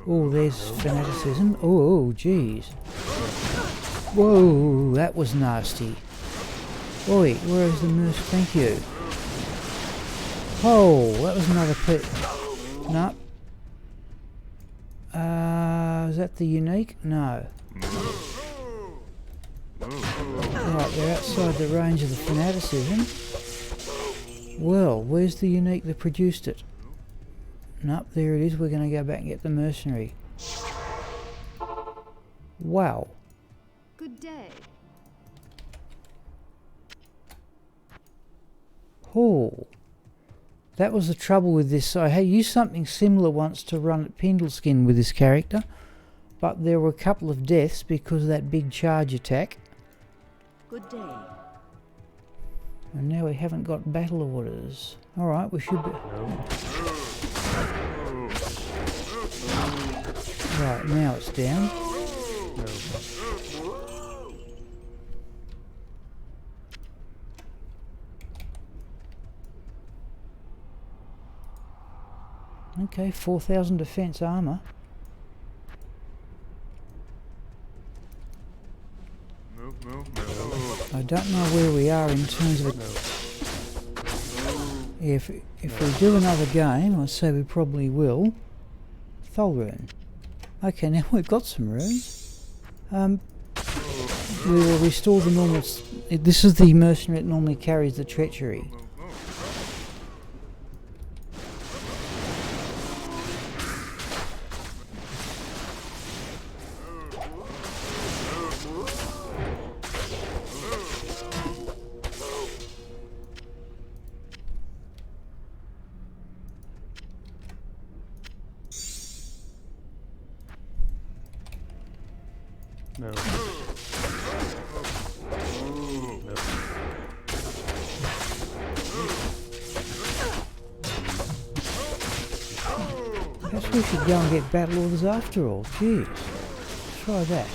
Oh, there's fanaticism. Oh, jeez. Whoa, that was nasty. Oi, where is the moose? Thank you. Oh, that was another pit. No. Is that the unique? No. Right, they're outside the range of the fanaticism. Well, where's the unique that produced it? Nope, there it is. We're going to go back and get the mercenary. Wow. Good day. Oh. That was the trouble with this. I had used something similar once to run at Pendleskin with this character, but there were a couple of deaths because of that big charge attack. Good day. And now we haven't got battle orders. Alright, we should be... Right, now it's down. Okay, 4,000 defense armor. I don't know where we are in terms of it. If we do another game, I say we probably will. Thol rune. Okay, now we've got some runes. We will restore the normal... This is the mercenary that normally carries the treachery. No. Perhaps we should go and get battle orders after all. Jeez. Try that.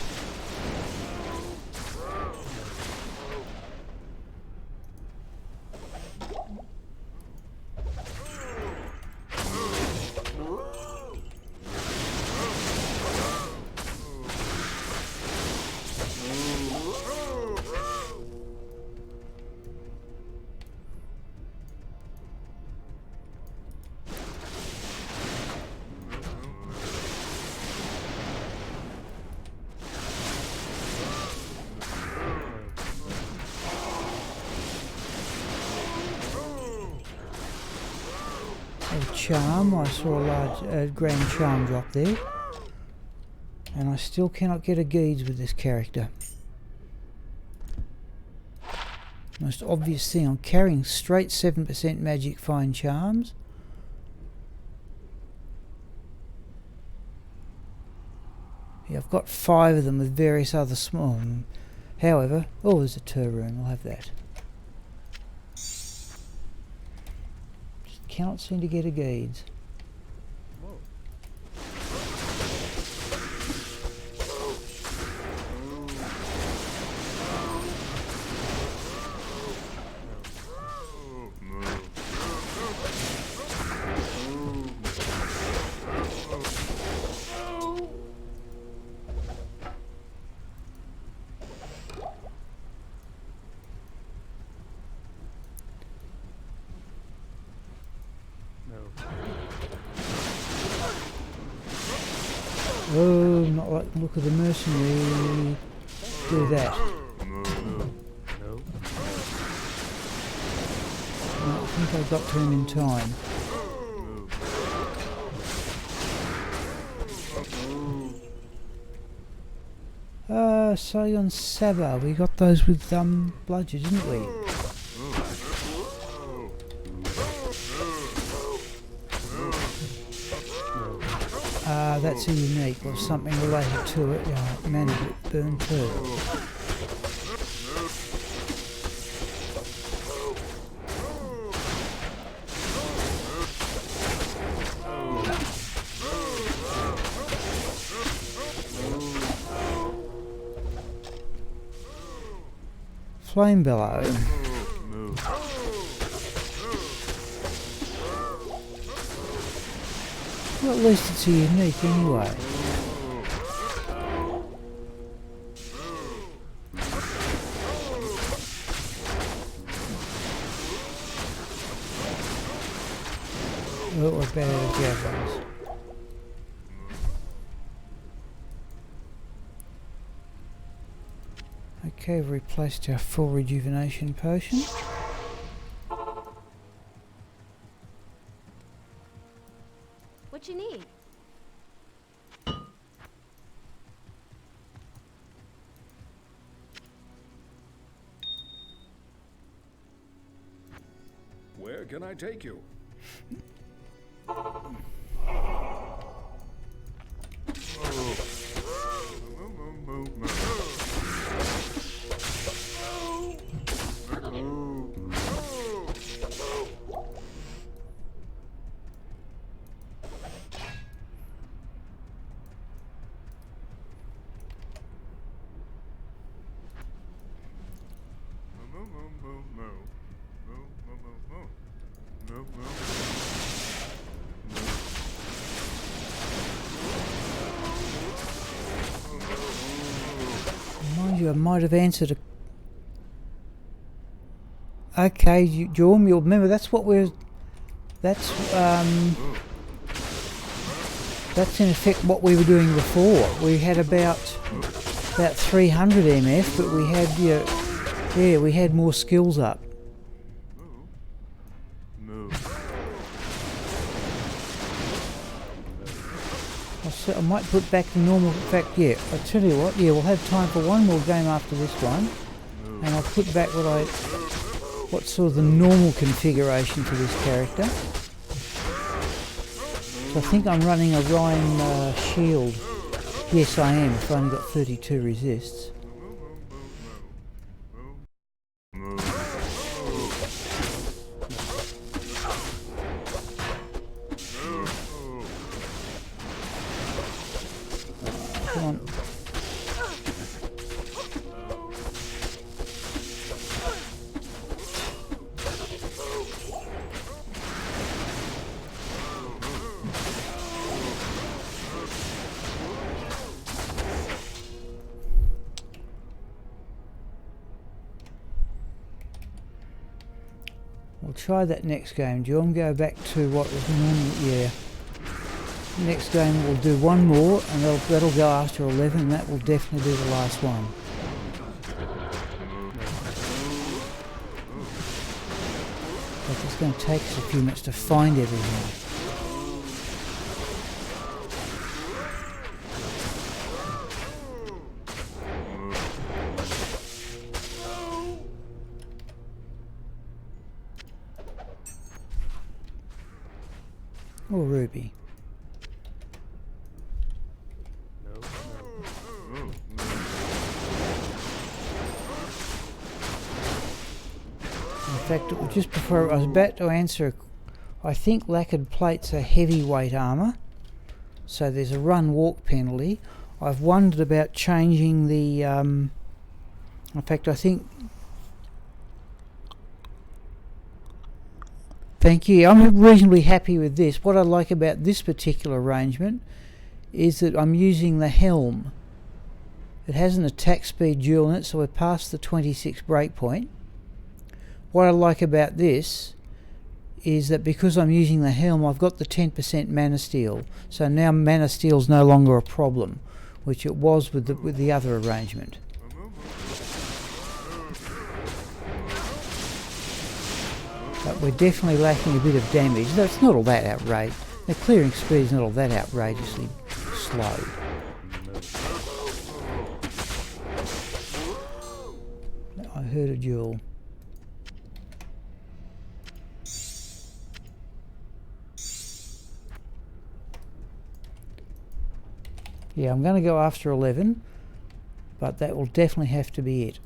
Charm, I saw a large grand charm drop there, and I still cannot get a Geeds with this character. Most obvious thing, I'm carrying straight 7% magic fine charms. Yeah, I've got 5 of them with various other small. However, oh, there's a Turroon, I'll have that. Just cannot seem to get a Geeds. Oh, not like the look of the mercenary. Do that. No, I think I got to him in time. Sion Saba, we got those with Bludger, didn't we? That's a unique or something related to it. Yeah, managed it burn too. Flame Bellow. Well, at least it's a unique anyway. Oh, we're better at javelins. Okay, we've replaced our full rejuvenation potion. What you need? Where can I take you? Mind you, I might have answered a... Okay, Jorm, you'll remember that's what we're... That's in effect what we were doing before. We had about 300 MF, but we had, yeah, we had more skills up. I might put back the normal. In fact, yeah, I'll tell you what, yeah, we'll have time for one more game after this one, and I'll put back what's sort of the normal configuration for this character. So I think I'm running a Rhyme shield. Yes, I am. I've only got 32 resists. Come on. We'll try that next game, John. Go back to what was normal. Yeah. Next game we'll do one more, and that'll go after 11, and that will definitely be the last one. But it's going to take us a few minutes to find everything. Or ruby. In fact, just before I was about to answer, I think lacquered plates are heavyweight armour, so there's a run-walk penalty. I've wondered about changing the... in fact, I think... Thank you. I'm reasonably happy with this. What I like about this particular arrangement is that I'm using the helm. It has an attack speed dual in it, so we're past the 26 breakpoint. What I like about this is that because I'm using the helm, I've got the 10% mana steal. So now mana steal's no longer a problem, which it was with the other arrangement. But we're definitely lacking a bit of damage. That's not all that outrageous. The clearing speed is not all that outrageously slow. I heard a duel. Yeah, I'm going to go after 11, but that will definitely have to be it.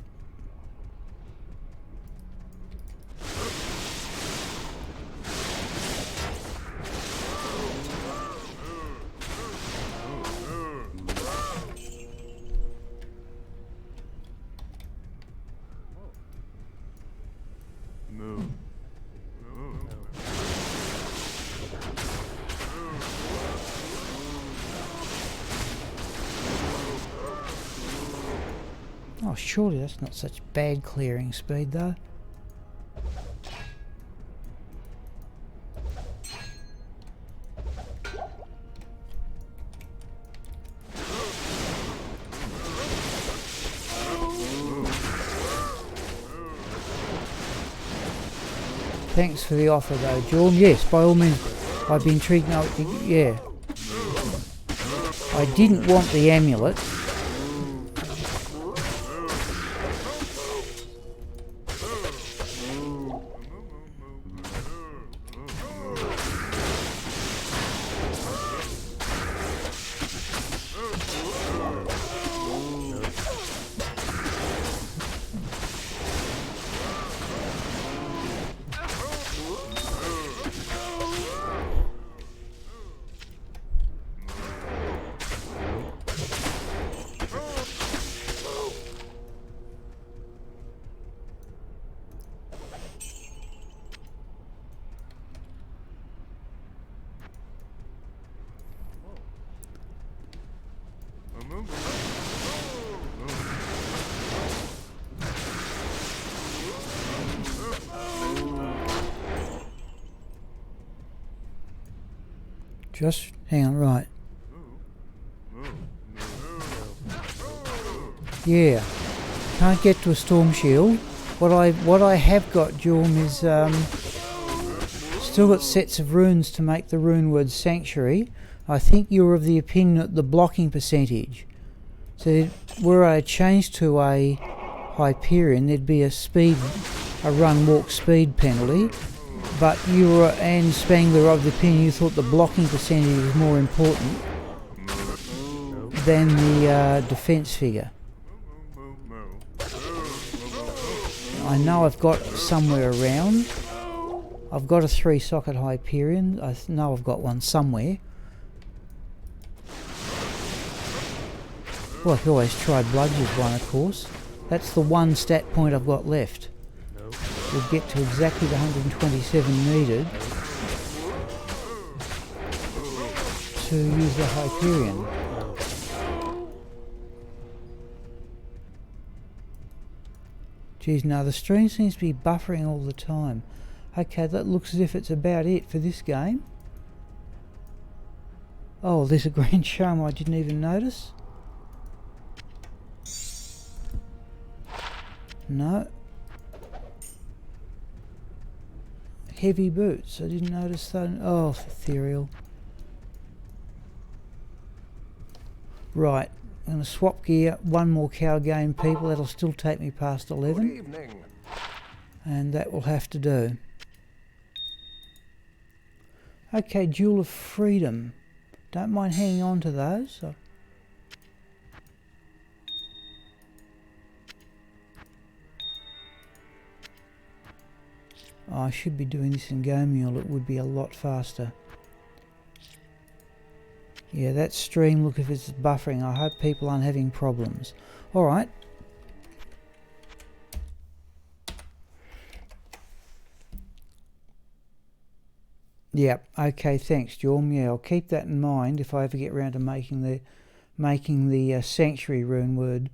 Oh, surely that's not such bad clearing speed, though. Thanks for the offer, though, Jorm. Yes, by all means, I'd be intrigued. No, yeah. I didn't want the amulet. Just hang on, right. Yeah, can't get to a storm shield. What I have got, Jorm, is still got sets of runes to make the rune word sanctuary. I think you're of the opinion that the blocking percentage. So were I changed to a Hyperion, there'd be a run walk speed penalty. But you were, and Spangler, of the opinion you thought the blocking percentage was more important than the defence figure. I know I've got somewhere around. I've got a 3-socket Hyperion. I know I've got one somewhere. Well, I could always try Bludger's one, of course. That's the one stat point I've got left. We'll get to exactly the 127 needed to use the Hyperion. Geez, now the stream seems to be buffering all the time. Okay, that looks as if it's about it for this game. Oh, there's a Grand Charm I didn't even notice. No. Heavy boots, I didn't notice that. Oh, ethereal. Right, I'm going to swap gear. One more cow game, people. That'll still take me past 11. Good evening. And that will have to do. Okay, Jewel of Freedom. Don't mind hanging on to those. Oh, I should be doing this in Go Mule. It would be a lot faster. Yeah, that stream, look, if it's buffering, I hope people aren't having problems. Alright. Yep, okay, thanks, Jorm. Yeah, I'll keep that in mind if I ever get around to making the Sanctuary rune word.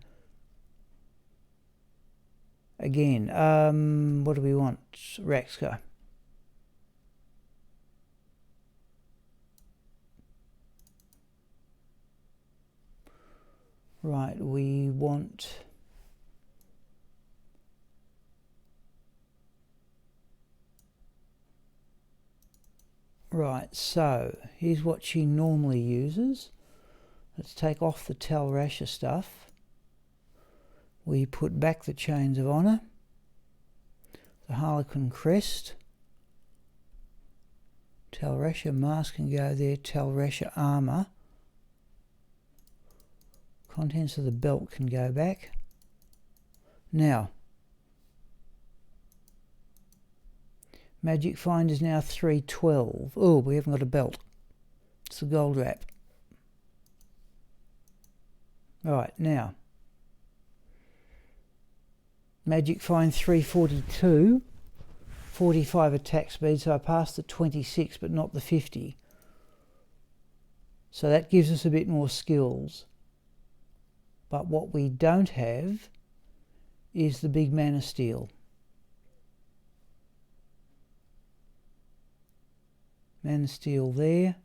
Again, what do we want? Raxka. Right, we want... Right, so here's what she normally uses. Let's take off the Tal Rasha stuff. We put back the Chains of Honour, the Harlequin Crest, Tal Rasha Mask can go there, Tal Rasha Armour. Contents of the belt can go back. Now, Magic Find is now 312. Oh, we haven't got a belt. It's the gold wrap. Right, now. Magic Find 342. 45 attack speed, so I passed the 26 but not the 50. So that gives us a bit more skills. But what we don't have is the big Man of Steel. Man of Steel there.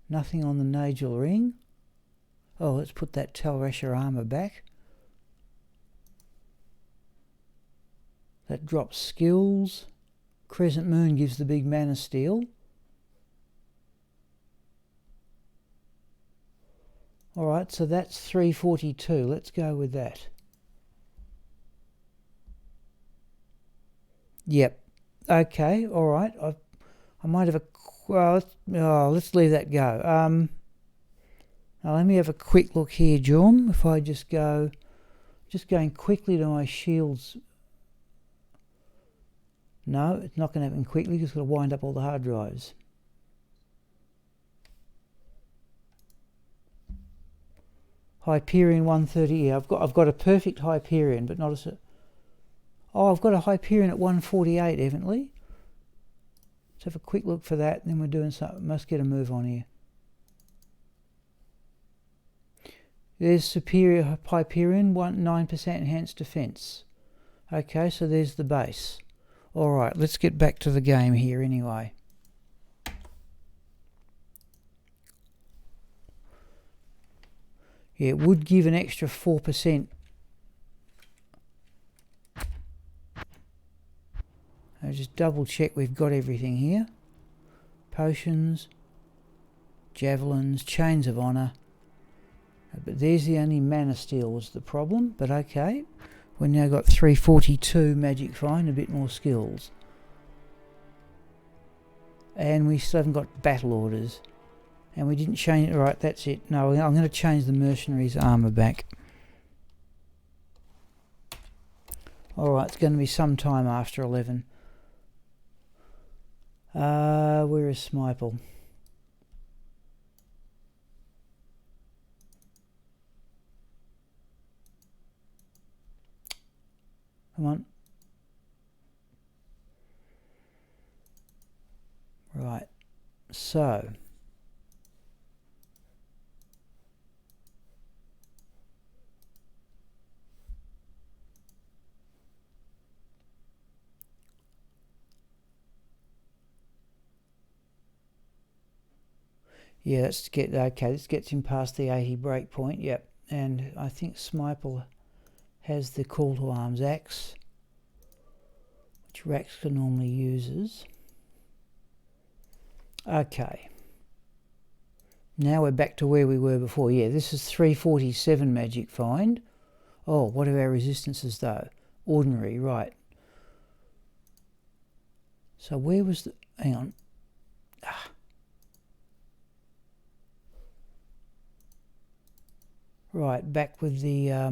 Nothing on the Nagel ring. Oh, let's put that Tal Rasha armour back. That drops skills. Crescent Moon gives the big Man of Steel. Alright, so that's 342. Let's go with that. Yep. Okay, alright. I might have a... Well, let's leave that go. Now let me have a quick look here, Jorm. If I just go... Just going quickly to my shields... No, it's not going to happen quickly because it's got to wind up all the hard drives. Hyperion 130. Yeah, I've got a perfect Hyperion, but not a... Oh, I've got a Hyperion at 148, evidently. Let's have a quick look for that, and then we're doing something. Must get a move on here. There's Superior Hyperion, 9% enhanced defense. Okay, so there's the base. Alright, let's get back to the game here anyway. Yeah, it would give an extra 4%. I'll just double check we've got everything here. Potions, javelins, Chains of Honour. But there's the only Man of Steel was the problem, but okay. We've now got 342 Magic Find, a bit more skills. And we still haven't got battle orders. And we didn't change it. Right, that's it. No, I'm going to change the Mercenaries armour back. Alright, it's going to be some time after 11. Where is Smiple? Come on. Right. So. Yeah, let's get, okay, this gets him past the 80 break point, yep. And I think Smiple has the Call to Arms axe, which Raxka normally uses. Okay. Now we're back to where we were before. Yeah, this is 347 Magic Find. Oh, what are our resistances though? Ordinary, right. So where was the... Hang on. Right, back with the... Oh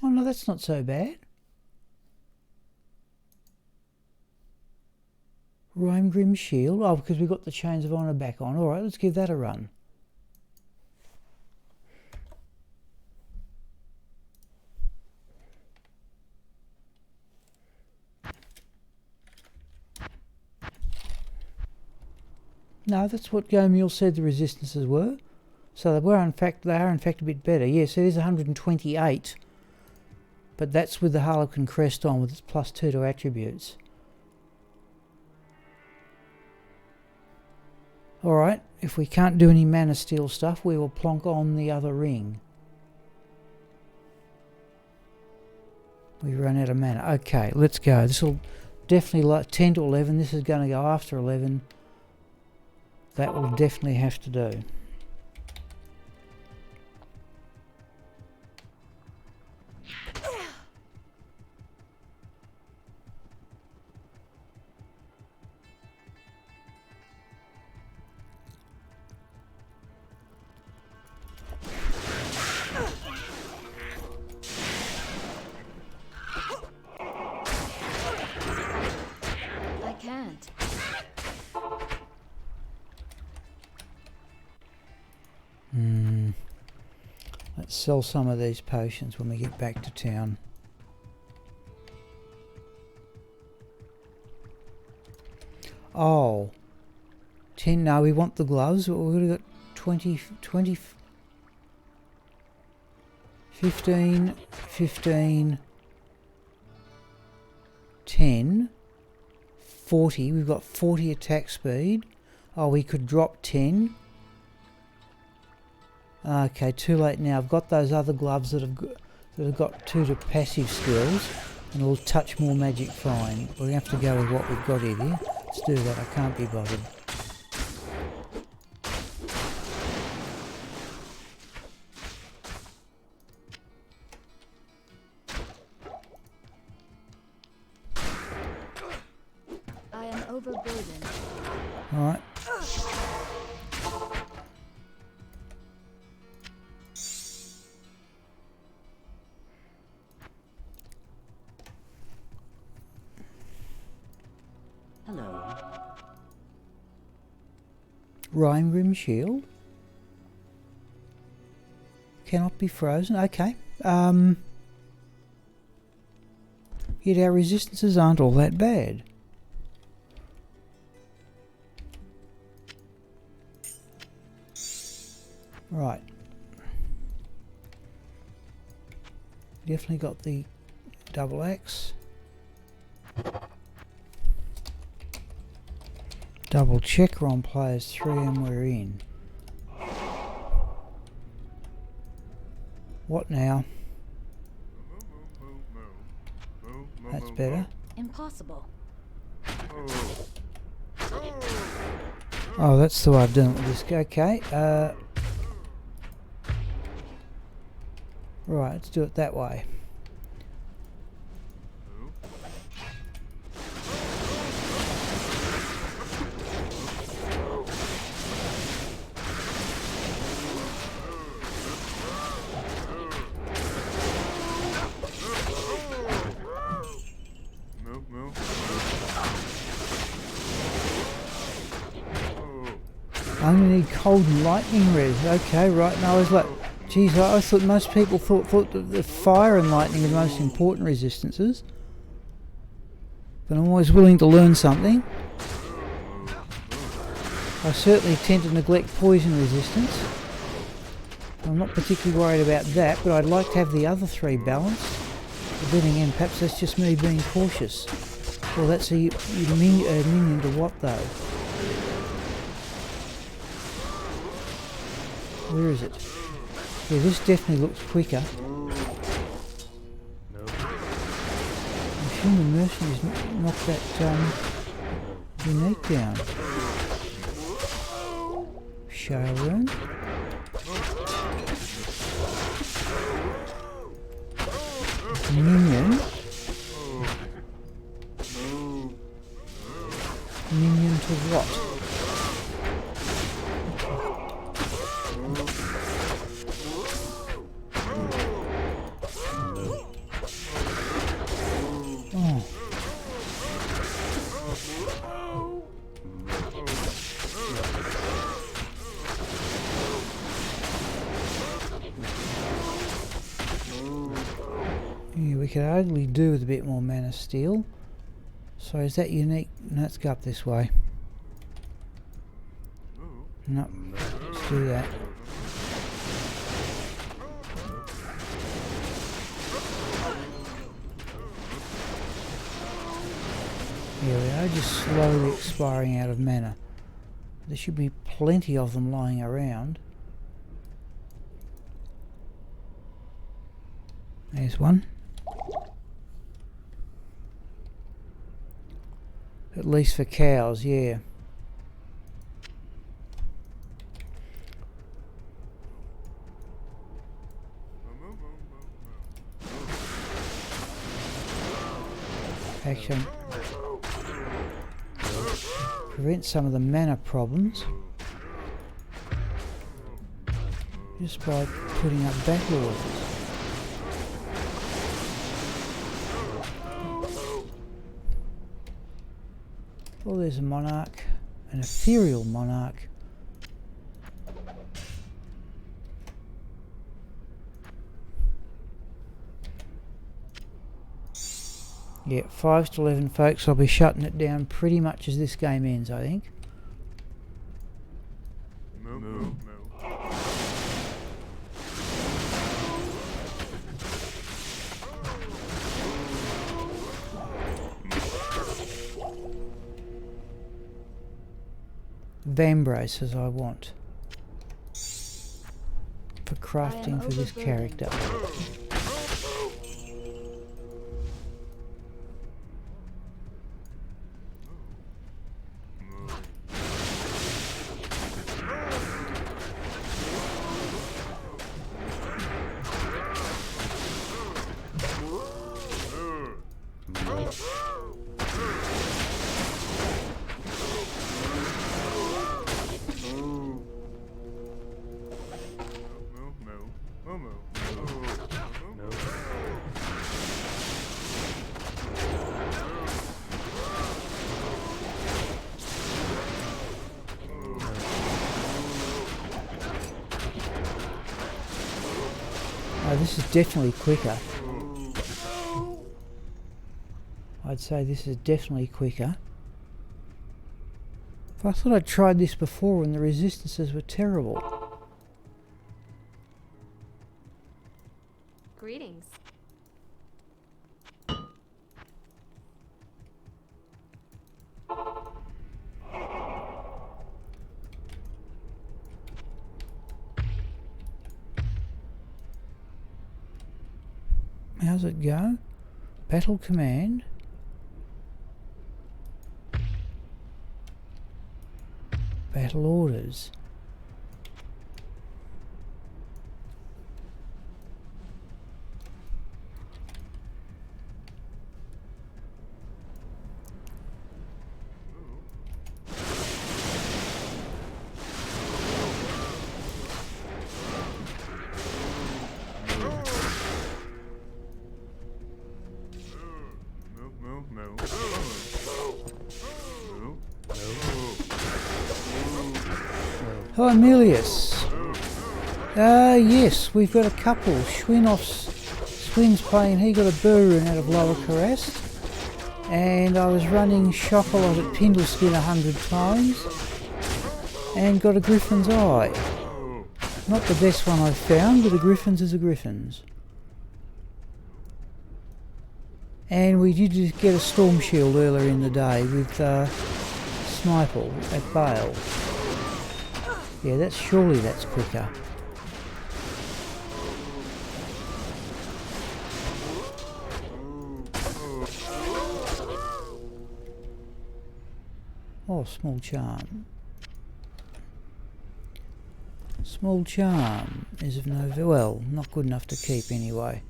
no, that's not so bad. Rome Shield. Oh, because we've got the Chains of Honour back on. Alright, let's give that a run. No, that's what Gomule said the resistances were. So they are in fact a bit better. Yes, it is 128. But that's with the Harlequin crest on with its +2 to attributes. Alright, if we can't do any Mana Steel stuff, we will plonk on the other ring. We run out of mana. Okay, let's go. This will definitely like 10 to 11. This is going to go after 11. That will definitely have to do. I can't. Let's sell some of these potions when we get back to town. Oh. 10, no, we want the gloves. We've got 20, 15, 15, 10, 40. We've got 40 attack speed. Oh, we could drop 10. Okay, too late now. I've got those other gloves that have got 2 to passive skills, and will touch more magic fine. We're going to have to go with what we've got here. Let's do that. I can't be bothered. I am overburdened. Alright. Hello. Rime Rim Shield. Cannot be frozen. Okay. Yet our resistances aren't all that bad. Right. Definitely got the double axe. Double check, we're on players 3 and we're in. What now? That's better. Impossible. Oh, that's the way I've done it with this. Okay. Right, let's do it that way. I only need cold and lightning res. Okay, right now I was like, geez, I thought most people thought that the fire and lightning are the most important resistances. But I'm always willing to learn something. I certainly tend to neglect poison resistance. I'm not particularly worried about that, but I'd like to have the other 3 balanced. But then again, perhaps that's just me being cautious. Well, that's a minion to what though? Where is it? Yeah, this definitely looks quicker. I'm assuming the mercenaries knocked that unique down. Showroom. Minion. Minion to what? Yeah, we could hardly do with a bit more mana steel. So is that unique? No, let's go up this way. No, let's do that. Here we are, just slowly expiring out of mana. There should be plenty of them lying around. There's one. At least for cows, yeah. Actually, prevent some of the mana problems just by putting up battle orders. Oh, there's a monarch, an ethereal monarch. Yeah, 5 to 11 folks. I'll be shutting it down pretty much as this game ends, I think. Vambraces I want for crafting for this character. Oh, this is definitely quicker. I'd say this is definitely quicker. I thought I'd tried this before and the resistances were terrible. Greetings. How's it go? Battle command. Battle orders. Oh, Emilius. Yes, we've got a couple. Schwinn's playing, he got a Burun out of Lower Carrast. And I was running Shockalot at Pindleskin 100 times. And got a Griffin's Eye. Not the best one I've found, but a Griffin's is a Griffin's. And we did just get a Storm Shield earlier in the day with Smiple at Bale. Yeah, surely that's quicker. Oh, Small Charm. Small Charm is of no, well, not good enough to keep anyway.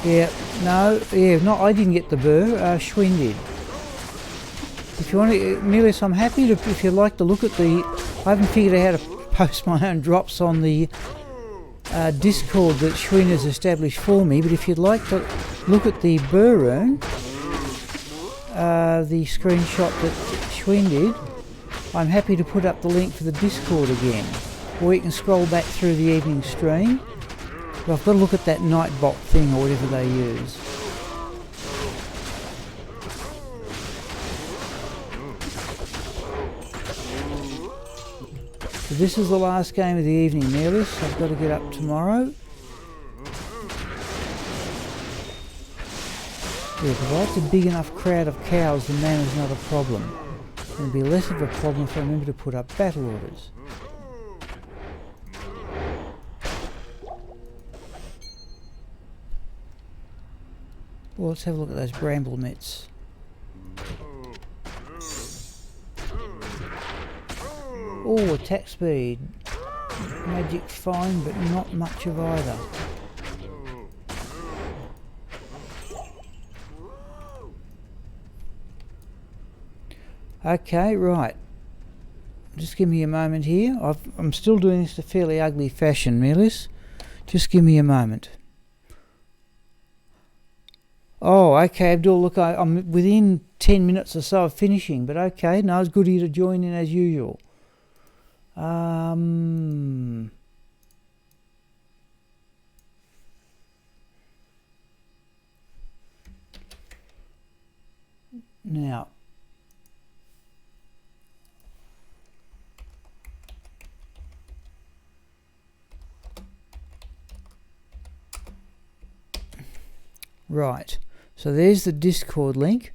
Yeah, no, I didn't get the burr, Schwinn did. If you want to, Milius, I'm happy to, if you like to look at the, I haven't figured out how to post my own drops on the Discord that Schwinn has established for me, but if you'd like to look at the Burn, the screenshot that Schwinn did, I'm happy to put up the link for the Discord again. Or you can scroll back through the evening stream. But I've got to look at that Nightbot thing or whatever they use. So this is the last game of the evening, Neelis. I've got to get up tomorrow. Yeah, provided a big enough crowd of cows, the mana's not a problem. It'll be less of a problem if I remember to put up battle orders. Well, let's have a look at those bramble mitts. Oh, attack speed. Magic fine, but not much of either. Okay, right. Just give me a moment here. I'm still doing this in a fairly ugly fashion, Melis. Just give me a moment. Oh, okay, Abdul, look, I'm within 10 minutes or so of finishing, but okay, no, it's good of you to join in as usual. Now, right, so there's the Discord link.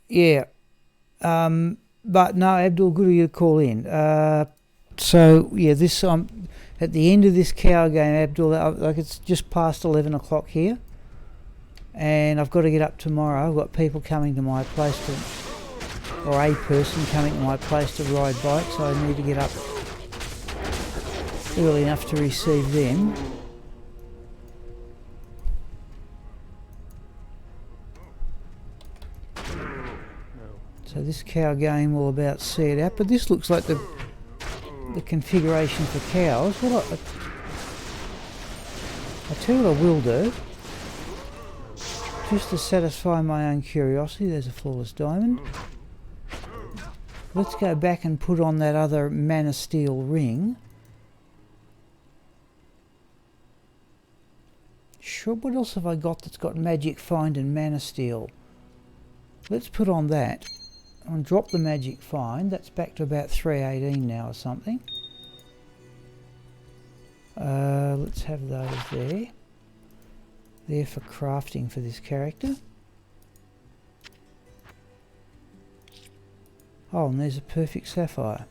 Yeah, but no, Abdul, good of you to call in. So yeah, this at the end of this cow game, Abdul, like it's just past 11 o'clock here, and I've got to get up tomorrow. I've got people coming to my place or a person coming to my place to ride bikes, so I need to get up early enough to receive them. So this cow game will about see it out, but this looks like the configuration for cows. What I tell you what I will do, just to satisfy my own curiosity. There's a flawless diamond. Let's go back and put on that other mana steel ring. Sure, what else have I got that's got magic find and mana steel? Let's put on that. And drop the magic find. That's back to about 318 now or something. Let's have those there. There for crafting for this character. Oh, and there's a perfect sapphire.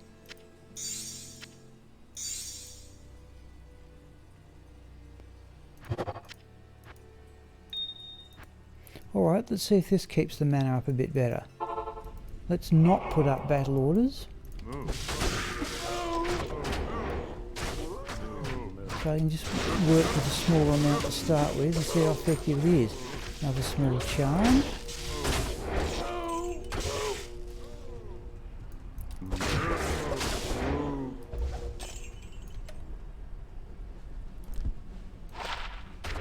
Alright, let's see if this keeps the mana up a bit better. Let's not put up battle orders. So I can just work with a small amount to start with and see how effective it is. Another small charm.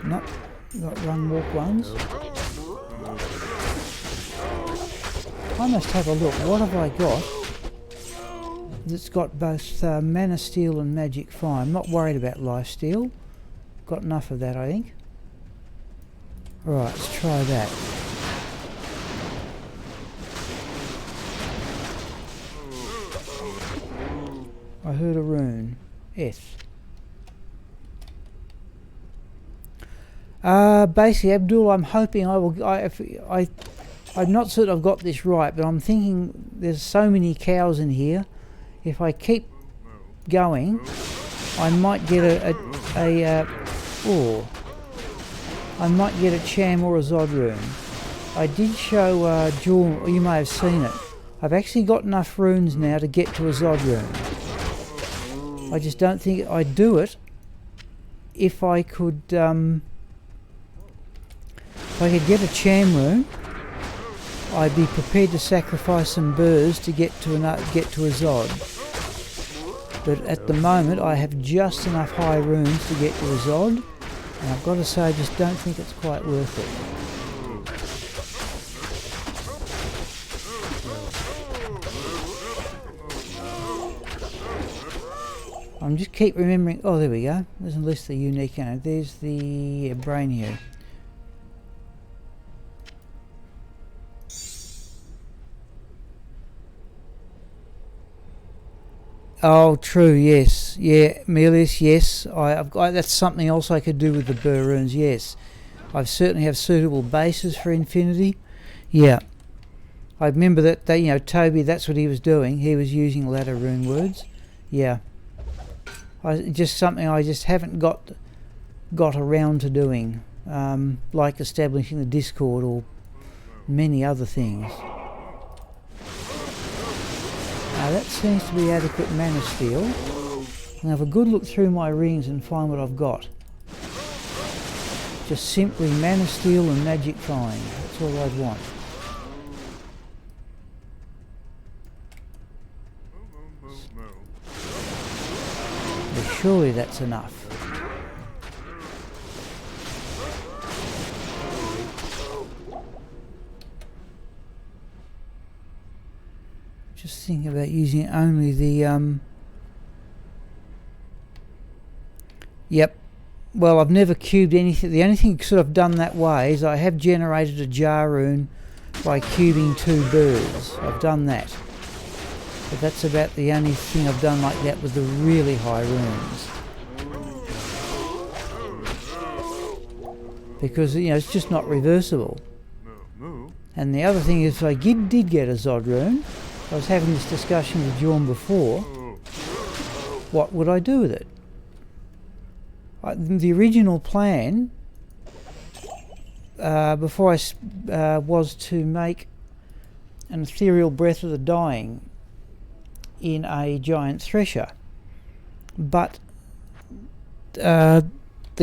Nope, got run walk ones. I must have a look. What have I got that's got both mana steel and magic fire? I'm not worried about life steal. Got enough of that, I think. Alright, let's try that. I heard a rune. S. Basically, Abdul, I'm hoping I will. I'm not certain I've got this right, but I'm thinking there's so many cows in here. If I keep going, I might get I might get a Cham or a Zod rune. I did show Jewel, you may have seen it. I've actually got enough runes now to get to a Zod rune. I just don't think I'd do it if I could get a Cham rune. I'd be prepared to sacrifice some burrs to get to a Zod. But at the moment I have just enough high runes to get to a Zod, and I've got to say I just don't think it's quite worth it. I'm just keep remembering. Oh, there we go. There's a list of unique. There's the brain here. Oh, true. Yes, yeah, Melius. Yes, I've got. That's something else I could do with the burr runes. Yes, I certainly have suitable bases for infinity. Yeah, I remember that. Toby. That's what he was doing. He was using ladder rune words. Yeah. Just something I just haven't got around to doing, like establishing the Discord or many other things. That seems to be adequate mana steel. I'll have a good look through my rings and find what I've got. Just simply mana steel and magic find. That's all I'd want. But surely that's enough. Just thinking about using only the Yep. Well, I've never cubed anything. The only thing sort of done that way is I have generated a jar rune by cubing 2 birds. I've done that. But that's about the only thing I've done like that with the really high runes. Because, it's just not reversible. And the other thing is, if I did get a Zod rune, I was having this discussion with Jorm before, what would I do with it? The original plan, before I was to make an ethereal breath of the dying in a giant thresher, but the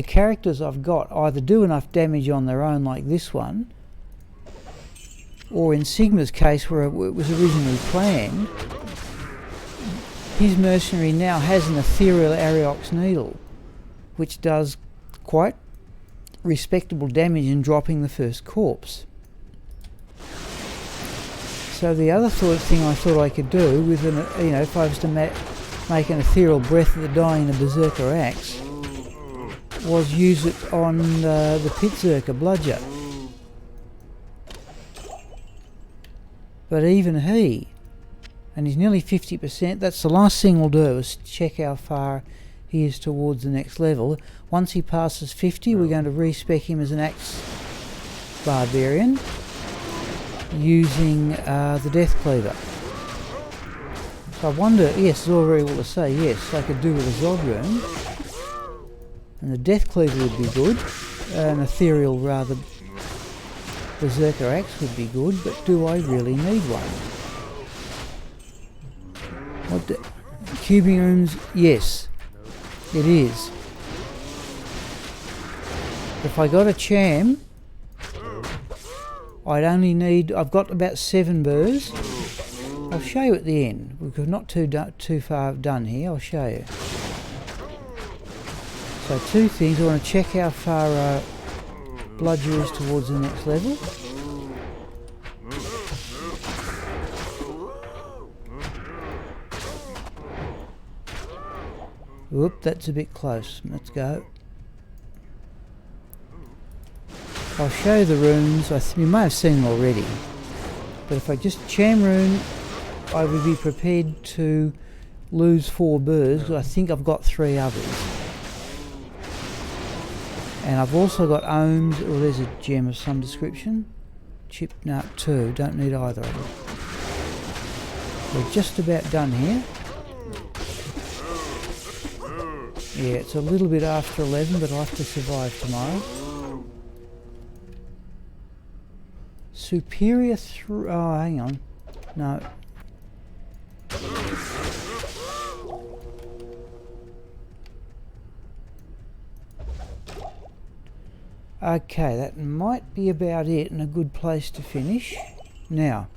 characters I've got either do enough damage on their own like this one, or in Sigma's case where it was originally planned, his mercenary now has an ethereal Ariox needle which does quite respectable damage in dropping the first corpse. So the other thing I thought I could do with if I was to make an ethereal breath of the dying in a berserker axe, was use it on the Pitzerker bludger. But even he, and he's nearly 50%, that's the last thing we'll do, is check how far he is towards the next level. Once he passes 50, we're going to respec him as an axe barbarian using the Death Cleaver. So I wonder, yes, it's all very well to say, yes, I could do with a Zod rune, and the Death Cleaver would be good, an ethereal rather berserker axe would be good, but do I really need one? Cubing runes? Yes, it is. If I got a cham, I've got about 7 burrs. I'll show you at the end. We're not too far done here, I'll show you. So 2 things, I want to check how far Bludger is towards the next level. Whoop, that's a bit close. Let's go. I'll show you the runes. You may have seen them already. But if I just cham rune, I would be prepared to lose 4 burrs, because I think I've got 3 others. And I've also got ohms, or there's a gem of some description. Chip nut 2, don't need either of them. We're just about done here. Yeah, it's a little bit after 11, but I'll have to survive tomorrow. Superior oh, hang on. No. Okay, that might be about it and a good place to finish. Now,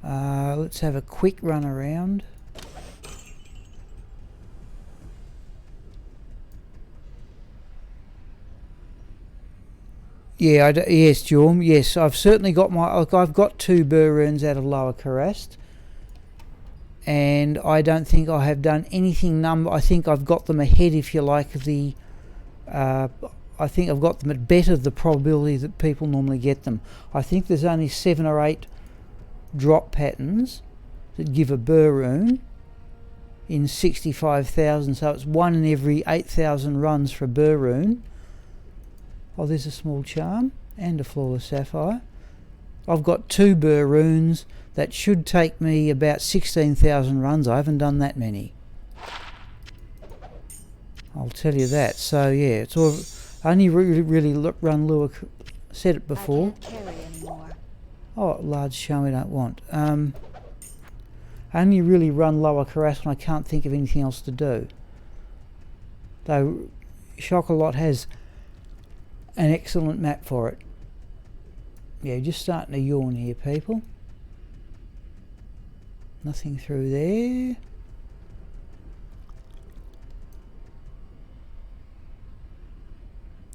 let's have a quick run around. Yeah, yes, Jorm, yes, I've certainly got I've got 2 burr runes out of Lower Karast. and I don't think I have done anything I think I've got them ahead, if you like, I think I've got them at better the probability that people normally get them. I think there's only 7 or 8 drop patterns that give a burr rune in 65,000, so it's 1 in every 8,000 runs for a burr rune. Oh, there's a small charm and a flawless sapphire. I've got 2 burr runes. That should take me about 16,000 runs. I haven't done that many, I'll tell you that. So yeah, it's all only really run lure. Said it before. I can't carry anymore. Oh, large charm we don't want. Only really run lower caress when I can't think of anything else to do. Though Shockalot has an excellent map for it. Yeah, just starting to yawn here, people. Nothing through there.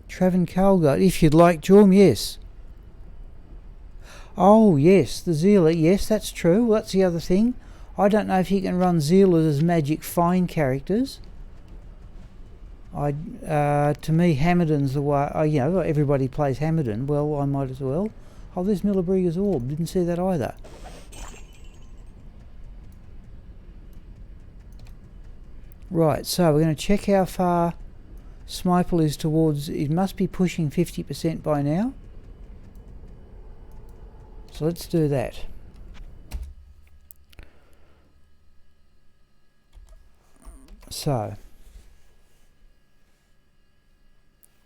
Travancolga, if you'd like, Jorm, yes. Oh, yes, the Zealer, yes, that's true. Well, that's the other thing. I don't know if you can run Zealers as magic fine characters. To me, Hammerdon's the way. You know, everybody plays Hammerdon. Well, I might as well. Oh, there's Millabriega's Orb. Didn't see that either. Right, so we're going to check how far Smipel is towards. It must be pushing 50% by now. So let's do that. So,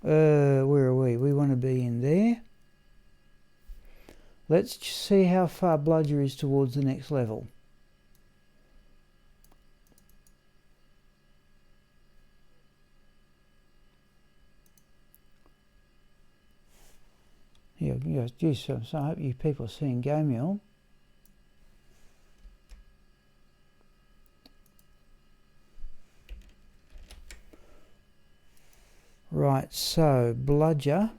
where are we? We want to be in there. Let's see how far Bludger is towards the next level. Yeah, geez, so I hope you people are seeing Gamiel. Right, so Bludger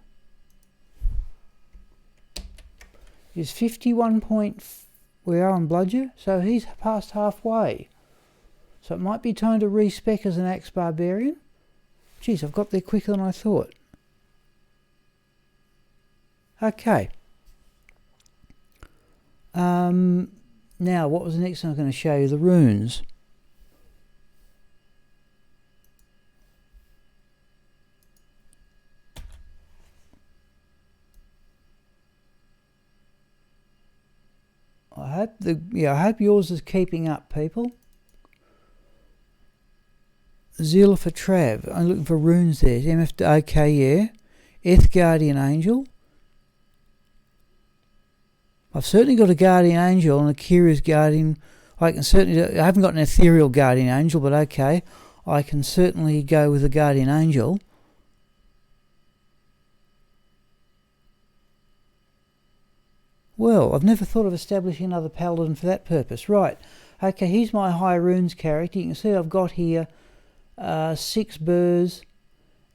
is 51 point. We are on Bludger, so he's past halfway. So it might be time to respec as an Axe Barbarian. Geez, I've got there quicker than I thought. Okay. Now, what was the next thing I was going to show you? The runes. I hope yours is keeping up, people. Zeal for Trav. I'm looking for runes there. MF. Okay, yeah. Eth Guardian Angel. I've certainly got a Guardian Angel and a Curious Guardian. I haven't got an Ethereal Guardian Angel, but okay. I can certainly go with a Guardian Angel. Well, I've never thought of establishing another Paladin for that purpose. Right. Okay, here's my High Runes character. You can see I've got here 6 burrs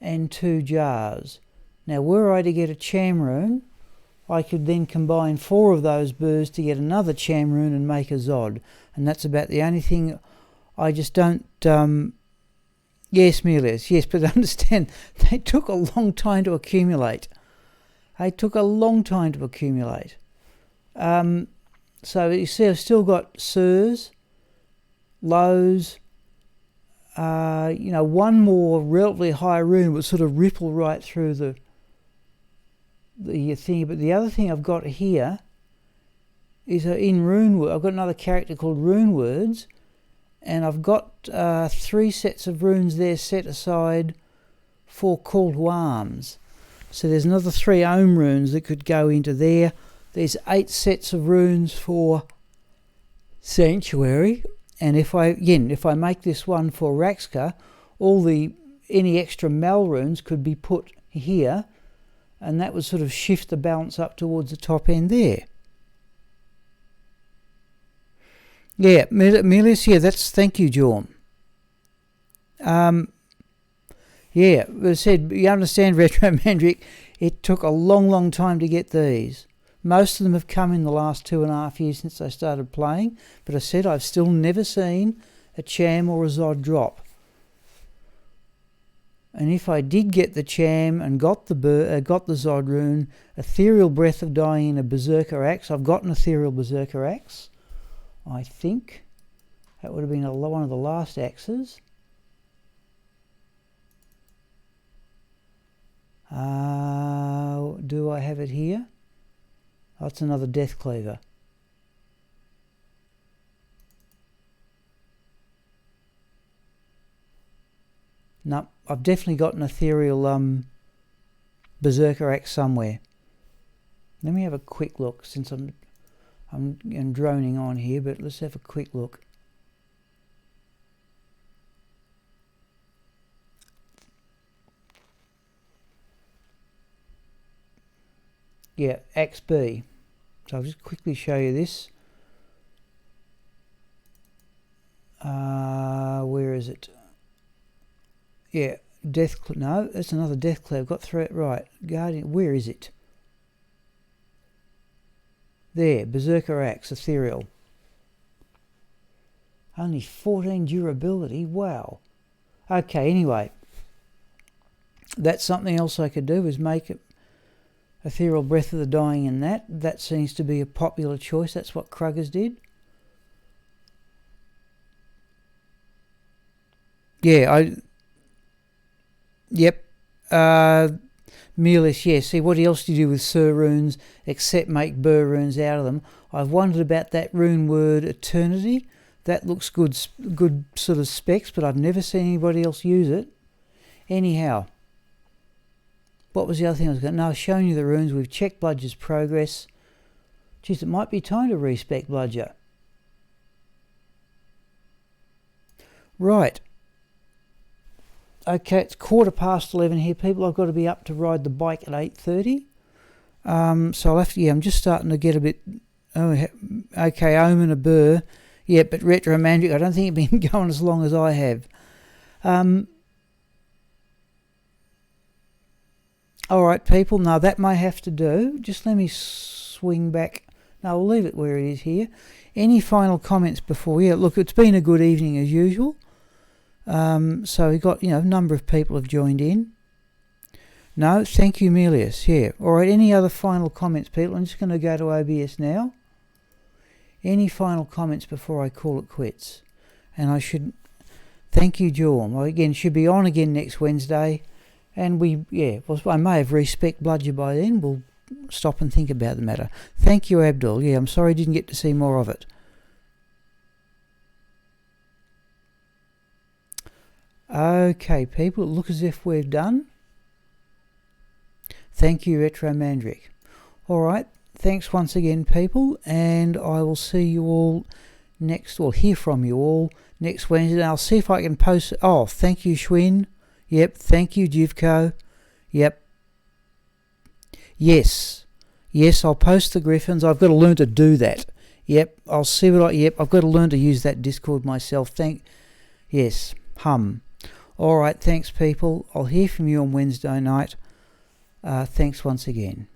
and 2 jars. Now, were I to get a Cham rune, I could then combine 4 of those burrs to get another Cham rune and make a Zod. And that's about the only thing. I just don't... Yes, Milius, yes, but understand, they took a long time to accumulate. So you see I've still got Sirs, Lows, one more relatively high rune would sort of ripple right through the thing. But the other thing I've got here is in Rune. I've got another character called Rune Words, and I've got 3 sets of runes there set aside for Call to Arms. So there's another 3 Ohm runes that could go into there. There's 8 sets of runes for Sanctuary, and if I make this one for Raxka, any extra Mal runes could be put here, and that would sort of shift the balance up towards the top end there. Yeah, Milius, yeah, thank you, Jorm. Yeah, as I said, you understand, Retro Mandrick, it took a long time to get these. Most of them have come in the last 2.5 years since I started playing, but I said I've still never seen a Cham or a Zod drop. And if I did get the Cham and got the Zod rune, Ethereal Breath of Dying and a Berserker Axe. I've got an Ethereal Berserker Axe, I think. That would have been one of the last axes. Do I have it here? Oh, it's another Death Cleaver. No, I've definitely got an Ethereal Berserker Axe somewhere. Let me have a quick look, since I'm droning on here, but let's have a quick look. Yeah, Axe B. So I'll just quickly show you this. Where is it? Yeah, no, that's another Death Cloud. I've got through it right. Guardian, where is it? There, Berserker Axe, Ethereal. Only 14 durability, wow. Okay, anyway. That's something else I could do, is make it Ethereal Breath of the Dying in that. That seems to be a popular choice. That's what Kruggers did. Yeah, Yep. Mealis, yeah. See, what else do you do with Sir runes except make Burr runes out of them? I've wondered about that rune word Eternity. That looks good sort of specs, but I've never seen anybody else use it. Anyhow. What was the other thing I was going to... No, I've shown you the runes. We've checked Bludger's progress. Geez, it might be time to respec Bludger. Right. Okay, it's 11:15 here, people. I've got to be up to ride the bike at 8:30. So I'll have to... Yeah, I'm just starting to get a bit... Oh, okay, Omen a Burr. Yeah, but Retro Magic, I don't think it's been going as long as I have. Alright, people, now that may have to do. Just let me swing back. No, we'll leave it where it is here. Any final comments before? Yeah, look, it's been a good evening as usual. So we got, a number of people have joined in. No, thank you, Melius. Yeah. Alright, any other final comments, people? I'm just going to go to OBS now. Any final comments before I call it quits? And I should... Thank you, Jorm. I, again, should be on again next Wednesday. And I may have respec Bludger by then. We'll stop and think about the matter. Thank you, Abdul. Yeah, I'm sorry I didn't get to see more of it. Okay, people, it looks as if we're done. Thank you, Retro Mandrick. Alright, thanks once again, people, and I will see you all hear from you all next Wednesday. I'll see if I can post... Oh, thank you, Schwinn. Yep, thank you, Jivko. Yep. Yes, I'll post the Griffins. I've got to learn to do that. Yep, I'll see I've got to learn to use that Discord myself. Yes, Alright, thanks, people. I'll hear from you on Wednesday night. Thanks once again.